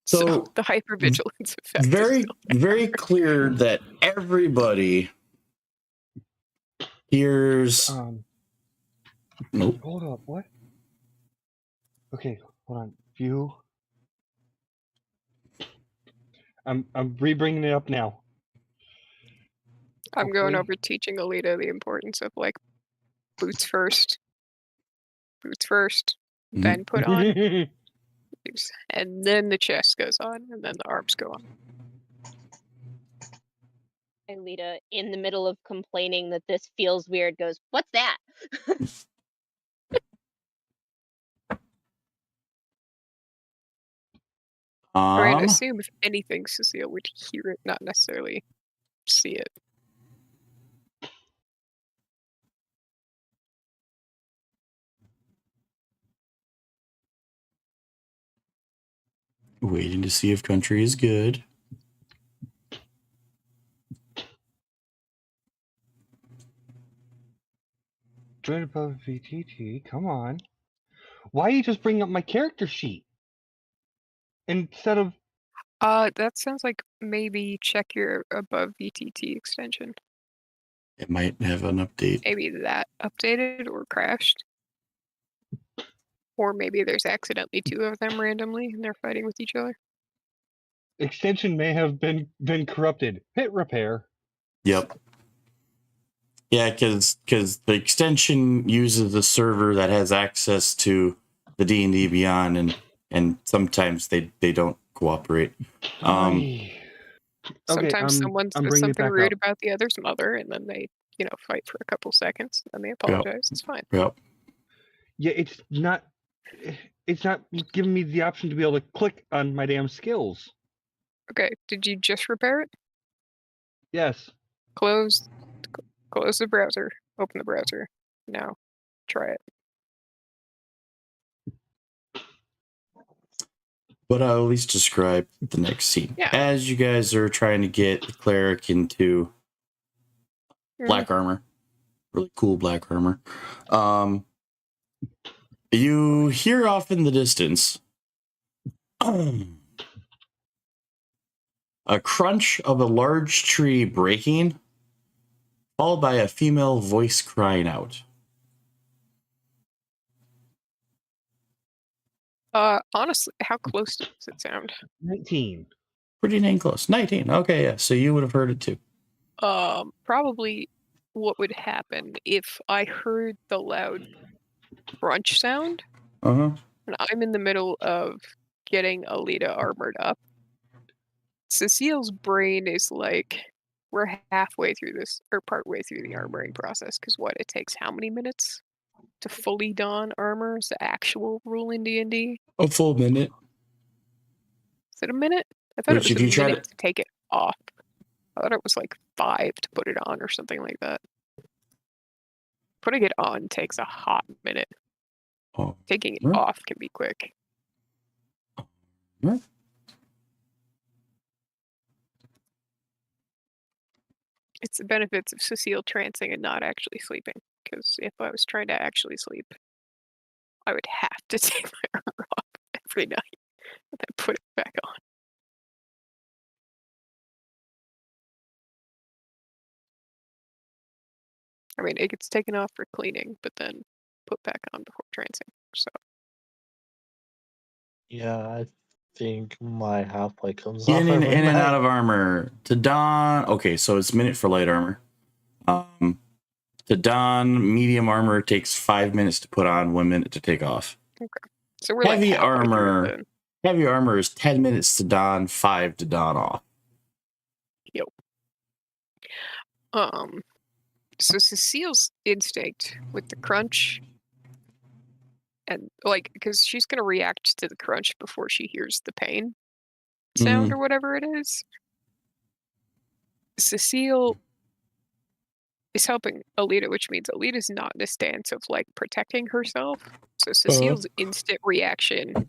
So, So, the hypervigilance effect is very, still there. very clear that everybody hears. Nope. Hold up, what? Okay, hold on. View. I'm re-bringing it up now. I'm going hopefully- over teaching Alita the importance of like boots first, then put on, boots, and then the chest goes on, and then the arms go on. Alita, in the middle of complaining that this feels weird, goes, "What's that?" I mean, assume if anything, Cecile would hear it, not necessarily see it. Waiting to see if country is good. Join above VTT, come on. Why you just bring up my character sheet? Instead of That sounds like maybe check your above VTT extension. It might have an update. Maybe that updated or crashed. Or maybe there's accidentally 2 of them randomly and they're fighting with each other. extension may have been corrupted. Hit repair. Yep. Yeah, because the extension uses a server that has access to the D&D Beyond, and sometimes they don't cooperate. Okay, Sometimes someone I'm says bringing it something back rude up. about the other's mother, and then they, fight for a couple seconds, and they apologize. It's fine. Yep. Yeah, it's not giving me the option to be able to click on my damn skills. Okay, did you just repair it? Yes. Close the browser. Open the browser. Now, try it. But I'll at least describe the next scene. Yeah. As you guys are trying to get the cleric into black armor, really cool black armor, you hear off in the distance a crunch of a large tree breaking, followed by a female voice crying out. Honestly, how close does it sound? 19. Pretty dang close. 19. Okay, yeah. So you would have heard it too. Probably what would happen if I heard the loud crunch sound Uh-huh. and I'm in the middle of getting Alita armored up. Cecile's brain is like, we're halfway through this, or partway through the armoring process, because what, it takes how many minutes to fully don armor is the actual rule in D&D? A full minute. Is it a minute? I thought Which it if you was a try minute to take it off. I thought it was like 5 to put it on or something like that. Putting it on takes a hot minute. Oh. Taking it Huh? off can be quick. Huh? It's the benefits of Cecile trancing and not actually sleeping. Because if I was trying to actually sleep, I would have to take my armor off every night and then put it back on. I mean, it gets taken off for cleaning, but then put back on before trancing. So Yeah, I think my half-plate comes In off and, every in and night. out of armor. To don. Okay, so it's minute for light armor. To don medium armor takes 5 minutes to put on, 1 minute to take off. so we're Heavy like halfway through armor. the- Heavy armor is 10 minutes to don, 5 to don off. So Cecile's instinct with the crunch, and like, because she's gonna react to the crunch before she hears the pain sound or whatever it is. Cecile is helping Alita, which means Alita's not in a stance of like protecting herself. So Cecile's instant reaction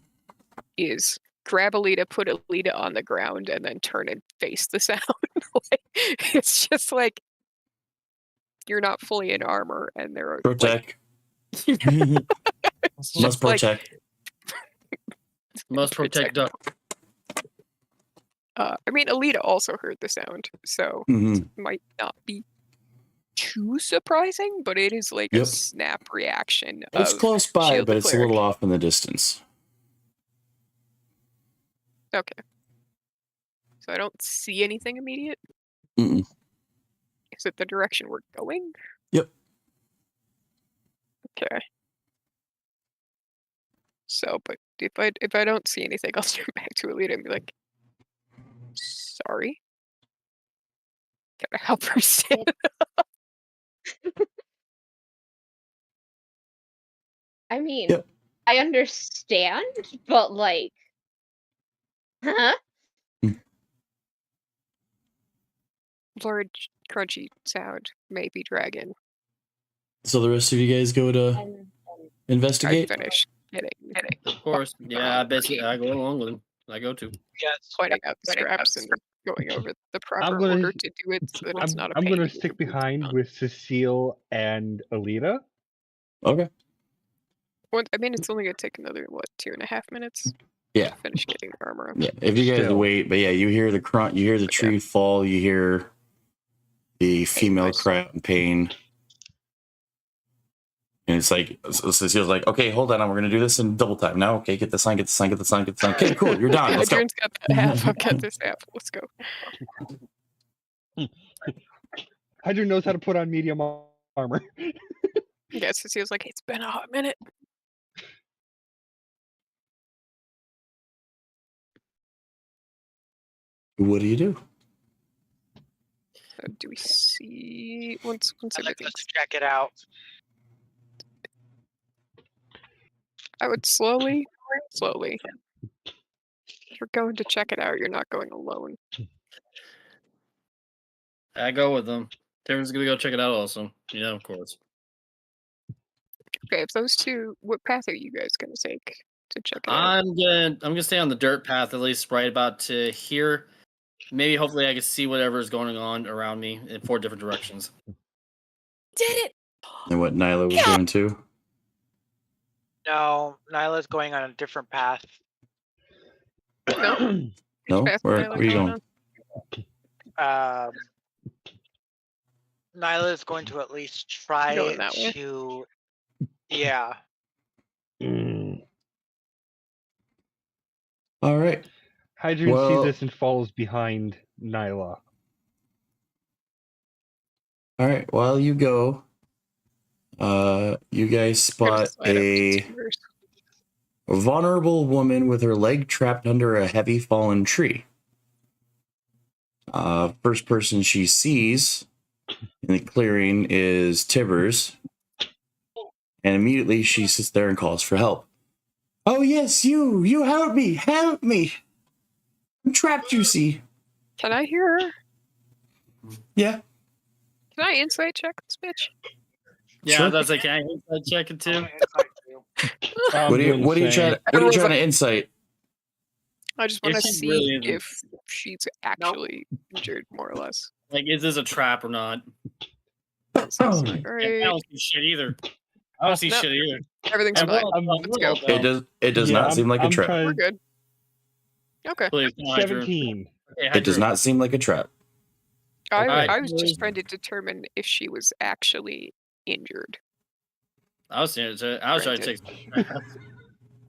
is grab Alita, put Alita on the ground, and then turn and face the sound. Like, it's just like you're not fully in armor, and they're Protect. like, Must just like- protect. Must protect duck. I mean, Alita also heard the sound, so Mhm. it might not be too surprising, but it is like a Yep. snap reaction. It's of close by, shield but the it's a little cleric. off in the distance. Okay. So I don't see anything immediate. Mm-mm. Is it the direction we're going? Yep. Okay. So, but if I don't see anything, I'll turn back to Alita and be like, "Sorry, gotta help her stand." I mean, Yep. I understand, but like, huh? Large crunchy sound, maybe dragon. So the rest of you guys go to And I investigate? finish getting Of course. Yeah, I basically I go along with him. I go to. pointing out the straps and going over the proper gonna- order to do it so that it's not a I'm pain gonna to get stick your boots behind on. with Cecile and Alita. Okay. Well, I mean, it's only gonna take another 2.5 minutes. Yeah. To finish getting the armor up. Yeah. If you guys Still. wait, but yeah, you hear the crunch, you hear the tree fall, you hear the female nice. cry out in pain. And it's like, Cecile's like, okay, hold on, we're going to do this in double time. Now, okay, get the sign, get the sign, get the sign, get the sign. Okay, cool, you're done. Let's go. Adrian's got that half. I've got this half. Let's go. Hydra knows how to put on medium armor. Yeah, Cecile's like, it's been a hot minute. What do you do? So do we see once I'd like everything's to check it out. I would slowly You're going to check it out. You're not going alone. I go with them. Tim's gonna go check it out also. Yeah, of course. Okay, if those two, what path are you guys gonna take to check it out? I'm gonna stay on the dirt path at least right about to here. Maybe hopefully I can see whatever is going on around me in 4 different directions. Did it! And what Nyla was doing too. No, Nyla's going on a different path. No. No, Path where Nyla are you going going? on? Nyla is going to at least try Going that way? to. Yeah. All right. Hydrian Well- sees this and follows behind Nyla. All right. While you go, you guys I'm gonna spot slide up to a Timbers. vulnerable woman with her leg trapped under a heavy fallen tree. First person she sees in the clearing is Tibbers, and immediately she sits there and calls for help. Oh yes, you help me! I'm trapped, you see. Can I hear her? Yeah. Can I insight check this bitch? Yeah, Sure. that's like, can I inside check it too? I'm What are you gonna what are you say- trying to Everyone's insight? I just If want to she's see really injured. if she's actually injured, more or less. Like, is this a trap or not? So it's like, all I right, don't see shit either. I don't see No. shit either. everything's And fine. let's go. It does Yeah, not seem like a I'm trap. trying- We're good. Okay. Please, no, Hydra. 17. Okay, It does Hydra. not seem like a trap. Alright. I was just trying to determine if she was actually injured. I was trying to take.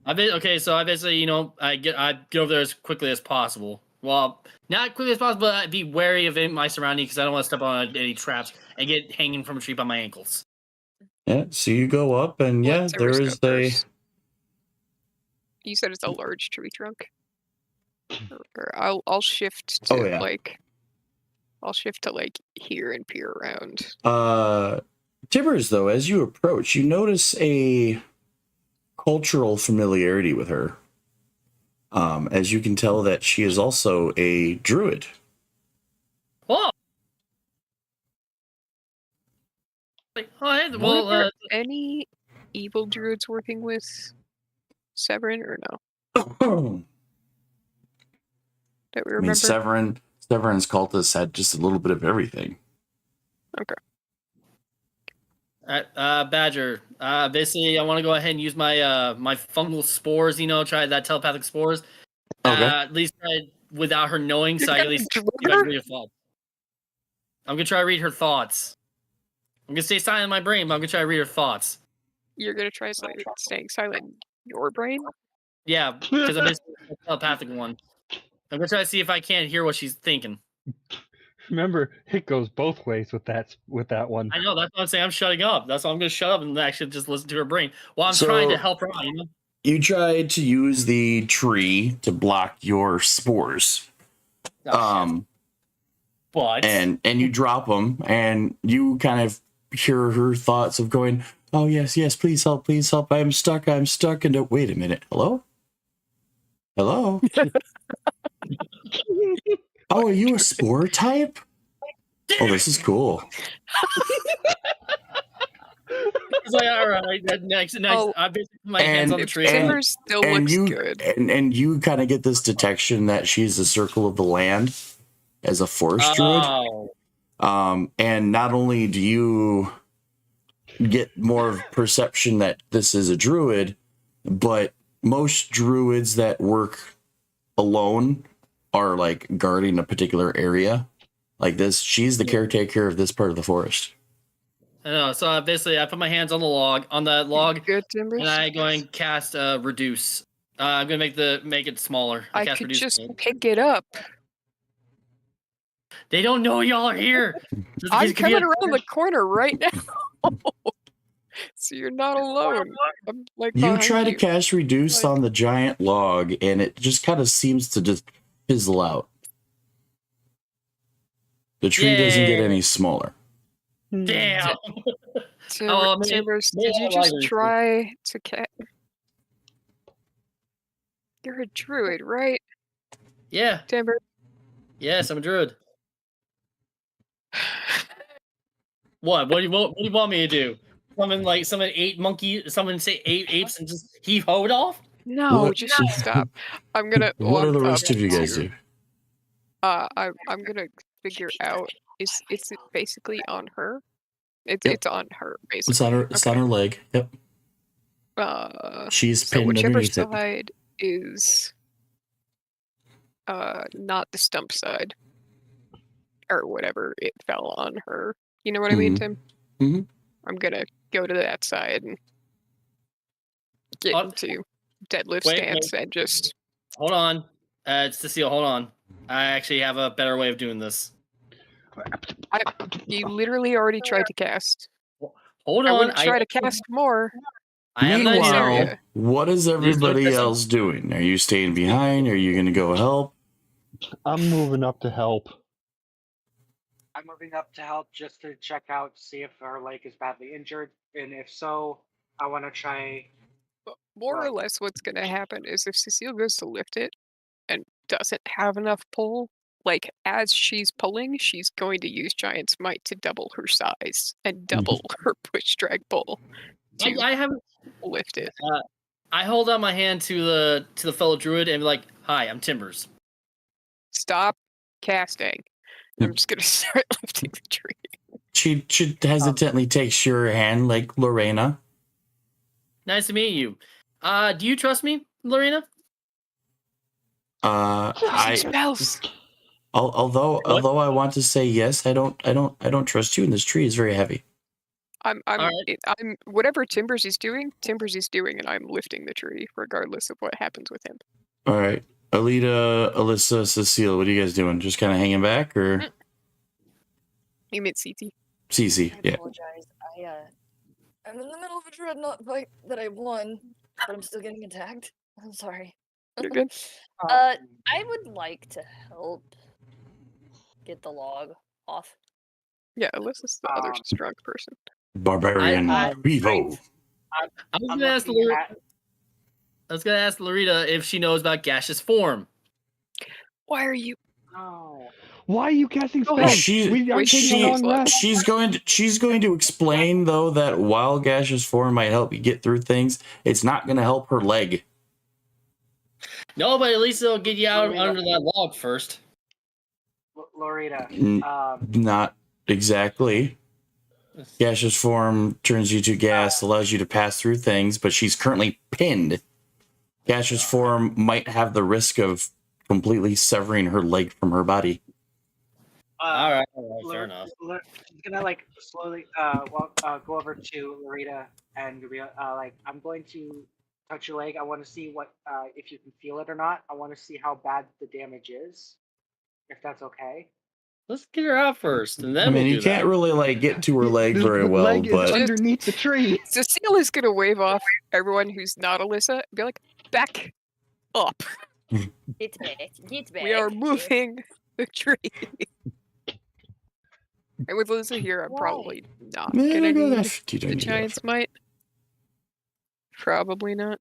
Okay, so I basically, I get over there as quickly as possible. Well, not quickly as possible, but I'd be wary of my surroundings because I don't want to step on any traps and get hanging from a tree by my ankles. Yeah, so you go up and yeah, Let's there ever is go a first. You said it's a large tree trunk. Or I'll shift to Oh, yeah. I'll shift to here and peer around. Tibbers, though, as you approach, you notice a cultural familiarity with her. As you can tell that she is also a druid. Oh! Hey, Were well, there any evil druids working with Severin or no? I That we mean, remember? Severin's cultists had just a little bit of everything. Okay. Badger. Basically, I want to go ahead and use my my fungal spores. Try that telepathic spores. Okay. At least without her knowing, so I at least see if I can read her thoughts. I'm gonna try to read her thoughts. I'm gonna stay silent in my brain, but I'm gonna try to read her thoughts. You're gonna try staying silent in your brain? Yeah, because I'm basically a telepathic one. I'm gonna try to see if I can't hear what she's thinking. Remember, it goes both ways with that one. I know, that's what I'm saying. I'm shutting up. That's why I'm gonna shut up and actually just listen to her brain while I'm So- trying to help her out. You tried to use the tree to block your spores. But And you drop them, and you kind of hear her thoughts of going, "Oh yes, please help, I'm stuck, and wait a minute, hello, oh, are you a spore type? Oh, this is cool. it's like, all right, next, Oh, I basically put my hands on the If tree. Timbers still and looks you good. and you kind of get this detection that she's the circle of the land as a forest druid. Oh, And not only do you get more of perception that this is a druid, but most druids that work alone are guarding a particular area. Like this, she's the caretaker of this part of the forest. I know. So basically, I put my hands on the log, Good, Timbers? and I go and cast reduce. I'm gonna make it smaller. I cast could reduce. just pick it up. They don't know y'all are here. Just I'm in case it could be coming a- around the corner right now. So you're not alone. I'm You behind try to you. cast reduce on the giant log, and it just kind of seems to just fizzle out. The tree doesn't get Yay. any smaller. Damn. Oh, man. Timbers, Man, did you I just like it. try to You're a druid, right? Yeah. Timber. Yes, I'm a druid. What? What do you want me to do? Summon 8 monkey, say 8 apes and just heave Hoed off? No, What- just stop. I'm gonna. What are the walk rest up of you guys to- do? I'm gonna figure out. It's basically on her. Yep. It's on her basically. It's on her. It's on her leg. Yep. So She's pinned whichever underneath it. side is not the stump side or whatever it fell on her. You know what I mean, Tim? Mhm. I'm gonna go to that side and get into deadlift Wait, stance and just Hold on. Cecile, hold on. I actually have a better way of doing this. you literally already tried to cast. Hold I on. wouldn't try to cast more. I have an idea. Meanwhile- Meanwhile, what is everybody Please don't- else doing? Are you staying behind? Are you going to go help? I'm moving up to help. I'm moving up to help just to check out, see if her leg is badly injured, and if so, I want to try. More or Right. less, what's gonna happen is if Cecile goes to lift it and doesn't have enough pull, like as she's pulling, she's going to use Giant's Might to double her size and double her push drag pull to I have lift it. I hold out my hand to the fellow druid and be like, "Hi, I'm Timbers." Stop casting. I'm just gonna start lifting the tree. She hesitantly takes your hand like Lorena. Nice to meet you. Do you trust me, Lorena? I Spells. although I want to say yes, I don't trust you, and this tree is very heavy. I'm Alright. I'm whatever Timbers is doing, and I'm lifting the tree regardless of what happens with him. All right, Alita, Alyssa, Cecile, what are you guys doing? Just kind of hanging back, or You meant CT. Cece? I Yeah. apologize. I'm in the middle of a dreadnought fight that I won, but I'm still getting attacked. I'm sorry. You're good. I would like to help get the log off. Yeah, Alyssa's the other strong person. Barbarian Revo. I was gonna ask Lorena if she knows about gaseous form. Why are you? Oh. Why are you casting Go ahead. spells? We are taking a long rest. She's going to explain though that while gaseous form might help you get through things, it's not going to help her leg. No, but at least it'll get you out under that log first. Loretta. Not exactly. Gaseous form turns you to gas, allows you to pass through things, but she's currently pinned. Gaseous form might have the risk of completely severing her leg from her body. All right, fair enough. She's gonna like slowly go over to Loretta and be like, I'm going to touch your leg. I want to see what if you can feel it or not. I want to see how bad the damage is, if that's okay. Let's get her out first, and then I mean, we'll you do can't that. really like get to her leg very The well, leg is but underneath the tree. Cecile is gonna wave off everyone who's not Alyssa and be like, back up. Get back. Get back. We are moving the tree. And with Alyssa here, I'm probably not Yeah, gonna go need left. You don't the need Giant's Might. Probably not.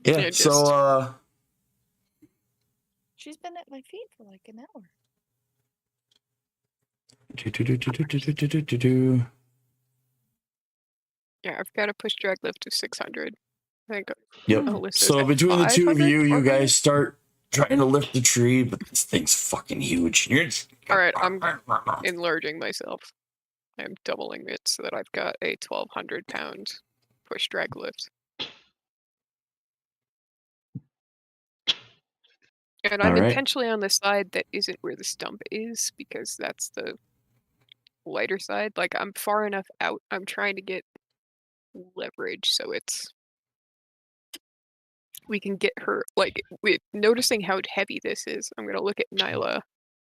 yeah. Yeah, So She's been at my feet for like an hour. Yeah, I've got a push drag lift of 600. I think. Yep. Alyssa's So at between the two of 500, you, you 400? guys start trying to lift the tree, but this thing's fucking huge. You're just... All right, I'm enlarging myself. I'm doubling it so that I've got a 1,200 pound push drag lift. And I'm All right. intentionally on the side that isn't where the stump is because that's the lighter side. Like I'm far enough out. I'm trying to get leverage so we can get her like with noticing how heavy this is. I'm gonna look at Nyla. I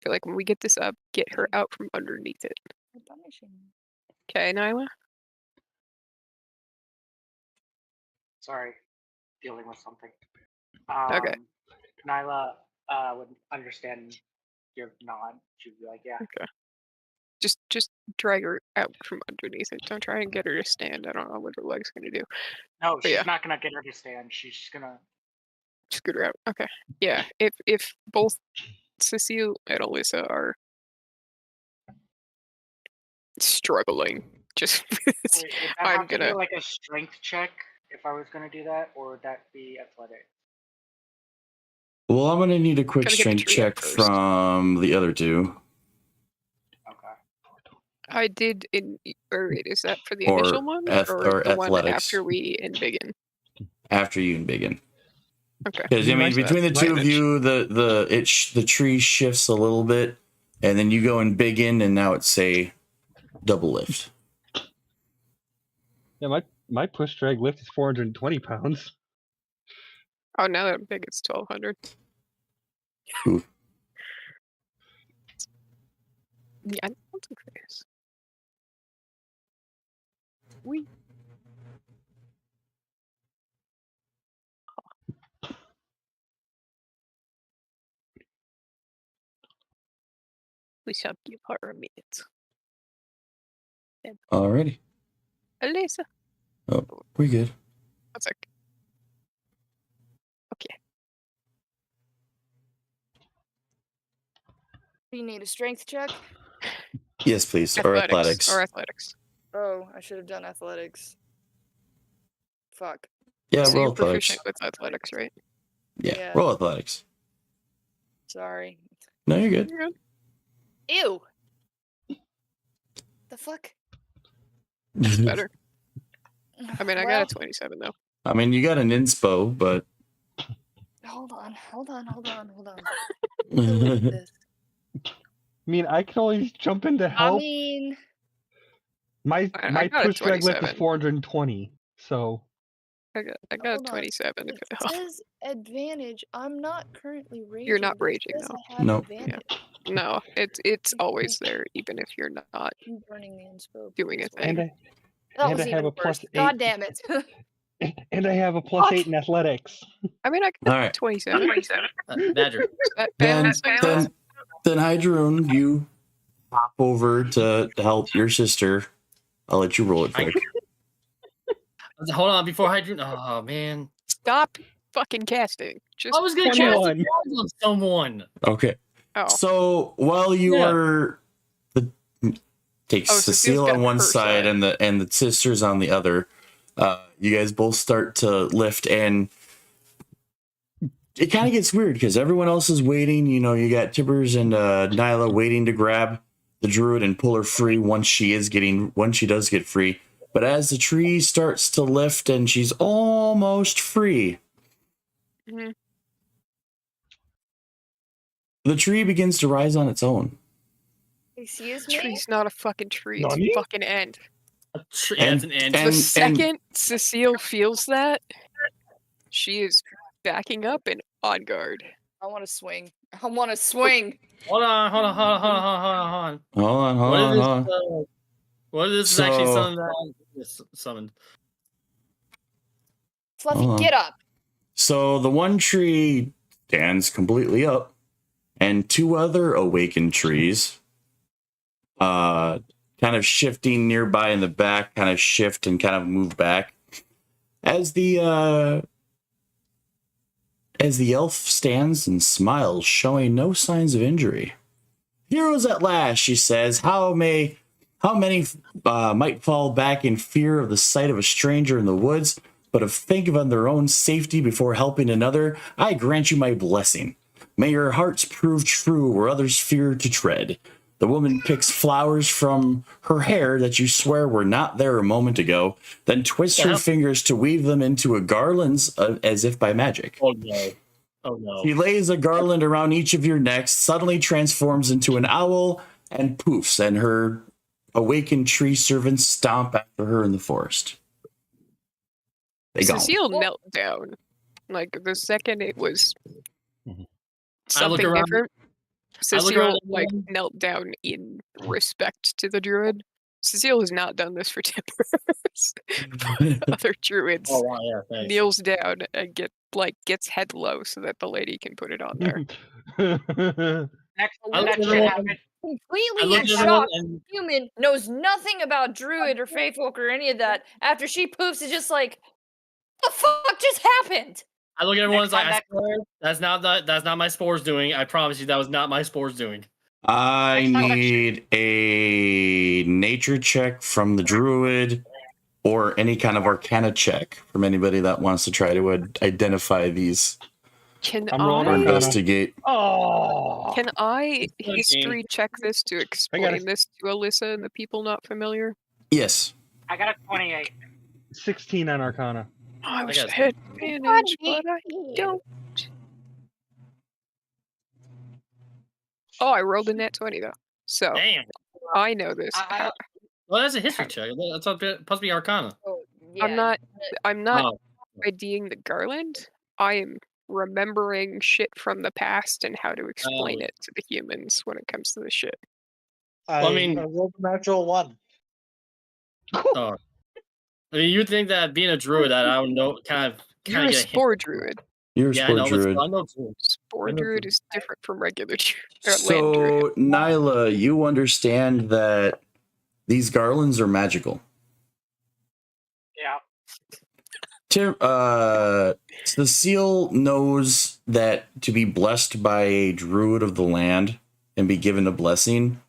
feel like when we get this up, get her out from underneath it. Okay, Nyla. Sorry, dealing with something. Okay. Nyla would understand your nod. She'd be like, yeah. Okay. Just drag her out from underneath it. Don't try and get her to stand. I don't know what her leg's gonna do. No, But she's yeah. not gonna get her to stand. She's just gonna Just good route. Okay. Yeah. If both Cecile and Alyssa are struggling, just Wait, would that I'm have to gonna. be like a strength check if I was gonna do that, or would that be athletic? Well, I'm gonna need a quick Gotta get the strength tree up check first. from the other two. Okay. I did in. Or wait, is that for the Or initial one or the one athletics. after we in Biggin? After you and Biggin. Okay. Because I mean, Nice between the two of you, the tree shifts a little bit, and then you go and Biggin, and now it's a double lift. Yeah, my push drag lift is 420 pounds. Oh, now that I'm big, it's 1200. Ooh. Yeah, I don't think there is. We. We shall give her a minute. Alrighty. Alyssa. Oh, we're good. One sec. Okay. Do you need a strength check? Yes, please. Or athletics. Or athletics. Oh, I should have done athletics. Fuck. Yeah, So roll you're athletics. proficient with athletics, right? Yeah, Yeah. roll athletics. Sorry. No, you're good. You're good. Ew. The fuck? Better. I mean, I Well, got a 27 though. I mean, you got an inspo, but Hold on. I This. I mean, I can always jump in to I help. mean, My I got a push drag lift is 27. 420. So I got a hold on. 27 if It it helps. says advantage. I'm not currently raging. You're not but it raging, says though. I have Nope. advantage. No, it's always there, even if you're not I'm burning the inspo. doing a please. thing. and That and was I have even a plus worse. God 8. damn it. And I have a plus Fuck. 8 in athletics. I mean, I got Alright. 27. Badger. That Then, balance things out. then Hydroon, you hop over to help your sister. I'll let you roll it quick. Hold on, before Hydroon. Oh man, Stop fucking casting. Just I was gonna cast 21. the cards on someone. Okay. oh, So while you Yeah. are take Oh, Cecile's Cecile got on one her side side. and the sisters on the other, you guys both start to lift, and it kind of gets weird because everyone else is waiting. You know, you got Tibbers and Nyla waiting to grab the druid and pull her free once she does get free. But as the tree starts to lift and she's almost free, Mhm. the tree begins to rise on its own. Excuse me? tree's not a fucking tree. It's Nani? a fucking end. Yeah, it's an end. and- The second Cecile feels that, she is backing up and on guard. I want to swing. I want to swing. Hold on. Hold on, What hold if on. this? What if this is actually So- something that is summoned? Fluffy, Hold on. get up. So the one tree stands completely up, and two other awakened trees, kind of shifting nearby in the back, kind of shift and kind of move back as the elf stands and smiles, showing no signs of injury. Heroes at last, she says. How many might fall back in fear of the sight of a stranger in the woods, but if think of their own safety before helping another, I grant you my blessing. May your hearts prove true where others fear to tread. The woman picks flowers from her hair that you swear were not there a moment ago, then twists her Yeah. fingers to weave them into a garlands as if by magic. Oh no! Oh no! She lays a garland around each of your necks, suddenly transforms into an owl, and poofs, and her awakened tree servants stomp after her in the forest. They gone. Cecile knelt down. Like the second it was I look something around- different, I look Cecile around like everyone. knelt down in respect to the druid. Cecile has not done this for Timbers. Other druids Oh wow! Yeah, thanks. kneels down and gets head low so that the lady can put it on there. Next, I look next at shit everyone- happened. I Completely look in at everyone shock. and Human knows nothing about druid or faithfolk or any of that. After she poofs, it's just like, the fuck just happened? I look at everyone's Next like, time I swear, that's not my spores doing. I promise you, that was not my spores doing. I Next time- need a nature check from the druid or any kind of arcana check from anybody that wants to try to identify these Can I'm rolling or Arcana. investigate. Oh, Can I 17. history check this to it. explain this to Alyssa and the people not familiar? Yes. I got a 28. 16 on Arcana. Oh, I wish got I had advantage, but I don't. Oh, I rolled a net 20 though. So Damn. I know this. I- Well, that's a history check. That's supposed to be Arcana. I'm not Oh. IDing the garland. I am remembering shit from the past and how to explain Oh. it to the humans when it comes to the shit. I, Well, I mean- I rolled a natural 1. Oh. I mean, you'd think that being a druid, that I would know, kind of You're a get a hint. spore druid. You're a Yeah, I spore know, druid. but I know druid. Spore I know druid druid. is different from regular land druid. So, Nyla, you understand that these garlands are magical. Yeah. Cecile knows that to be blessed by a druid of the land and be given a blessing,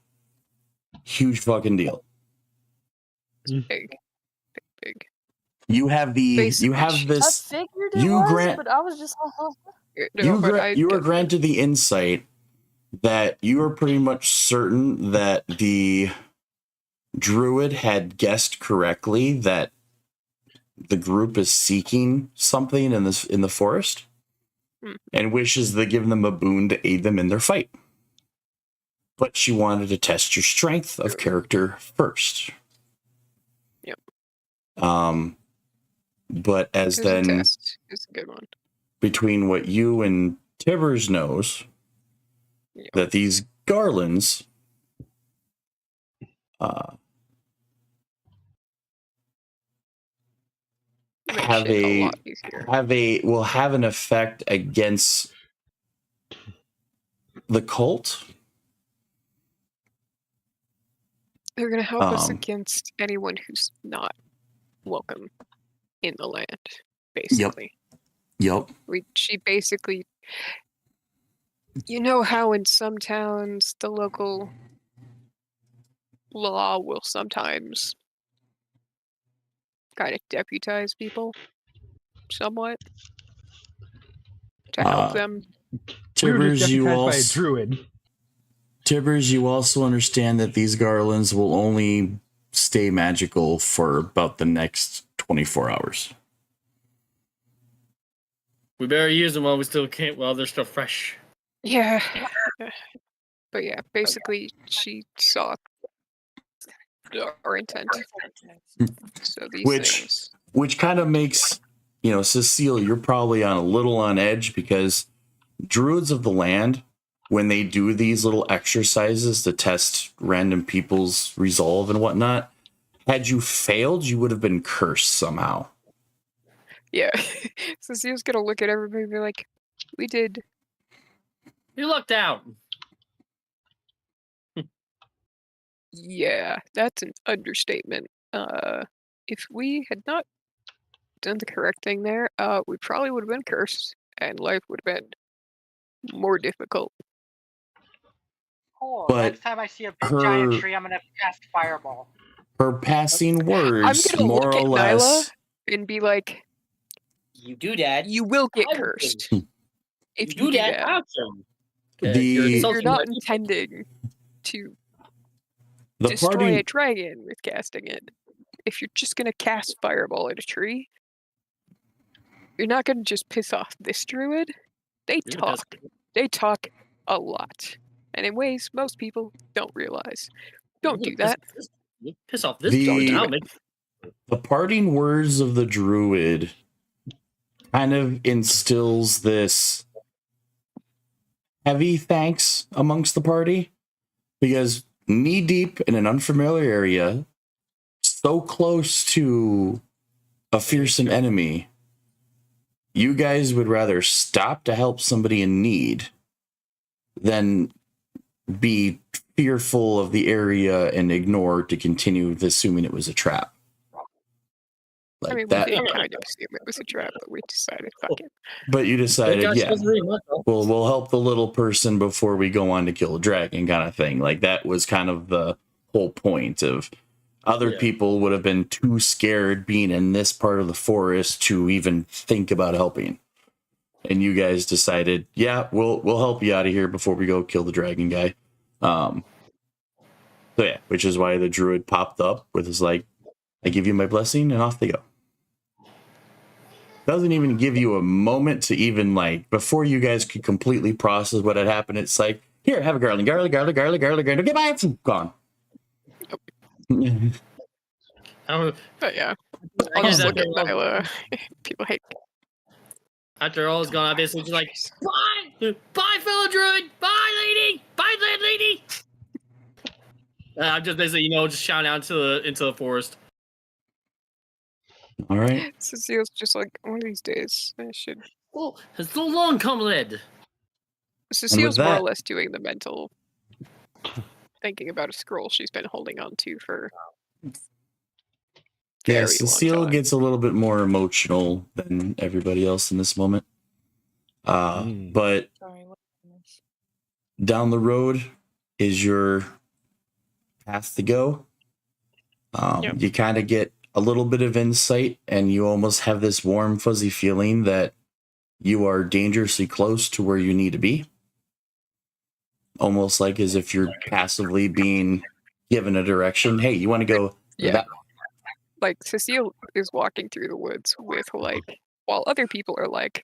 huge fucking deal. Big. Big. You have the Basically, you have I this figured it you was, grant- but I was just. you are granted the insight that you are pretty much certain that the druid had guessed correctly that the group is seeking something in the forest and wishes to give them a boon to aid them in their fight. But she wanted to test your strength of character first. Yep. But as Here's a then test. It's a good one. between what you and Tibbers knows, Yep. that these garlands Make have shit a lot easier. will have an effect against the cult. They're gonna help us um, against anyone who's not welcome in the land. Basically, Yep. she basically, you know how in some towns the local law will sometimes kind of deputize people somewhat to help them. We were just Tibbers, you deputized by a also druid. Tibbers, you also understand that these garlands will only stay magical for about the next 24 hours. We better use them while we still can't. While they're still fresh. Yeah. But yeah, basically she saw our intent. So these things. Which kind of makes, Cecile, you're probably on a little on edge because druids of the land, when they do these little exercises to test random people's resolve and whatnot, had you failed, you would have been cursed somehow. Yeah. Cecile's gonna look at everybody and be like, we did. You lucked out. Yeah, that's an understatement. If we had not done the correct thing there, we probably would have been cursed, and life would have been more difficult. Cool. But Next time I see a big giant her- tree, I'm gonna cast fireball. Her passing I'm words, gonna more look or at less, Nyla and be like, You do that. you will get I will cursed. You If do that. Awesome. The- You're You're insulting not my people. intending to the destroy party, a dragon with casting it. If you're just gonna cast fireball at a tree, you're not gonna just piss off this druid. They You're gonna talk. They talk a lot, and in ways most people don't realize. Don't do that. Piss off this The- dog. I'll make the parting words of the druid kind of instills this heavy thanks amongst the party because knee deep in an unfamiliar area, so close to a fearsome enemy, you guys would rather stop to help somebody in need than be fearful of the area and ignore to continue assuming it was a trap. Like I mean, that. we did kind of assume it was a trap, but we decided, fuck it. But you decided, Gosh, yeah, doesn't really matter. we'll help the little person before we go on to kill a dragon, kind of thing. Like that was kind of the whole point of other Yeah. people would have been too scared being in this part of the forest to even think about helping. And you guys decided, yeah, we'll help you out of here before we go kill the dragon guy. So yeah, which is why the druid popped up with his like, I give you my blessing, and off they go. Doesn't even give you a moment to even like before you guys could completely process what had happened. It's like, here, have a garlic, goodbye, gone. But yeah, I I'll guess just look at after all- Nyla. People hate. After all is gone, I basically just like, bye, fellow druid, bye, lady, bye, lady. I'm just basically, just shouting out into the forest. All right. Cecile's just like, one of these days, I should. Oh, has so long come, led. Cecile's more or that- less doing the mental thinking about a scroll she's been holding on to for. Yeah, very long Cecile time. gets a little bit more emotional than everybody else in this moment. But Sorry, what is this? down the road is your path to go. Yep. You kind of get a little bit of insight, and you almost have this warm, fuzzy feeling that you are dangerously close to where you need to be. Almost like as if you're passively being given a direction. Hey, you want to go Yeah. that? Like Cecile is walking through the woods with like, while other people are like,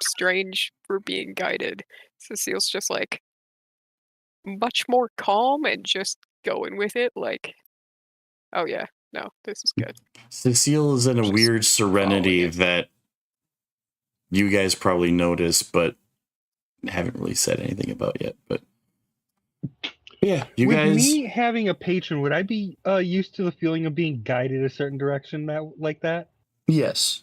strange for being guided. Cecile's just like much more calm and just going with it. Like, oh yeah, no, this is good. Cecile is in a Just weird serenity following it. that you guys probably notice, but haven't really said anything about yet. But yeah, you With guys. me having a patron, would I be used to the feeling of being guided a certain direction like that? Yes.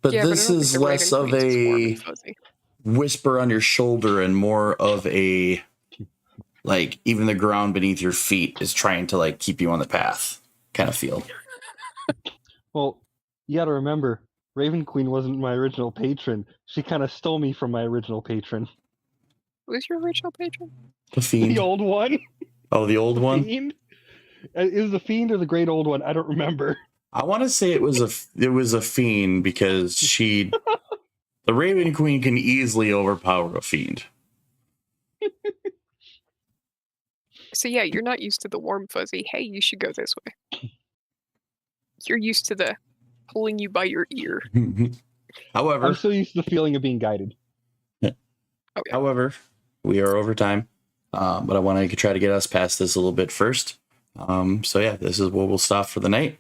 But Yeah, but I this don't think is the less Raven of Queen's warm a and fuzzy. whisper on your shoulder and more of a like even the ground beneath your feet is trying to like keep you on the path kind of feel. Well, you got to remember, Raven Queen wasn't my original patron. She kind of stole me from my original patron. Who's your original patron? The fiend. The old one. Oh, the old one. Fiend. Is the fiend or the great old one? I don't remember. I want to say it was a fiend because the Raven Queen can easily overpower a fiend. So yeah, you're not used to the warm fuzzy. Hey, you should go this way. You're used to the pulling you by your ear. However, I'm so used to the feeling of being guided. Oh yeah. However, we are over time, but I want to try to get us past this a little bit first. So yeah, this is where we'll stop for the night.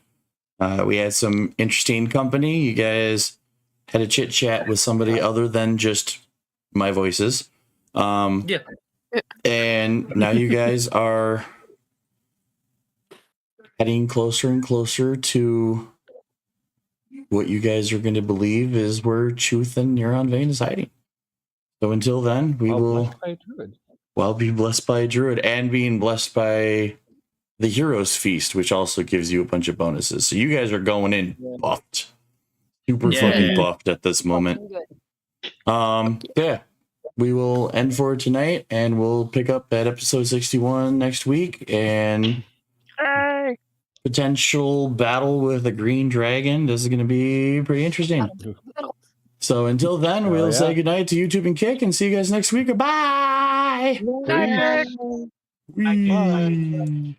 We had some interesting company. You guys had a chit chat with somebody other than just my voices. Yeah. And now you guys are heading closer and closer to what you guys are going to believe is where Chuth and Neuron Vein is hiding. So until then, we Well, will blessed by a druid. be blessed by a druid and being blessed by the Heroes Feast, which also gives you a bunch of bonuses. So you guys are going in buffed. Super Yeah. fucking buffed at this moment. Good. Yeah. We will end for tonight and we'll pick up at episode 61 next week and Hey. potential battle with a green dragon. This is going to be pretty interesting. So until then, Oh, we'll yeah. say goodnight to YouTube and Kick and see you guys next week. Goodbye. Night. Peace. Whee!